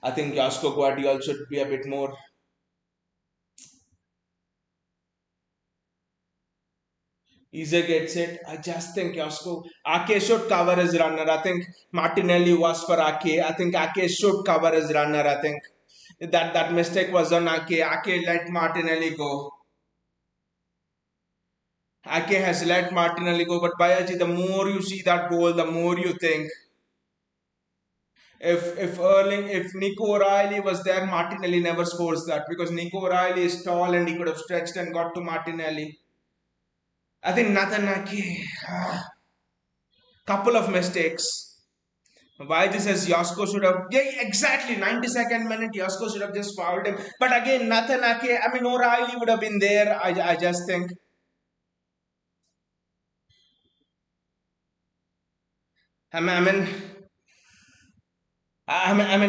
I think Josko Guardiola should be a bit more. Isa gets it. I just think Josko. Ake should cover his runner. I think Martinelli was for Ake. I think Ake should cover his runner. I think that mistake was on Ake. Ake let Martinelli go. Ake has let Martinelli go. But Bayaji, the more you see that goal, the more you think. If Nico O'Reilly was there, Martinelli never scores that, because Nico O'Reilly is tall and he could have stretched and got to Martinelli. I think Nathan Ake, couple of mistakes. Why this says Josko should have, yeah, exactly, 92nd minute Josko should have just fouled him. But again, Nathan Ake, I mean, O'Reilly would have been there. I just think. I mean,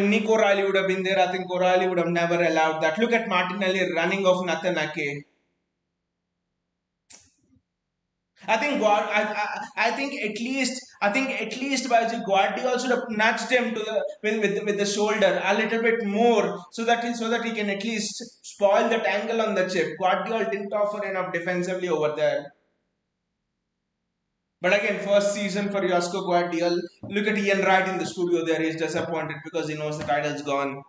Nick O'Reilly would have been there. I think O'Reilly would have never allowed that. Look at Martinelli running off Nathan Ake. I think I think at least Baji Guardiola should have nudged him to the with the shoulder a little bit more, so that he can at least spoil that angle on the chip. Guardiola didn't offer enough defensively over there. But again, first season for Josko Guardiola. Look at Ian Wright in the studio there. He's disappointed because he knows the title's gone.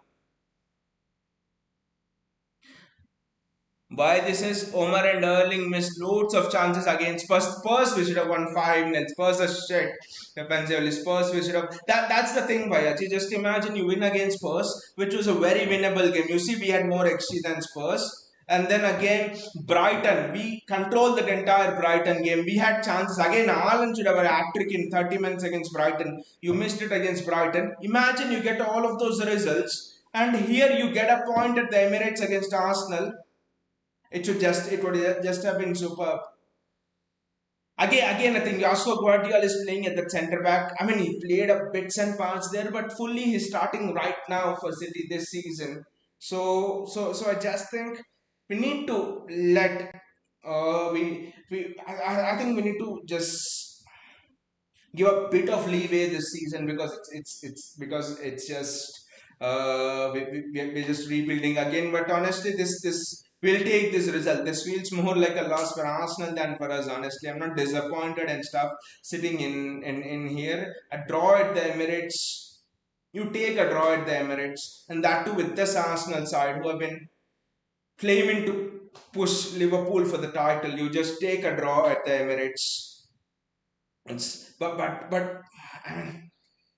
Why this is Omar and Erling missed loads of chances against Spurs. Spurs we should have won 5-0. Spurs are shit defensively. Spurs we should have. That's the thing, Bhayachi. Just imagine you win against Spurs, which was a very winnable game. You see, we had more XG than Spurs. And then again, Brighton, we controlled the entire Brighton game. We had chances. Again, Haaland should have a hat trick in 30 minutes against Brighton. You missed it against Brighton. Imagine you get all of those results, and here you get a point at the Emirates against Arsenal. It would just have been superb. Again, I think Joshua Guardiola is playing at the centre back. I mean, he played a bits and parts there, but fully he's starting right now for City this season. So I just think we need to let I think we need to just give a bit of leeway this season because it's because it's just we're just rebuilding again. But honestly, this we'll take this result. This feels more like a loss for Arsenal than for us. Honestly, I'm not disappointed and stuff. Sitting in here, a draw at the Emirates. You take a draw at the Emirates, and that too with this Arsenal side who have been claiming to push Liverpool for the title. You just take a draw at the Emirates. But I mean,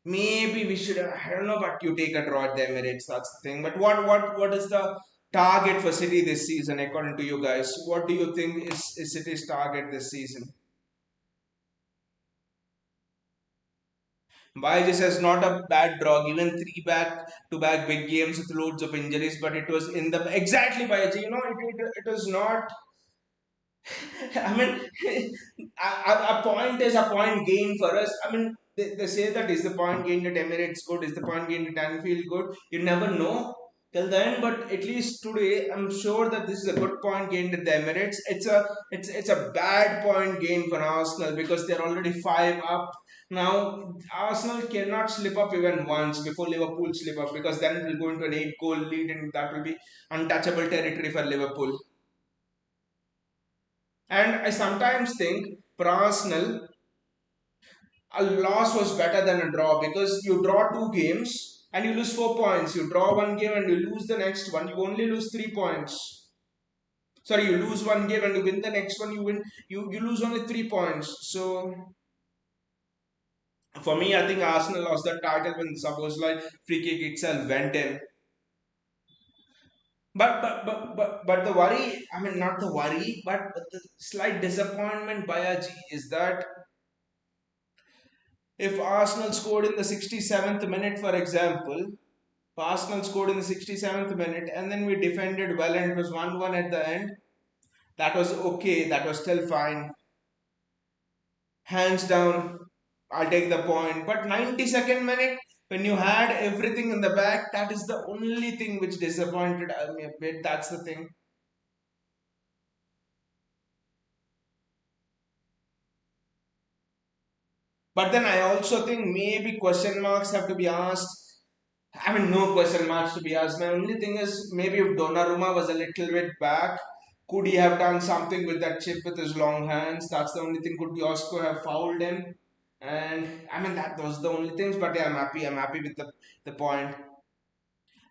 maybe we should. I don't know, but you take a draw at the Emirates. That's the thing. But what is the target for City this season, according to you guys? What do you think is City's target this season? Why this is not a bad draw, given three back-to-back big games with loads of injuries, but it was in the exactly by it was not. I mean, a point is a point gain for us. I mean, they say that is the point gained at Emirates good, is the point gained at Anfield good. You never know till the end, but at least today, I'm sure that this is a good point gained at the Emirates. It's a bad point gain for Arsenal because they're already five up. Now, Arsenal cannot slip up even once before Liverpool slip up because then it will go into an 8 goal lead and that will be untouchable territory for Liverpool. And I sometimes think for Arsenal, a loss was better than a draw because you draw two games and you lose 4 points. You draw one game and you lose the next one. You only lose 3 points. Sorry, you lose one game and you win the next one. You lose only 3 points. So for me, I think Arsenal lost the title when suppose like free kick itself went in. But the worry, I mean not the worry, but the slight disappointment by Aji is that if Arsenal scored in the 67th minute, for example, if Arsenal scored in the 67th minute and then we defended well and it was 1-1 at the end, that was okay, that was still fine. Hands down, I'll take the point. But 92nd minute, when you had everything in the back, that is the only thing which disappointed me a bit. That's the thing. But then I also think maybe question marks have to be asked. I mean, no question marks to be asked. My only thing is maybe if Donnarumma was a little bit back, could he have done something with that chip with his long hands? That's the only thing. Could Josko have fouled him? And I mean, that those are the only things. But yeah, I'm happy. I'm happy with the point.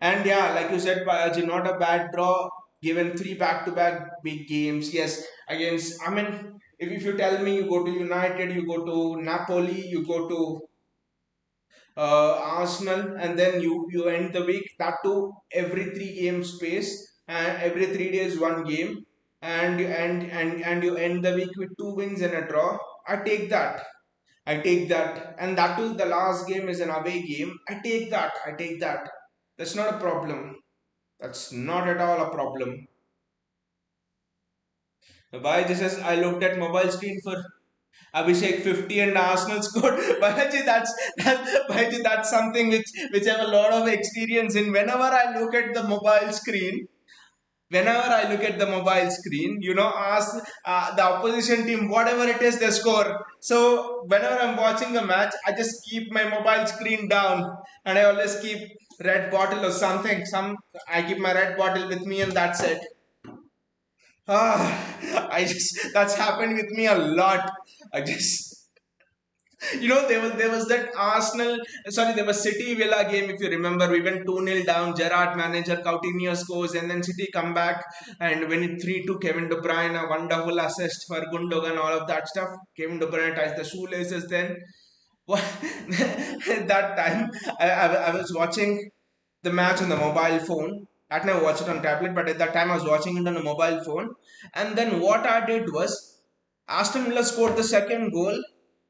And yeah, like you said, Bayaji, not a bad draw given three back-to-back big games. Yes, against. I mean, if you tell me you go to United, you go to Napoli, you go to Arsenal, and then you end the week that too every 3 game space, and every 3 days one game, and you end the week with two wins and a draw. I take that. I take that, and that too the last game is an away game. I take that. I take that. That's not a problem. That's not at all a problem. Why this is I looked at mobile screen for Abhishek 50 and Arsenal scored. Bhaji, that's something which I have a lot of experience in. Whenever I look at the mobile screen, ask the opposition team whatever it is they score. So whenever I'm watching a match, I just keep my mobile screen down and I always keep red bottle or something. I keep my red bottle with me and that's it. I just that's happened with me a lot. I just there was that there was City Villa game if you remember. We went 2-0 down. Gerrard manager Coutinho scores, and then City come back and win it 3-2. Kevin De Bruyne, a wonderful assist for Gundogan, all of that stuff. Kevin De Bruyne ties the shoelaces. Then that time I was watching the match on the mobile phone. At night I watch it on tablet, but at that time I was watching it on a mobile phone. And then what I did was, Aston Villa scored the second goal.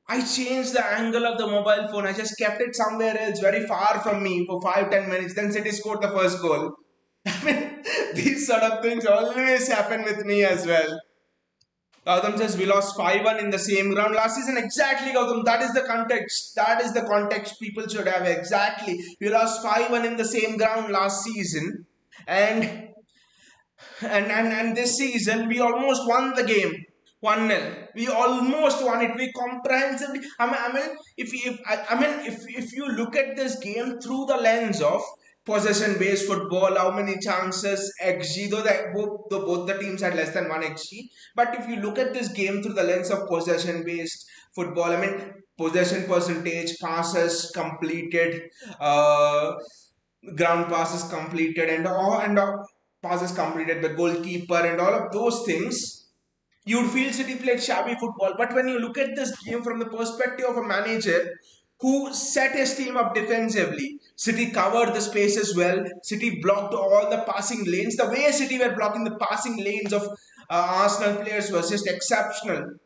I changed the angle of the mobile phone. I just kept it somewhere else, very far from me for 5-10 minutes. Then City scored the first goal. I mean, these sort of things always happen with me as well. Gautam says we lost 5-1 in the same ground last season. Exactly, Gautam. That is the context. That is the context people should have. Exactly. We lost 5-1 in the same ground last season. And and this season we almost won the game 1-0. We almost won it. We comprehensively. If you look at this game through the lens of possession-based football, how many chances, XG, though both the teams had less than one XG. But if you look at this game through the lens of possession-based football, possession percentage, passes completed, ground passes completed, and passes completed, the goalkeeper, and all of those things, you'd feel City played shabby football. But when you look at this game from the perspective of a manager who set his team up defensively, City covered the spaces well. City blocked all the passing lanes. The way City were blocking the passing lanes of Arsenal players was just exceptional.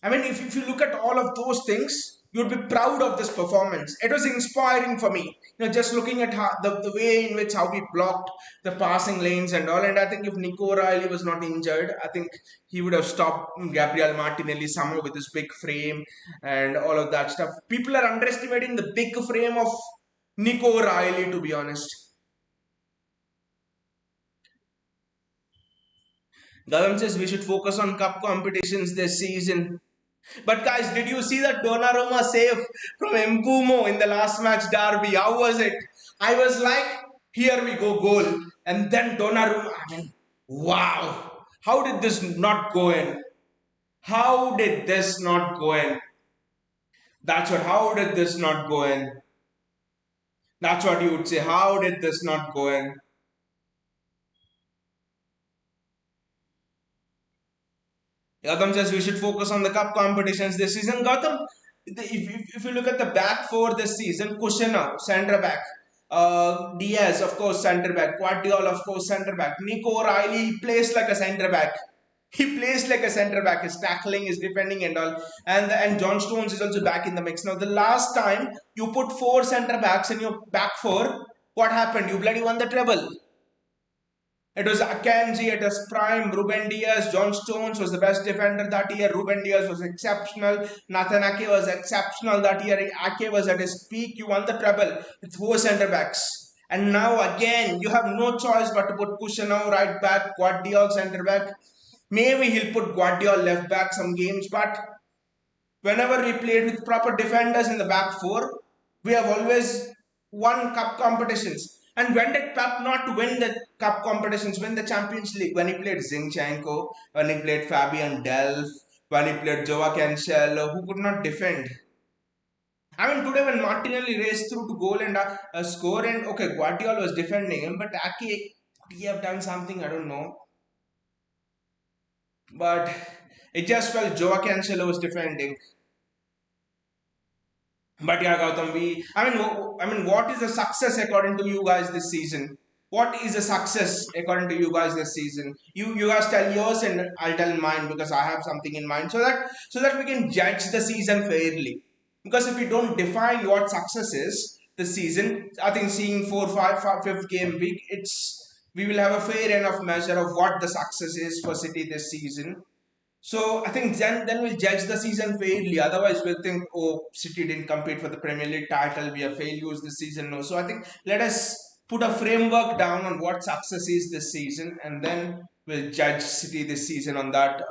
If you look at all of those things, you'd be proud of this performance. It was inspiring for me. Just looking at the way in which how we blocked the passing lanes and all. And I think if Nico O'Reilly was not injured, I think he would have stopped Gabriel Martinelli somehow with his big frame and all of that stuff. People are underestimating the big frame of Nico O'Reilly, to be honest. Galam says we should focus on cup competitions this season. But guys, did you see that Donnarumma save from Mbumo in the last match derby? How was it? I was like, here we go, goal. And then Donnarumma, wow. How did this not go in? How did this not go in? How did this not go in? That's what you would say. How did this not go in? Gautam says we should focus on the cup competitions this season. Gautam, if you look at the back four this season, Kushner, centre back. Diaz, of course, centre back. Guardiola, of course, centre back. Nico O'Reilly plays like a centre back. He plays like a centre back. His tackling, his defending, and all. And John Stones is also back in the mix. Now, the last time you put four centre backs in your back four, what happened? You bloody won the treble. It was Akanji at his prime, Ruben Diaz, John Stones was the best defender that year, Ruben Diaz was exceptional, Nathan Ake was exceptional that year, Ake was at his peak, you won the treble with four centre backs. And now again, you have no choice but to put Kushner right back, Guardiola centre back. Maybe he'll put Guardiola left back some games, but whenever we played with proper defenders in the back four, we have always won cup competitions. And when did Pep not win the cup competitions, win the Champions League? When he played Zinchenko, when he played Fabian Delph, when he played Joao Cancelo, who could not defend. Today when Martinelli raced through to goal and score, and okay, Guardiola was defending him, but Ake, could he have done something? I don't know. But it just felt Joao Cancelo was defending. But yeah, Gautam, what is a success according to you guys this season? What is a success according to you guys this season? You guys tell yours and I'll tell mine because I have something in mind so that we can judge the season fairly. Because if we don't define what success is this season, I think seeing 5th game week, we will have a fair enough measure of what the success is for City this season. So I think then we'll judge the season fairly. Otherwise, we'll think, oh, City didn't compete for the Premier League title. We are failures this season. No. So I think let us put a framework down on what success is this season, and then we'll judge City this season on that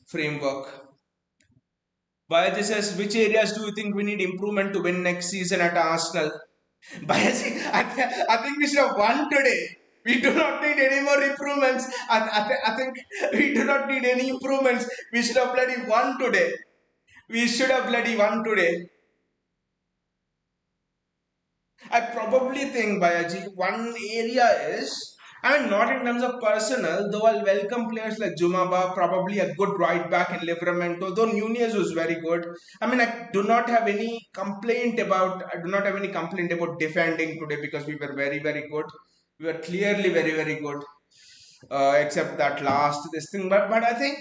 framework. Bayaji says, which areas do you think we need improvement to win next season at Arsenal? Bayaji, I think we should have won today. We do not need any more improvements. I think we do not need any improvements. We should have bloody won today. We should have bloody won today. I probably think, Bayaji, one area is, not in terms of personnel, though I'll welcome players like Jumaba, probably a good right back in Livramento, though Nunez was very good. I do not have any complaint about defending today because we were very, very good. We were clearly very, very good, except that last this thing. But I think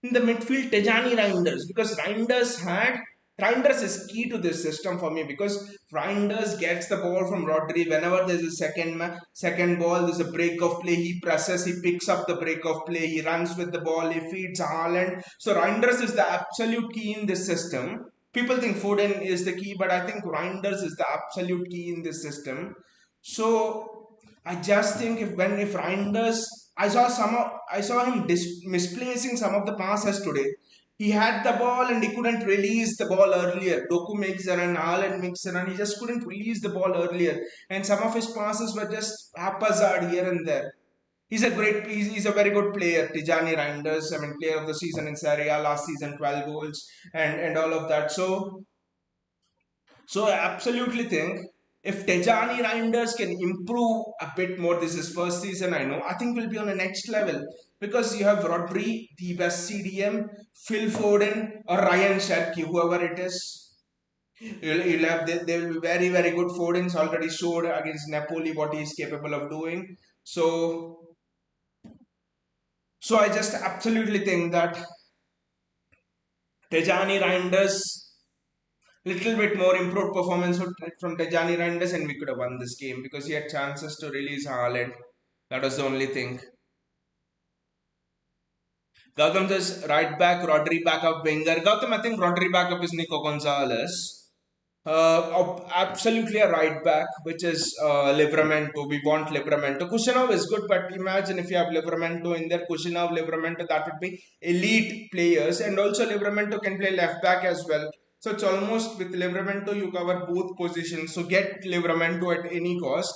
in the midfield, Tejani Reinders, because Reinders is key to this system for me, because Reinders gets the ball from Rodri whenever there's a second ball, there's a break of play, he presses, he picks up the break of play, he runs with the ball, he feeds Haaland. So Reinders is the absolute key in this system. People think Foden is the key, but I think Reinders is the absolute key in this system. So I just think if Reinders, I saw him misplacing some of the passes today. He had the ball and he couldn't release the ball earlier. Doku makes a run, Haaland makes a run. He just couldn't release the ball earlier, and some of his passes were just haphazard here and there. He's a very good player. Tijani Reinders, I mean, player of the season in Serie A last season, 12 goals and all of that. So I absolutely think if Tejani Reinders can improve a bit more, this is first season, I know. I think we'll be on the next level, because you have Rodri, the best CDM, Phil Foden, or Ryan Cherki, whoever it is. You'll have they will be very, very good. Foden's already showed against Napoli what he is capable of doing. So I just absolutely think that Tejani Reinders, little bit more improved performance from Tejani Reinders, and we could have won this game, because he had chances to release Haaland. That was the only thing. Gautam says right back, Rodri backup, Wenger. Gautam, I think Rodri backup is Nico Gonzalez. Absolutely a right back, which is Livramento. We want Livramento. Kushanov is good, but imagine if you have Livramento in there, Kushanov, Livramento, that would be elite players. And also Livramento can play left back as well. So it's almost with Livramento you cover both positions. So get Livramento at any cost.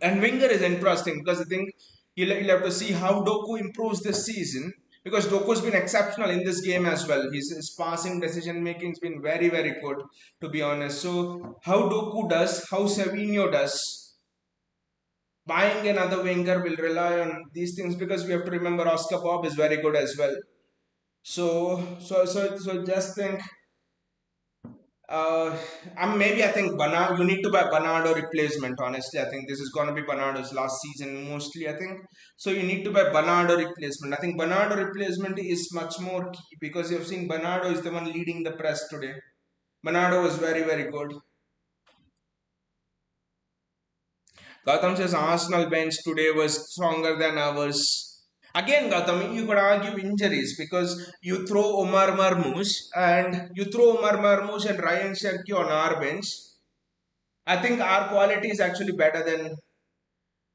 And Wenger is interesting, because I think you'll have to see how Doku improves this season, because Doku's been exceptional in this game as well. His passing decision making has been very, very good, to be honest. So how Doku does, how Savinho does, buying another Wenger will rely on these things, because we have to remember Oscar Bob is very good as well. So just think, Uh, maybe I think Bernardo. You need to buy Bernardo replacement. Honestly, I think this is gonna be Bernardo's last season mostly. I think so. You need to buy Bernardo replacement. I think Bernardo replacement is much more key, because you've seen Bernardo is the one leading the press today. Bernardo was very, very good. Gautam says Arsenal bench today was stronger than ours. Again, Gautam, you could argue injuries, because you throw Omar Marmoush and Ryan Cherki on our bench. I think our quality is actually better than.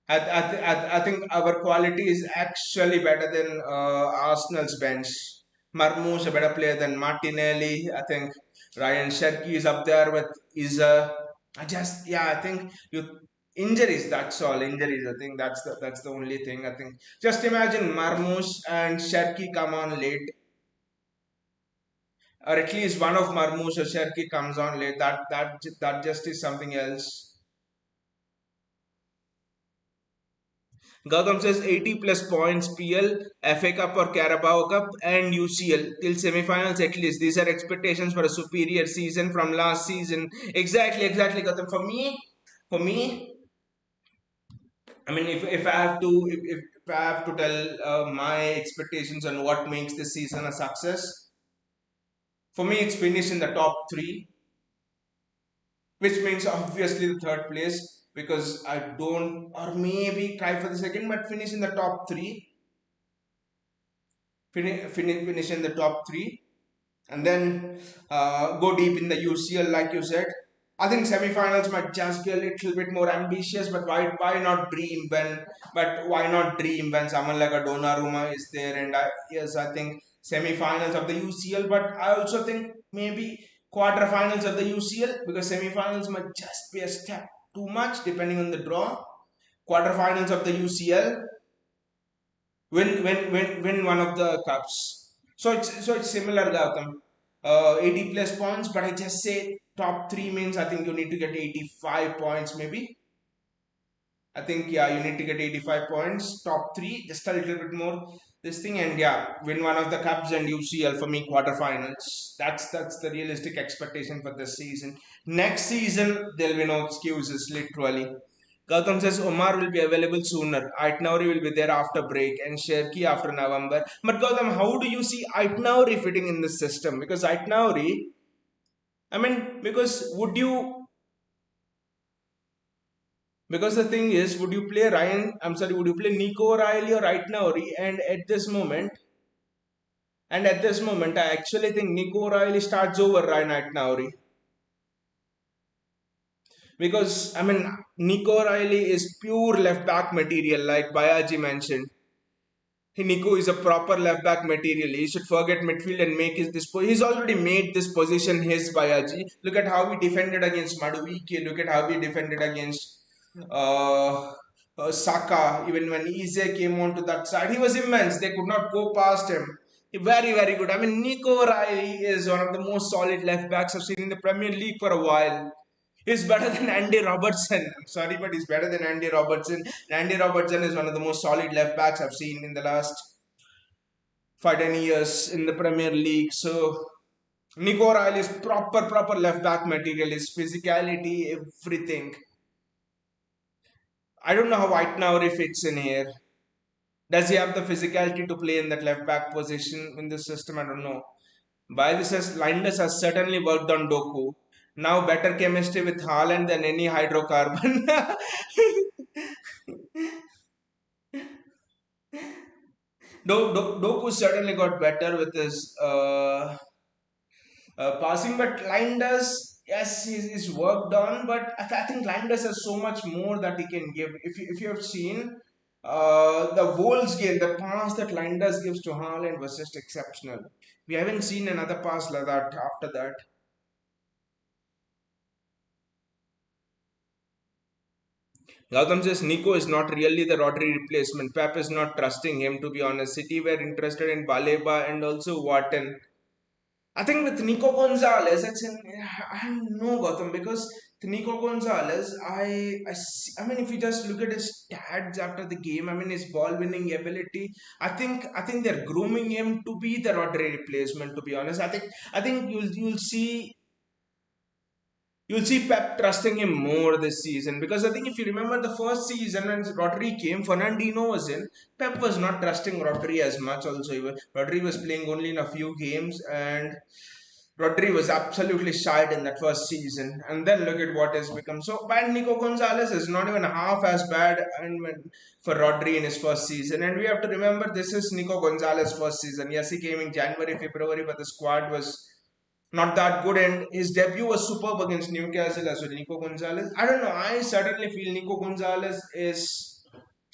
I think our quality is actually better than Arsenal's bench. Marmoush a better player than Martinelli. I think Ryan Cherki is up there with Isa. I think you injuries. That's all injuries. I think that's the only thing. I think just imagine Marmoush and Cherki come on late, or at least one of Marmoush or Cherki comes on late. That just is something else. Gautam says 80 plus points PL, FA Cup or Carabao Cup and UCL till semi-finals at least. These are expectations for a superior season from last season. Exactly, Gautam. For me, I mean, if I have to if I have to tell my expectations on what makes this season a success, for me it's finish in the top three, which means obviously the third place, because I don't, or maybe try for the second, but finish in the top three, finish in the top three, and then go deep in the UCL, like you said. I think semi-finals might just be a little bit more ambitious, but why not dream when someone like a Donnarumma is there? And yes, I think semi-finals of the UCL, but I also think maybe quarter-finals of the UCL, because semi-finals might just be a step too much depending on the draw. Quarter-finals of the UCL, win one of the cups. So it's similar, Gautam. 80 plus points, but I just say top three means I think you need to get 85 points, maybe. I think, yeah, you need to get 85 points. Top three, just a little bit more this thing, and yeah, win one of the cups and UCL for me quarterfinals. That's the realistic expectation for this season. Next season there'll be no excuses, literally. Gautam says Omar will be available sooner. Aitnauri will be there after break and Sherki after November. But Gautam, how do you see Aitnauri fitting in this system? Because Aitnauri, I mean, because the thing is, would you play Ryan? I'm sorry, would you play Nico O'Reilly or Aitnauri? And at this moment, I actually think Nico O'Reilly starts over Ryan Aitnauri. Because I mean, Nico O'Reilly is pure left back material, like Bayaji mentioned. Nico is a proper left back material. He should forget midfield and make he's already made this position his Bayaji. Look at how he defended against Maduike. Look at how he defended against uh, Saka. Even when Eze came onto that side, he was immense. They could not go past him. Very, very good. I mean, Nico Riley is one of the most solid left backs I've seen in the Premier League for a while. He's better than Andy Robertson. I'm sorry, but he's better than Andy Robertson. Andy Robertson is one of the most solid left backs I've seen in the last 5 10 years in the Premier League. So Nico Riley is proper left back material. His physicality, everything. I don't know how White Nauri fits in here. Does he have the physicality to play in that left back position in this system? I don't know. By this has Lindus has certainly worked on Doku. Now better chemistry with Haaland than any hydrocarbon. Doku certainly got better with his passing, but Lindus, yes, he's worked on, but I think Lindus has so much more that he can give. If you have seen the Wolves game, the pass that Lindus gives to Haaland was just exceptional. We haven't seen another pass like that after that. Gautam says Nico is not really the Rodri replacement. Pep is not trusting him, to be honest. City were interested in Baleba and also Wharton. I think with Nico Gonzalez, I don't know Gautam because with Nico Gonzalez, I mean if you just look at his stats after the game, I mean his ball winning ability, I think they're grooming him to be the Rodri replacement. To be honest, I think you'll see Pep trusting him more this season because I think if you remember the first season when Rodri came, Fernandinho was in. Pep was not trusting Rodri as much. Also, Rodri was playing only in a few games, and Rodri was absolutely shite in that first season. And then look at what has become. So bad. Nico Gonzalez is not even half as bad for Rodri in his first season. And we have to remember this is Nico Gonzalez's first season. Yes, he came in January, February, but the squad was not that good, and his debut was superb against Newcastle as well. Nico Gonzalez. I don't know. I certainly feel Nico Gonzalez is.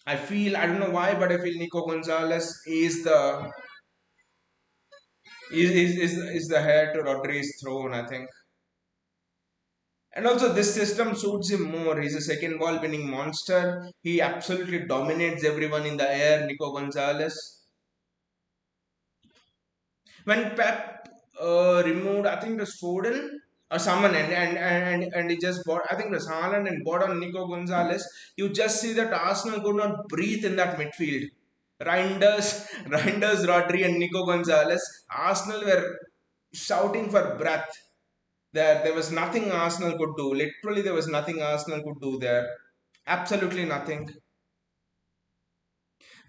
I don't know why, but I feel Nico Gonzalez is the heir to Rodri's throne. I think, and also this system suits him more. He's a second ball winning monster. He absolutely dominates everyone in the air. Nico Gonzalez. When Pep removed, I think it was Foden or someone, and he just bought, I think it was Haaland and bought on Nico Gonzalez. You just see that Arsenal could not breathe in that midfield. Reinders, Reinders, Rodri, and Nico Gonzalez. Arsenal were shouting for breath. There was nothing Arsenal could do. Literally, there was nothing Arsenal could do there. Absolutely nothing.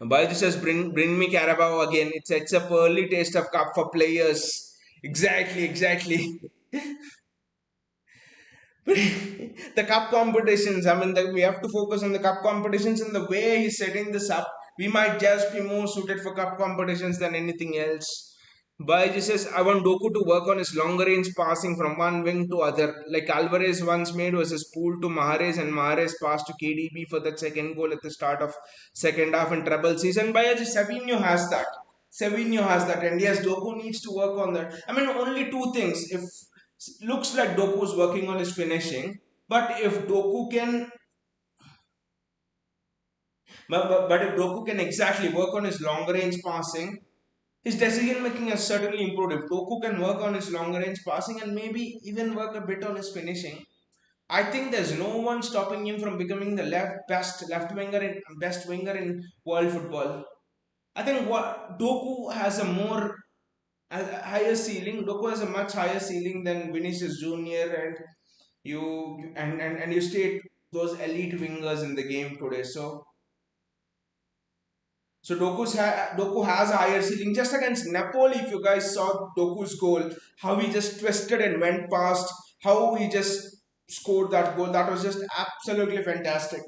Baju says, bring me Carabao again. It's a pearly taste of cup for players. Exactly. The cup competitions. I mean, we have to focus on the cup competitions and the way he's setting this up. We might just be more suited for cup competitions than anything else. Baiji says, I want Doku to work on his longer range passing from one wing to other. Like Alvarez once made was his pull to Mahrez and Mahrez passed to KDB for that second goal at the start of second half in treble season. Baiji, Savinho has that. Savinho has that, and yes, Doku needs to work on that. I mean, only two things. If looks like Doku is working on his finishing, but if Doku can, but if Doku can exactly work on his longer range passing, his decision making has certainly improved. If Doku can work on his longer range passing and maybe even work a bit on his finishing, I think there's no one stopping him from becoming the best left winger in best winger in world football. I think what Doku has a higher ceiling. Doku has a much higher ceiling than Vinicius Junior, and you stay those elite wingers in the game today. So Doku has a higher ceiling. Just against Napoli, if you guys saw Doku's goal, how he just twisted and went past, how he just scored that goal. That was just absolutely fantastic.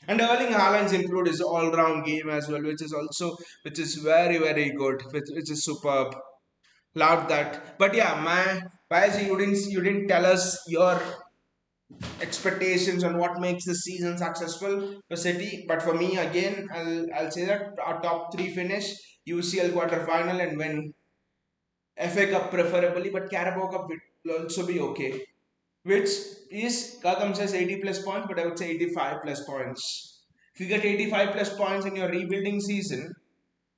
And Erling Haaland's improved his all-round game as well, which is very very good, which is superb. Loved that. But yeah, man, Bayaji, you didn't tell us your expectations on what makes the season successful for City. But for me, again, I'll say that our top three finish, UCL quarter final, and win FA Cup preferably, but Carabao Cup will also be okay. Which is Gautam says 80 plus points, but I would say 85 plus points. If you get 85 plus points in your rebuilding season,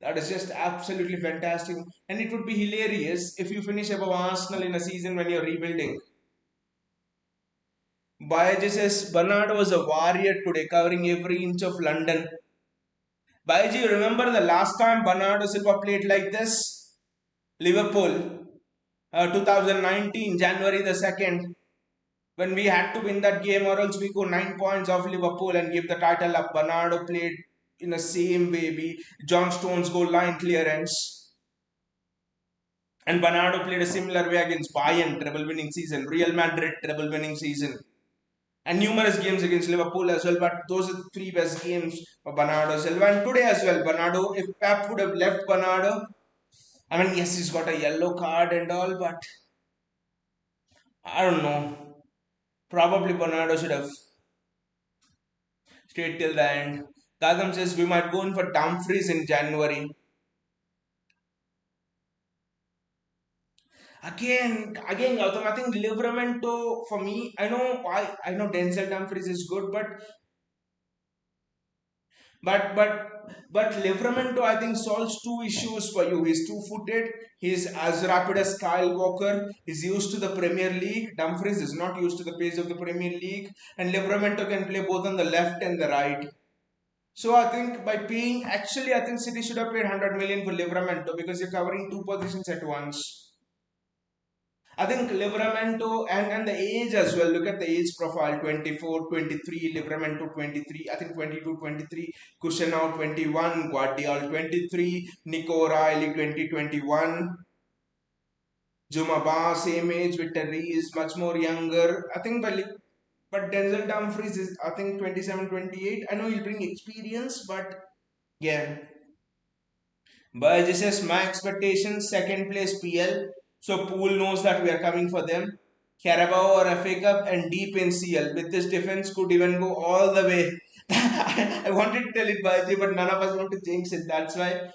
that is just absolutely fantastic. And it would be hilarious if you finish above Arsenal in a season when you're rebuilding. Bayaji says Bernardo was a warrior today, covering every inch of London. Bayaji, you remember the last time Bernardo Silva played like this? Liverpool, 2019, January the 2nd, when we had to win that game or else we go 9 points off Liverpool and give the title up. Bernardo played in the same way. John Stones goal line clearance. And Bernardo played a similar way against Bayern, treble winning season, Real Madrid, treble winning season, and numerous games against Liverpool as well. But those are the three best games for Bernardo Silva. And today as well, Bernardo, if Pep would have left Bernardo, I mean, yes, he's got a yellow card and all, but I don't know. Probably Bernardo should have stayed till the end. Gagam says we might go in for Dumfries in January. Again, Gautam, I think Livramento for me. I know Denzel Dumfries is good, but Livramento I think solves two issues for you. He's two-footed. He's as rapid as Kyle Walker. He's used to the Premier League. Dumfries is not used to the pace of the Premier League, and Livramento can play both on the left and the right. So I think by paying, actually, I think City should have paid 100 million for Livramento because you're covering two positions at once. I think Livramento and the age as well. Look at the age profile 24, 23, Livramento 23, I think 22, 23, Cushenau 21, Guardiola 23, Nico O'Reilly 2021, Jumaba, same age with Terry is much more younger. I think but Denzel Dumfries is I think 27, 28. I know he'll bring experience, but yeah. But this is my expectations. Second place PL. So Pool knows that we are coming for them. Carabao or FA Cup and deep in CL. With this defense could even go all the way. I wanted to tell it Baji, but none of us want to jinx it. That's why.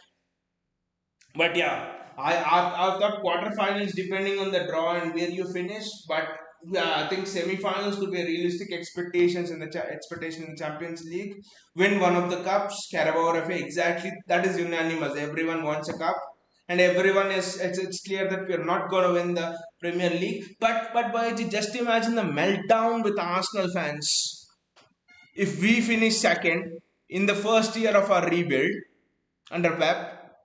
But yeah, I've got quarterfinals depending on the draw and where you finish. But yeah, I think semi-finals could be realistic expectations in the expectation in the Champions League. Win one of the cups, Carabao or FA. Exactly, that is unanimous. Everyone wants a cup, and everyone is. It's clear that we're not going to win the Premier League. But Baiji, just imagine the meltdown with Arsenal fans if we finish second in the first year of our rebuild under Pep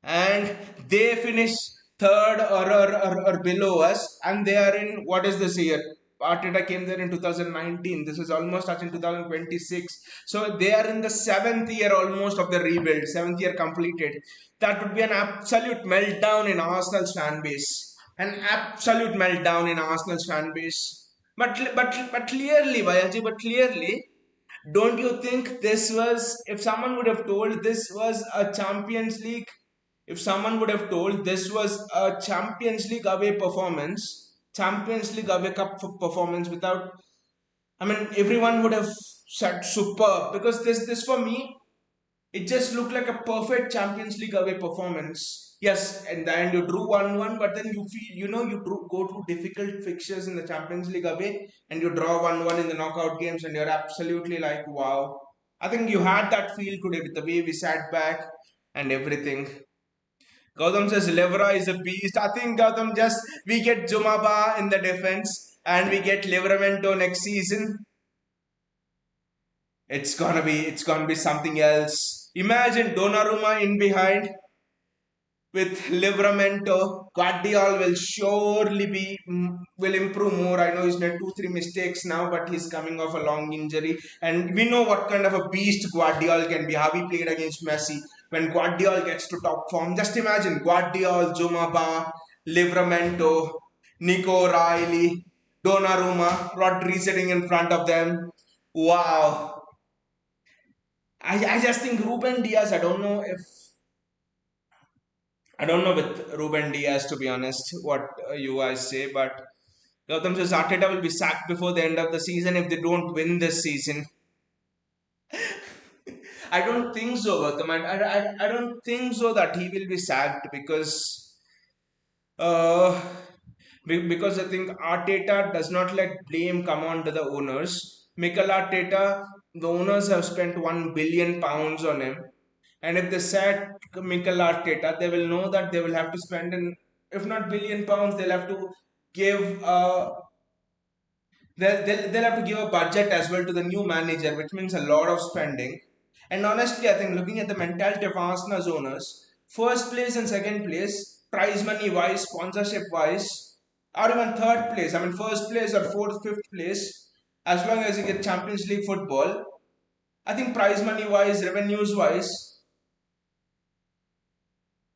and they finish third or below us and they are in what is this year. Arteta came there in 2019. This is almost touching 2026. So they are in the seventh year almost of the rebuild, seventh year completed. That would be an absolute meltdown in Arsenal's fan base. An absolute meltdown in Arsenal's fan base. But clearly, Vayaji, but clearly, don't you think this was, if someone would have told this was a Champions League, if someone would have told this was a Champions League away performance, Champions League away cup performance without, I mean, everyone would have said superb because this for me, it just looked like a perfect Champions League away performance. Yes, and then you drew 1-1, but then you feel, go to difficult fixtures in the Champions League away and you draw 1-1 in the knockout games and you're absolutely like, wow. I think you had that feel today with the way we sat back and everything. Gautam says Levra is a beast. I think Gautam just we get Jumaba in the defense and we get Livramento next season. It's gonna be something else. Imagine Donnarumma in behind. with Livramento, Guardiola will surely will improve more. I know he's made 2 3 mistakes now, but he's coming off a long injury, and we know what kind of a beast Guardiola can be. How he played against Messi when Guardiola gets to top form. Just imagine Guardiola, Jumaba, Livramento, Nico Riley, Donnarumma, Rodri sitting in front of them. Wow. I just think Ruben Diaz. I don't know with Ruben Diaz, to be honest, what you guys say, but Gautam says Arteta will be sacked before the end of the season if they don't win this season. I don't think so, Gautam. I don't think so that he will be sacked uh, because I think Arteta does not let blame come on to the owners. Mikel Arteta, the owners have spent £1 billion on him. And if they sack Mikel Arteta, they will know that they will have to spend if not £1 billion, they'll have to give they'll have to give a budget as well to the new manager, which means a lot of spending. And honestly, I think looking at the mentality of Arsenal's owners, first place and second place, prize money wise, sponsorship wise, or even third place. I mean, first place or fourth, fifth place, as long as you get Champions League football, I think prize money wise, revenues wise,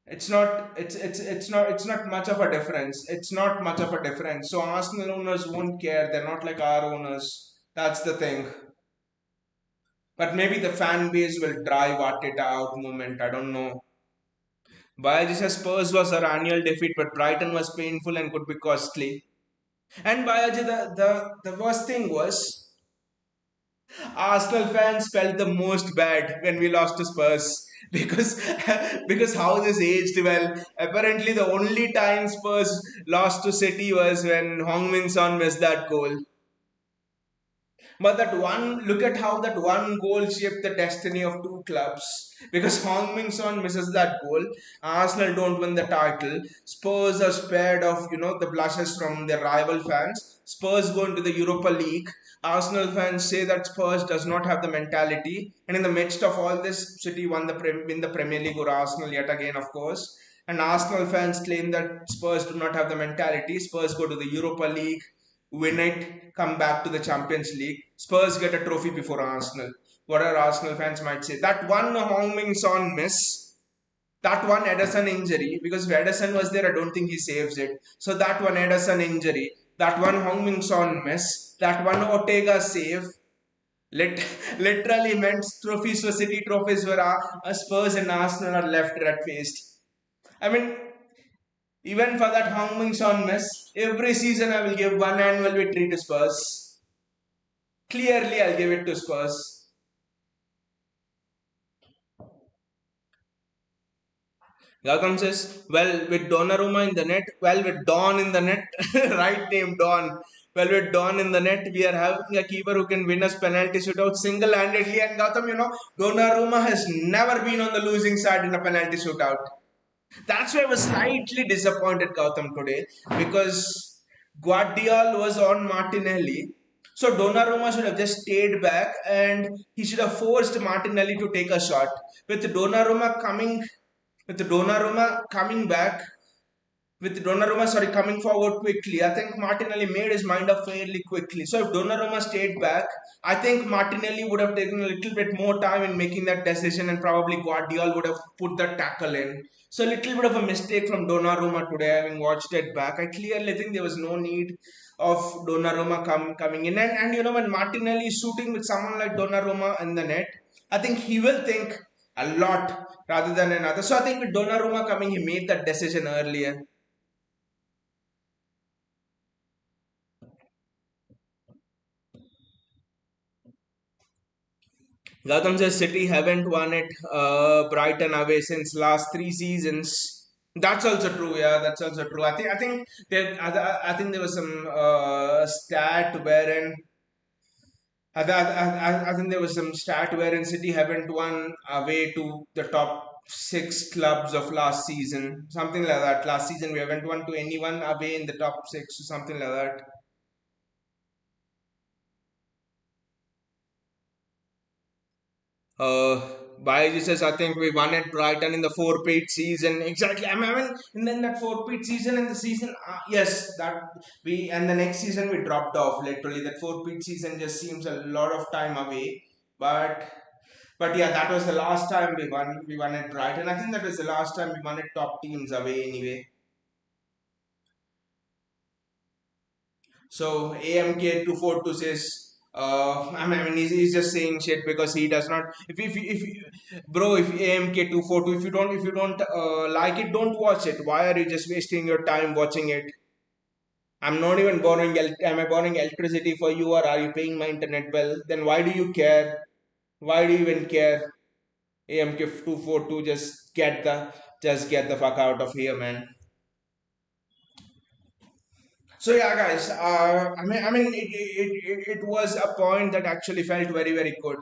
it's not much of a difference. It's not much of a difference. So Arsenal owners won't care. They're not like our owners. That's the thing. But maybe the fan base will drive Arteta out moment. I don't know. Bayaji says Spurs was our annual defeat, but Brighton was painful and could be costly. And Bayaji, the worst thing was Arsenal fans felt the most bad when we lost to Spurs because because how this aged well. Apparently, the only time Spurs lost to City was when Hong Min Son missed that goal. But look at how that one goal shaped the destiny of two clubs. Because Hong Min Son misses that goal, Arsenal don't win the title. Spurs are spared of the blushes from their rival fans. Spurs go into the Europa League. Arsenal fans say that Spurs does not have the mentality, and in the midst of all this, City win the Premier League or Arsenal yet again, of course. And Arsenal fans claim that Spurs do not have the mentality. Spurs go to the Europa League, win it, come back to the Champions League. Spurs get a trophy before Arsenal. What our Arsenal fans might say. That one Hong Ming Son miss, that one Ederson injury, because if Ederson was there, I don't think he saves it. So that one Ederson injury, that one Hong Ming Son miss, that one Ortega save, lit- literally meant trophies for City, trophies for Spurs and Arsenal are left red faced. I mean, even for that Hong Ming Son miss, every season I will give one annual victory to Spurs. Clearly, I'll give it to Spurs. Gautam says, well, with Donnarumma in the net, well, with Don in the net, right name Don. Well, with Don in the net, we are having a keeper who can win us penalty shootout single handedly. And Gautam, Donnarumma has never been on the losing side in a penalty shootout. That's why I was slightly disappointed, Gautam, today because Guardiola was on Martinelli. So Donnarumma should have just stayed back and he should have forced Martinelli to take a shot. With Donnarumma coming back, with Donnarumma, sorry, coming forward quickly, I think Martinelli made his mind up fairly quickly. So if Donnarumma stayed back, I think Martinelli would have taken a little bit more time in making that decision, and probably Guardiola would have put that tackle in. So a little bit of a mistake from Donnarumma today. Having watched it back, I clearly think there was no need of Donnarumma coming in, and when Martinelli is shooting with someone like Donnarumma in the net, I think he will think a lot rather than another. So I think with Donnarumma coming, he made that decision earlier. Gautam says City haven't won it Brighton away since last 3 seasons. That's also true. Yeah, that's also true. I think there was some stat wherein I think there was some stat wherein City haven't won away to the top six clubs of last season. Something like that. Last season we haven't won to anyone away in the top six or something like that. Uh, By Jesus, I think we won at Brighton in the four-peat season. Exactly. I mean, and then that four-peat season and the season, yes, that we and the next season we dropped off. Literally, that four-peat season just seems a lot of time away. But but yeah, that was the last time we won. We won at Brighton. I think that was the last time we won at top teams away anyway. So AMK 242 says, I mean, he's just saying shit because he does not. Bro, if AMK 242, if you don't like it, don't watch it. Why are you just wasting your time watching it? I'm not even borrowing. Am I borrowing electricity for you, or are you paying my internet bill? Then why do you care? Why do you even care? AMK 242, just get the fuck out of here, man. So yeah, guys. It was a point that actually felt very, very good.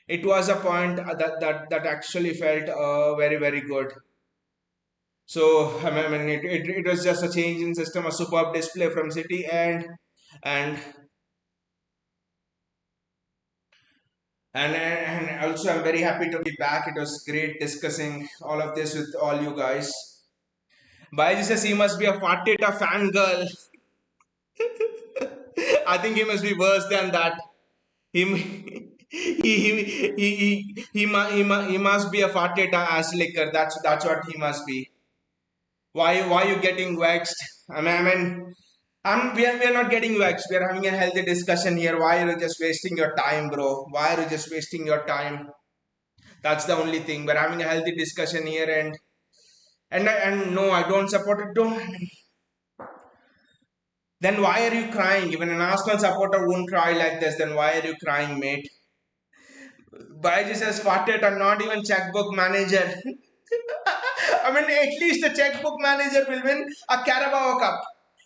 It was a point that actually felt very, very good. So it was just a change in system, a superb display from City, and and also I'm very happy to be back. It was great discussing all of this with all you guys. By says he must be a Fateta fangirl. I think he must be worse than that. He he must be a Fateta ass liquor. That's what he must be. Why you getting vexed? We are not getting vexed. We are having a healthy discussion here. Why are you just wasting your time, bro? Why are you just wasting your time? That's the only thing. We're having a healthy discussion here, and no, I don't support it. Don't. Then why are you crying? Even an Arsenal supporter won't cry like this. Then why are you crying, mate? Baiji says Fatet are not even checkbook manager. At least the checkbook manager will win a Carabao Cup.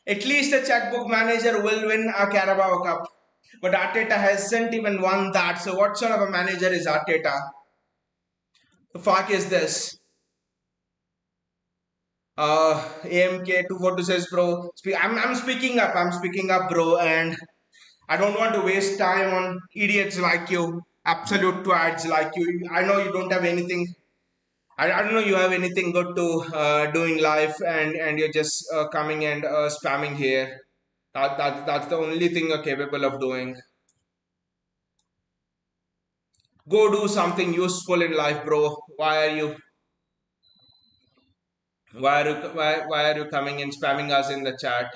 At least the checkbook manager will win a Carabao Cup. But Arteta hasn't even won that. So what sort of a manager is Arteta? The fuck is this? AMK 242 says, bro. I'm speaking up. I'm speaking up, bro. And I don't want to waste time on idiots like you, absolute twats like you. I know you don't have anything. I don't know you have anything good to do in life, and you're just coming and spamming here. That's the only thing you're capable of doing. Go do something useful in life, bro. Why are you coming and spamming us in the chat?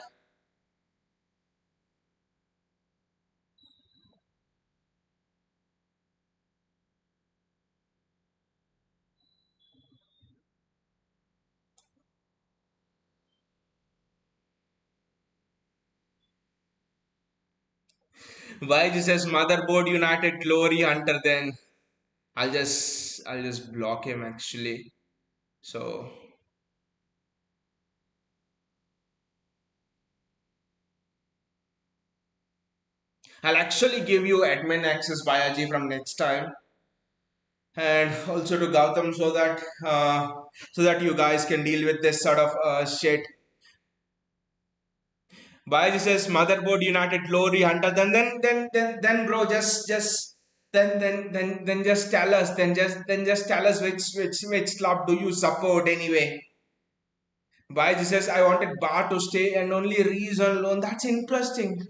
Why this says motherboard United glory hunter? Then I'll just block him actually. So I'll actually give you admin access Bayaji from next time, and also to Gautam, so that you guys can deal with this sort of shit. Bayaji says motherboard United glory hunter. Then bro, just just tell us. Then just tell us which club do you support anyway. Bayaji says I wanted Bar to stay and only reason alone. That's interesting.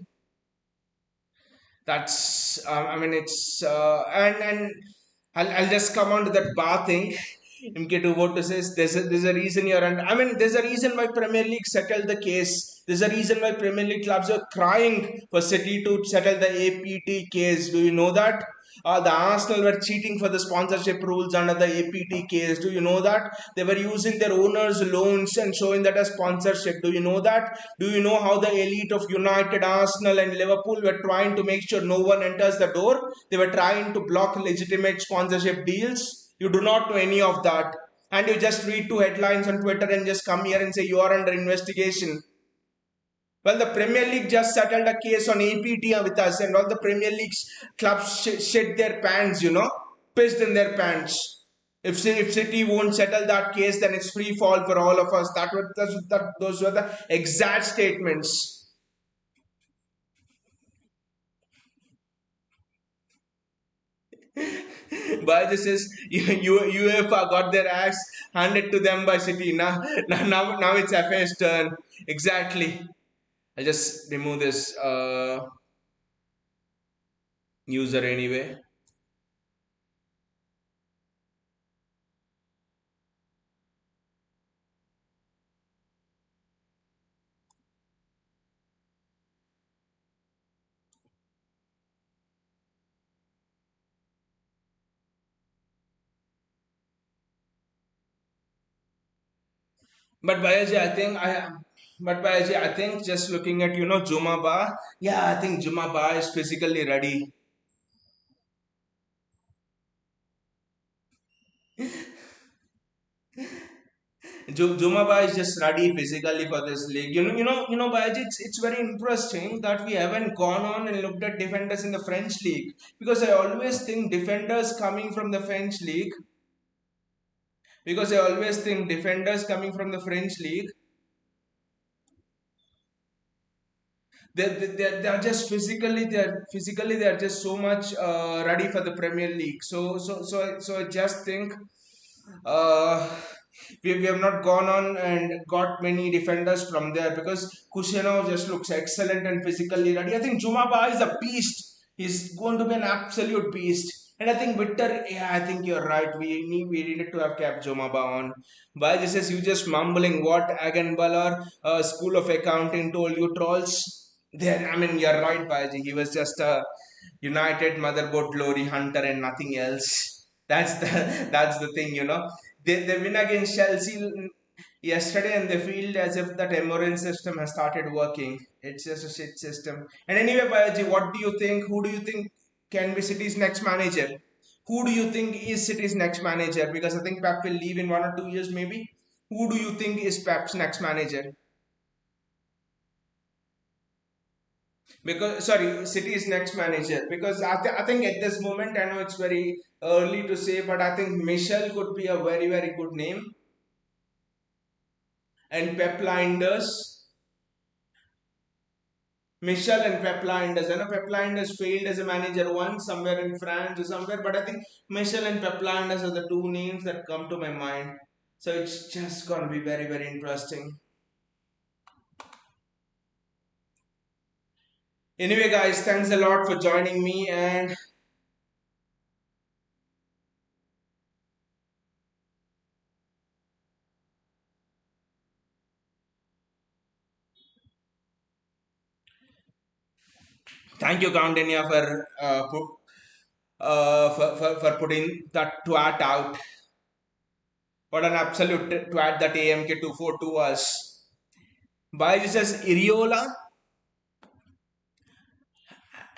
It's and I'll just come on to that bar thing. MK2 vote says there's a reason you're and there's a reason why Premier League settled the case. There's a reason why Premier League clubs are crying for City to settle the APT case. Do you know that? The Arsenal were cheating for the sponsorship rules under the APT case. Do you know that? They were using their owners' loans and showing that as sponsorship. Do you know that? Do you know how the elite of United, Arsenal, and Liverpool were trying to make sure no one enters the door? They were trying to block legitimate sponsorship deals. You do not know any of that. And you just read two headlines on Twitter and just come here and say you are under investigation. Well, the Premier League just settled a case on APT with us, and all the Premier League's clubs shit their pants, pissed in their pants. If City won't settle that case, then it's free fall for all of us. Those were the exact statements. But this is UEFA got their axe handed to them by City. Now it's FA's turn. Exactly. I'll just remove this user anyway. But Bayaji, I think I. But Bayaji, I think just looking at Juma Ba, yeah, I think Juma Ba is physically ready. Jumaba is just ready physically for this league. Bayaji, it's very interesting that we haven't gone on and looked at defenders in the French league, because I always think defenders coming from the French league, because I always think defenders coming from the French league, they're just physically they're just so much ready for the Premier League. So I just think uh, we have not gone on and got many defenders from there, because Kushyanov just looks excellent and physically ready. I think Jumaba is a beast. He's going to be an absolute beast. And I think Victor, yeah, I think you're right. We needed to have kept Jumaba on. By this is you just mumbling what Aganbalar School of Accounting told you trolls. There, I mean, you're right, Baji. He was just a United motherboard glory hunter and nothing else. That's the that's the thing. They win against Chelsea yesterday, and they feel as if that Emorin system has started working. It's just a shit system. And anyway, Bayaji, what do you think? Who do you think can be City's next manager? Who do you think is City's next manager? Because I think Pep will leave in 1 or 2 years, maybe. Who do you think is Pep's next manager? Because sorry, City's next manager. Because I think at this moment, I know it's very early to say, but I think Michel could be a very very good name, and Pep Linders. Michel and Pep Linders. I know Pep Linders failed as a manager once somewhere in France or somewhere, but I think Michel and Pep Linders are the two names that come to my mind. So it's just gonna be very very interesting. Anyway, guys, thanks a lot for joining me, and thank you, Countania, for putting that twat out. What an absolute twat that AMK24 to us. By this as Iriola.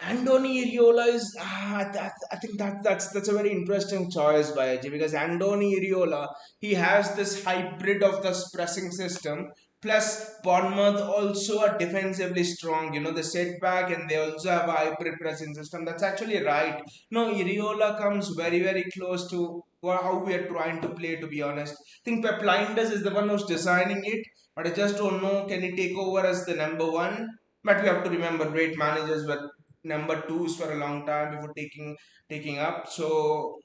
Andoni Iriola is I think that's a very interesting choice by AJ, because Andoni Iriola, he has this hybrid of this pressing system, plus Bournemouth also are defensively strong. They set back and they also have a hybrid pressing system. That's actually right. No, Iriola comes very very close to how we are trying to play. To be honest, I think Pep Linders is the one who's designing it, but I just don't know, can he take over as the number one? But we have to remember, great managers were number twos for a long time before taking up. So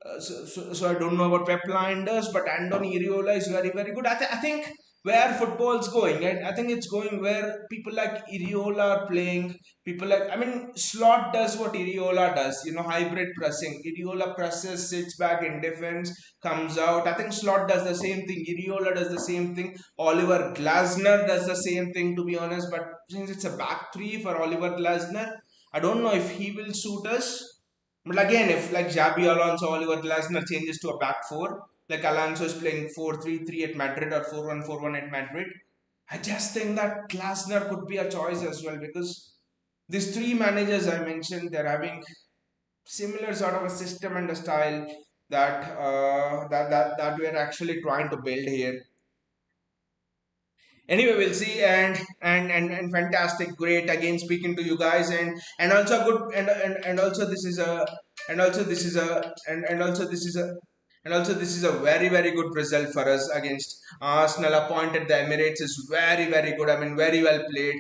I don't know about Pep Linders, but Andon Iriola is very very good. I think where football's going, I think it's going where people like Iriola are playing. People like, I mean, Slot does what Iriola does. Hybrid pressing. Iriola presses, sits back in defense, comes out. I think Slot does the same thing. Iriola does the same thing. Oliver Glasner does the same thing. To be honest, but since it's a back three for Oliver Glasner, I don't know if he will suit us. But again, if like Xabi Alonso, Oliver Glasner changes to a back four, like Alonso is playing 4-3-3 at Madrid or 4-1-4-1 at Madrid, I just think that Glasner could be a choice as well, because these three managers I mentioned, they're having similar sort of a system and a style that we're actually trying to build here. Anyway, we'll see, and fantastic, great again speaking to you guys, and also good, and also this is a and also this is a and also this is a and also this is a very very good result for us against Arsenal. Appointed the Emirates is very very good. I mean, very well played.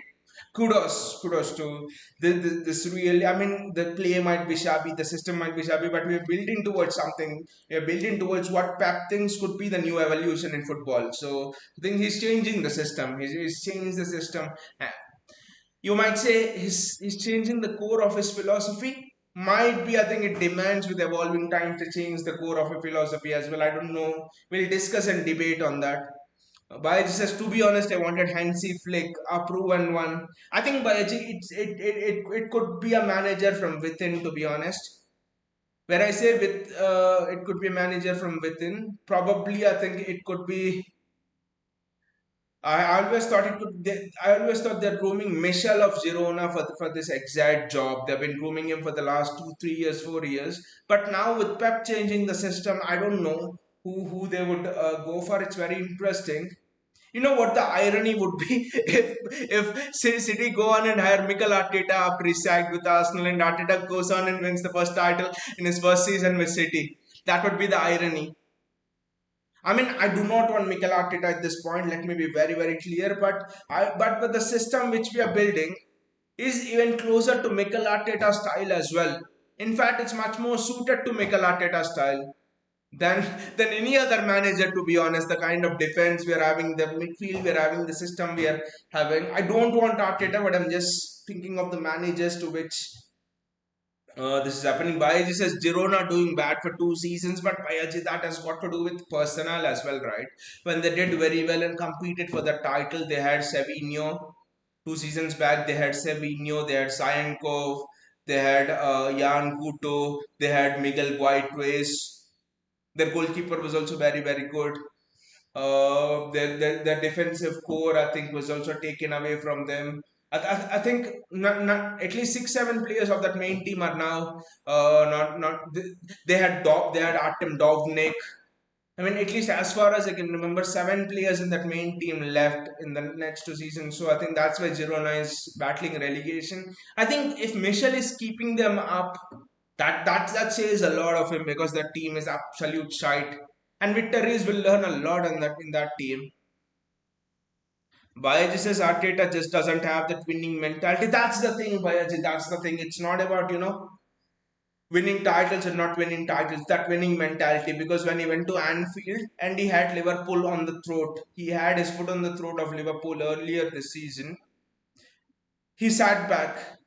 Kudos to this really. I mean, the play might be shabby, the system might be shabby, but we're building towards something. We're building towards what Pep thinks could be the new evolution in football. So I think he's changing the system. He's changed the system. You might say he's changing the core of his philosophy. Might be, I think it demands with evolving time to change the core of a philosophy as well. I don't know. We'll discuss and debate on that. Bayaji says, to be honest, I wanted Hansi Flick, a proven one. I think Bayaji, it could be a manager from within, to be honest. When I say it could be a manager from within. Probably, I think it could be. I always thought it could. I always thought they're grooming Michel of Girona for this exact job. They've been grooming him for the last 2, 3 years, 4 years. But now with Pep changing the system, I don't know who they would go for. It's very interesting. You know what the irony would be if City go on and hire Mikel Arteta after he's sacked with Arsenal, and Arteta goes on and wins the first title in his first season with City. That would be the irony. I mean, I do not want Mikel Arteta at this point. Let me be very, very clear. But with the system which we are building is even closer to Mikel Arteta style as well. In fact, it's much more suited to Mikel Arteta style than than any other manager. To be honest, the kind of defense we are having, the midfield we are having, the system we are having. I don't want Arteta, but I'm just thinking of the managers to which this is happening. Bayaji says Girona doing bad for 2 seasons, but Bayaji, that has got to do with personnel as well, right? When they did very well and competed for the title, they had Savinho. 2 seasons back, they had Savinho, they had Sayankov, they had Jan Kuto, they had Miguel Guaitrez. Their goalkeeper was also very, very good. Their defensive core, I think, was also taken away from them. I think at least 6, 7 players of that main team are now not they had Artem Dovnik. I mean, at least as far as I can remember, 7 players in that main team left in the next 2 seasons. So I think that's why Girona is battling relegation. I think if Michel is keeping them up, that says a lot of him, because that team is absolute shite. And Victories will learn a lot in that team. Bayaji says Arteta just doesn't have that winning mentality. That's the thing, Bayaji. That's the thing. It's not about, winning titles or not winning titles. That winning mentality. Because when he went to Anfield and he had Liverpool on the throat, he had his foot on the throat of Liverpool earlier this season. He sat back.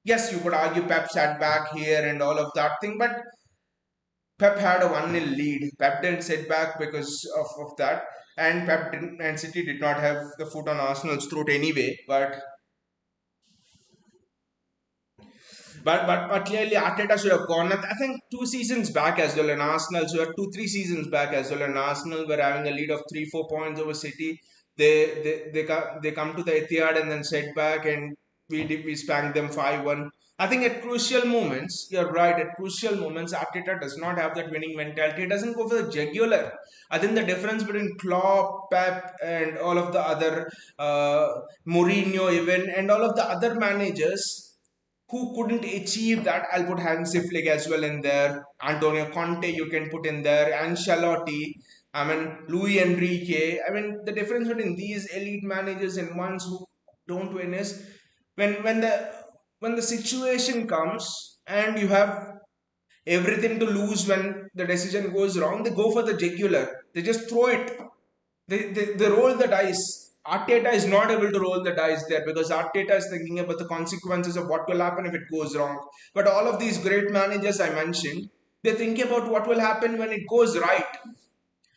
Yes, you could argue Pep sat back here and all of that thing, but Pep had a 1-0 lead. Pep didn't sit back because of that. And and City did not have the foot on Arsenal's throat anyway. But clearly Arteta should have gone. I think 2 seasons back as well, and Arsenal, so 2, 3 seasons back as well, and Arsenal were having a lead of 3, 4 points over City. They come to the Etihad and then set back, and we spanked them 5-1. I think at crucial moments, you're right. At crucial moments, Arteta does not have that winning mentality. He doesn't go for the jugular. I think the difference between Klopp, Pep, and all of the other Mourinho, even, and all of the other managers who couldn't achieve that. I'll put Hansi Flick as well in there. Antonio Conte you can put in there. Ancelotti. I mean, Luis Enrique. I mean, the difference between these elite managers and ones who don't win is when the situation comes and you have everything to lose. When the decision goes wrong, they go for the jugular. They just throw it. They roll the dice. Arteta is not able to roll the dice there, because Arteta is thinking about the consequences of what will happen if it goes wrong. But all of these great managers I mentioned, they think about what will happen when it goes right.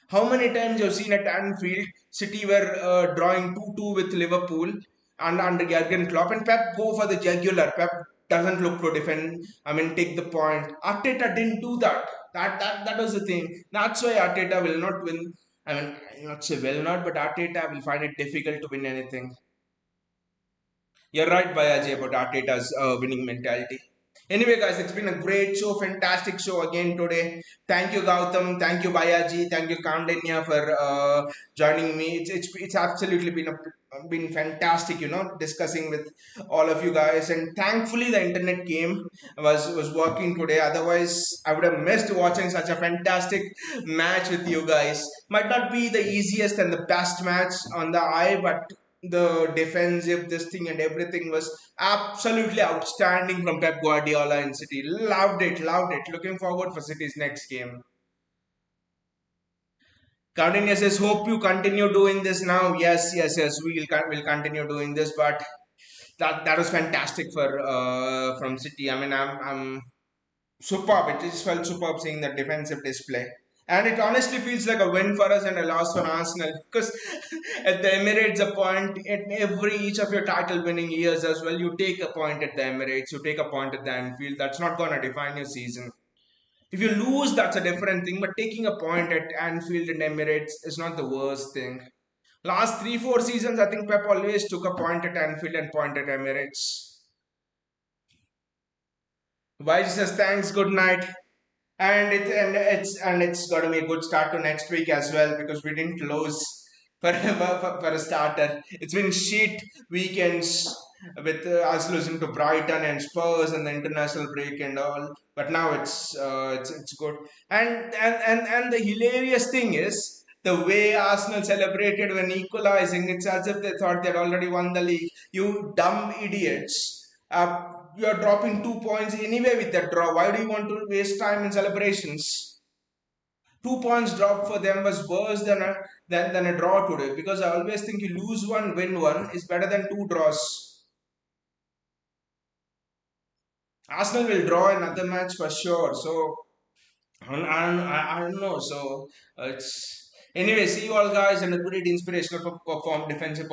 How many times you've seen at Anfield, City were drawing 2-2 with Liverpool and under Jurgen Klopp, and Pep go for the jugular. Pep doesn't look to defend. I mean, take the point. Arteta didn't do that. That was the thing. That's why Arteta will not win. I mean, I'll not say will not, but Arteta will find it difficult to win anything. You're right, Bayaji, about Arteta's winning mentality. Anyway, guys, it's been a great show, fantastic show again today. Thank you, Gautam. Thank you, Bayaji. Thank you, Kandanya, for joining me. It's absolutely been fantastic, discussing with all of you guys. And thankfully, the internet game was working today. Otherwise, I would have missed watching such a fantastic match with you guys. Might not be the easiest and the best match on the eye, but the defensive this thing and everything was absolutely outstanding from Pep Guardiola in City. Loved it, loved it. Looking forward for City's next game. Cardenas says, hope you continue doing this now. Yes, yes, yes. We'll continue doing this, but that was fantastic for from City. I mean, I'm superb. It just felt superb seeing the defensive display. And it honestly feels like a win for us and a loss for Arsenal because at the Emirates, a point in every each of your title winning years as well, you take a point at the Emirates, you take a point at the Anfield. That's not going to define your season. If you lose, that's a different thing, but taking a point at Anfield and Emirates is not the worst thing. Last 3, 4 seasons, I think Pep always took a point at Anfield and point at Emirates. Why says thanks, good night. And it's going to be a good start to next week as well because we didn't lose for a starter. It's been shit weekends with us losing to Brighton and Spurs and the international break and all. But now it's good. And the hilarious thing is the way Arsenal celebrated when equalizing. It's as if they thought they'd already won the league. You dumb idiots. You are dropping 2 points anyway with that draw. Why do you want to waste time in celebrations? 2 points dropped for them was worse than a draw today because I always think you lose one, win one is better than two draws. Arsenal will draw another match for sure. So I don't know. So it's anyway. See you all guys and a great inspirational perform defensive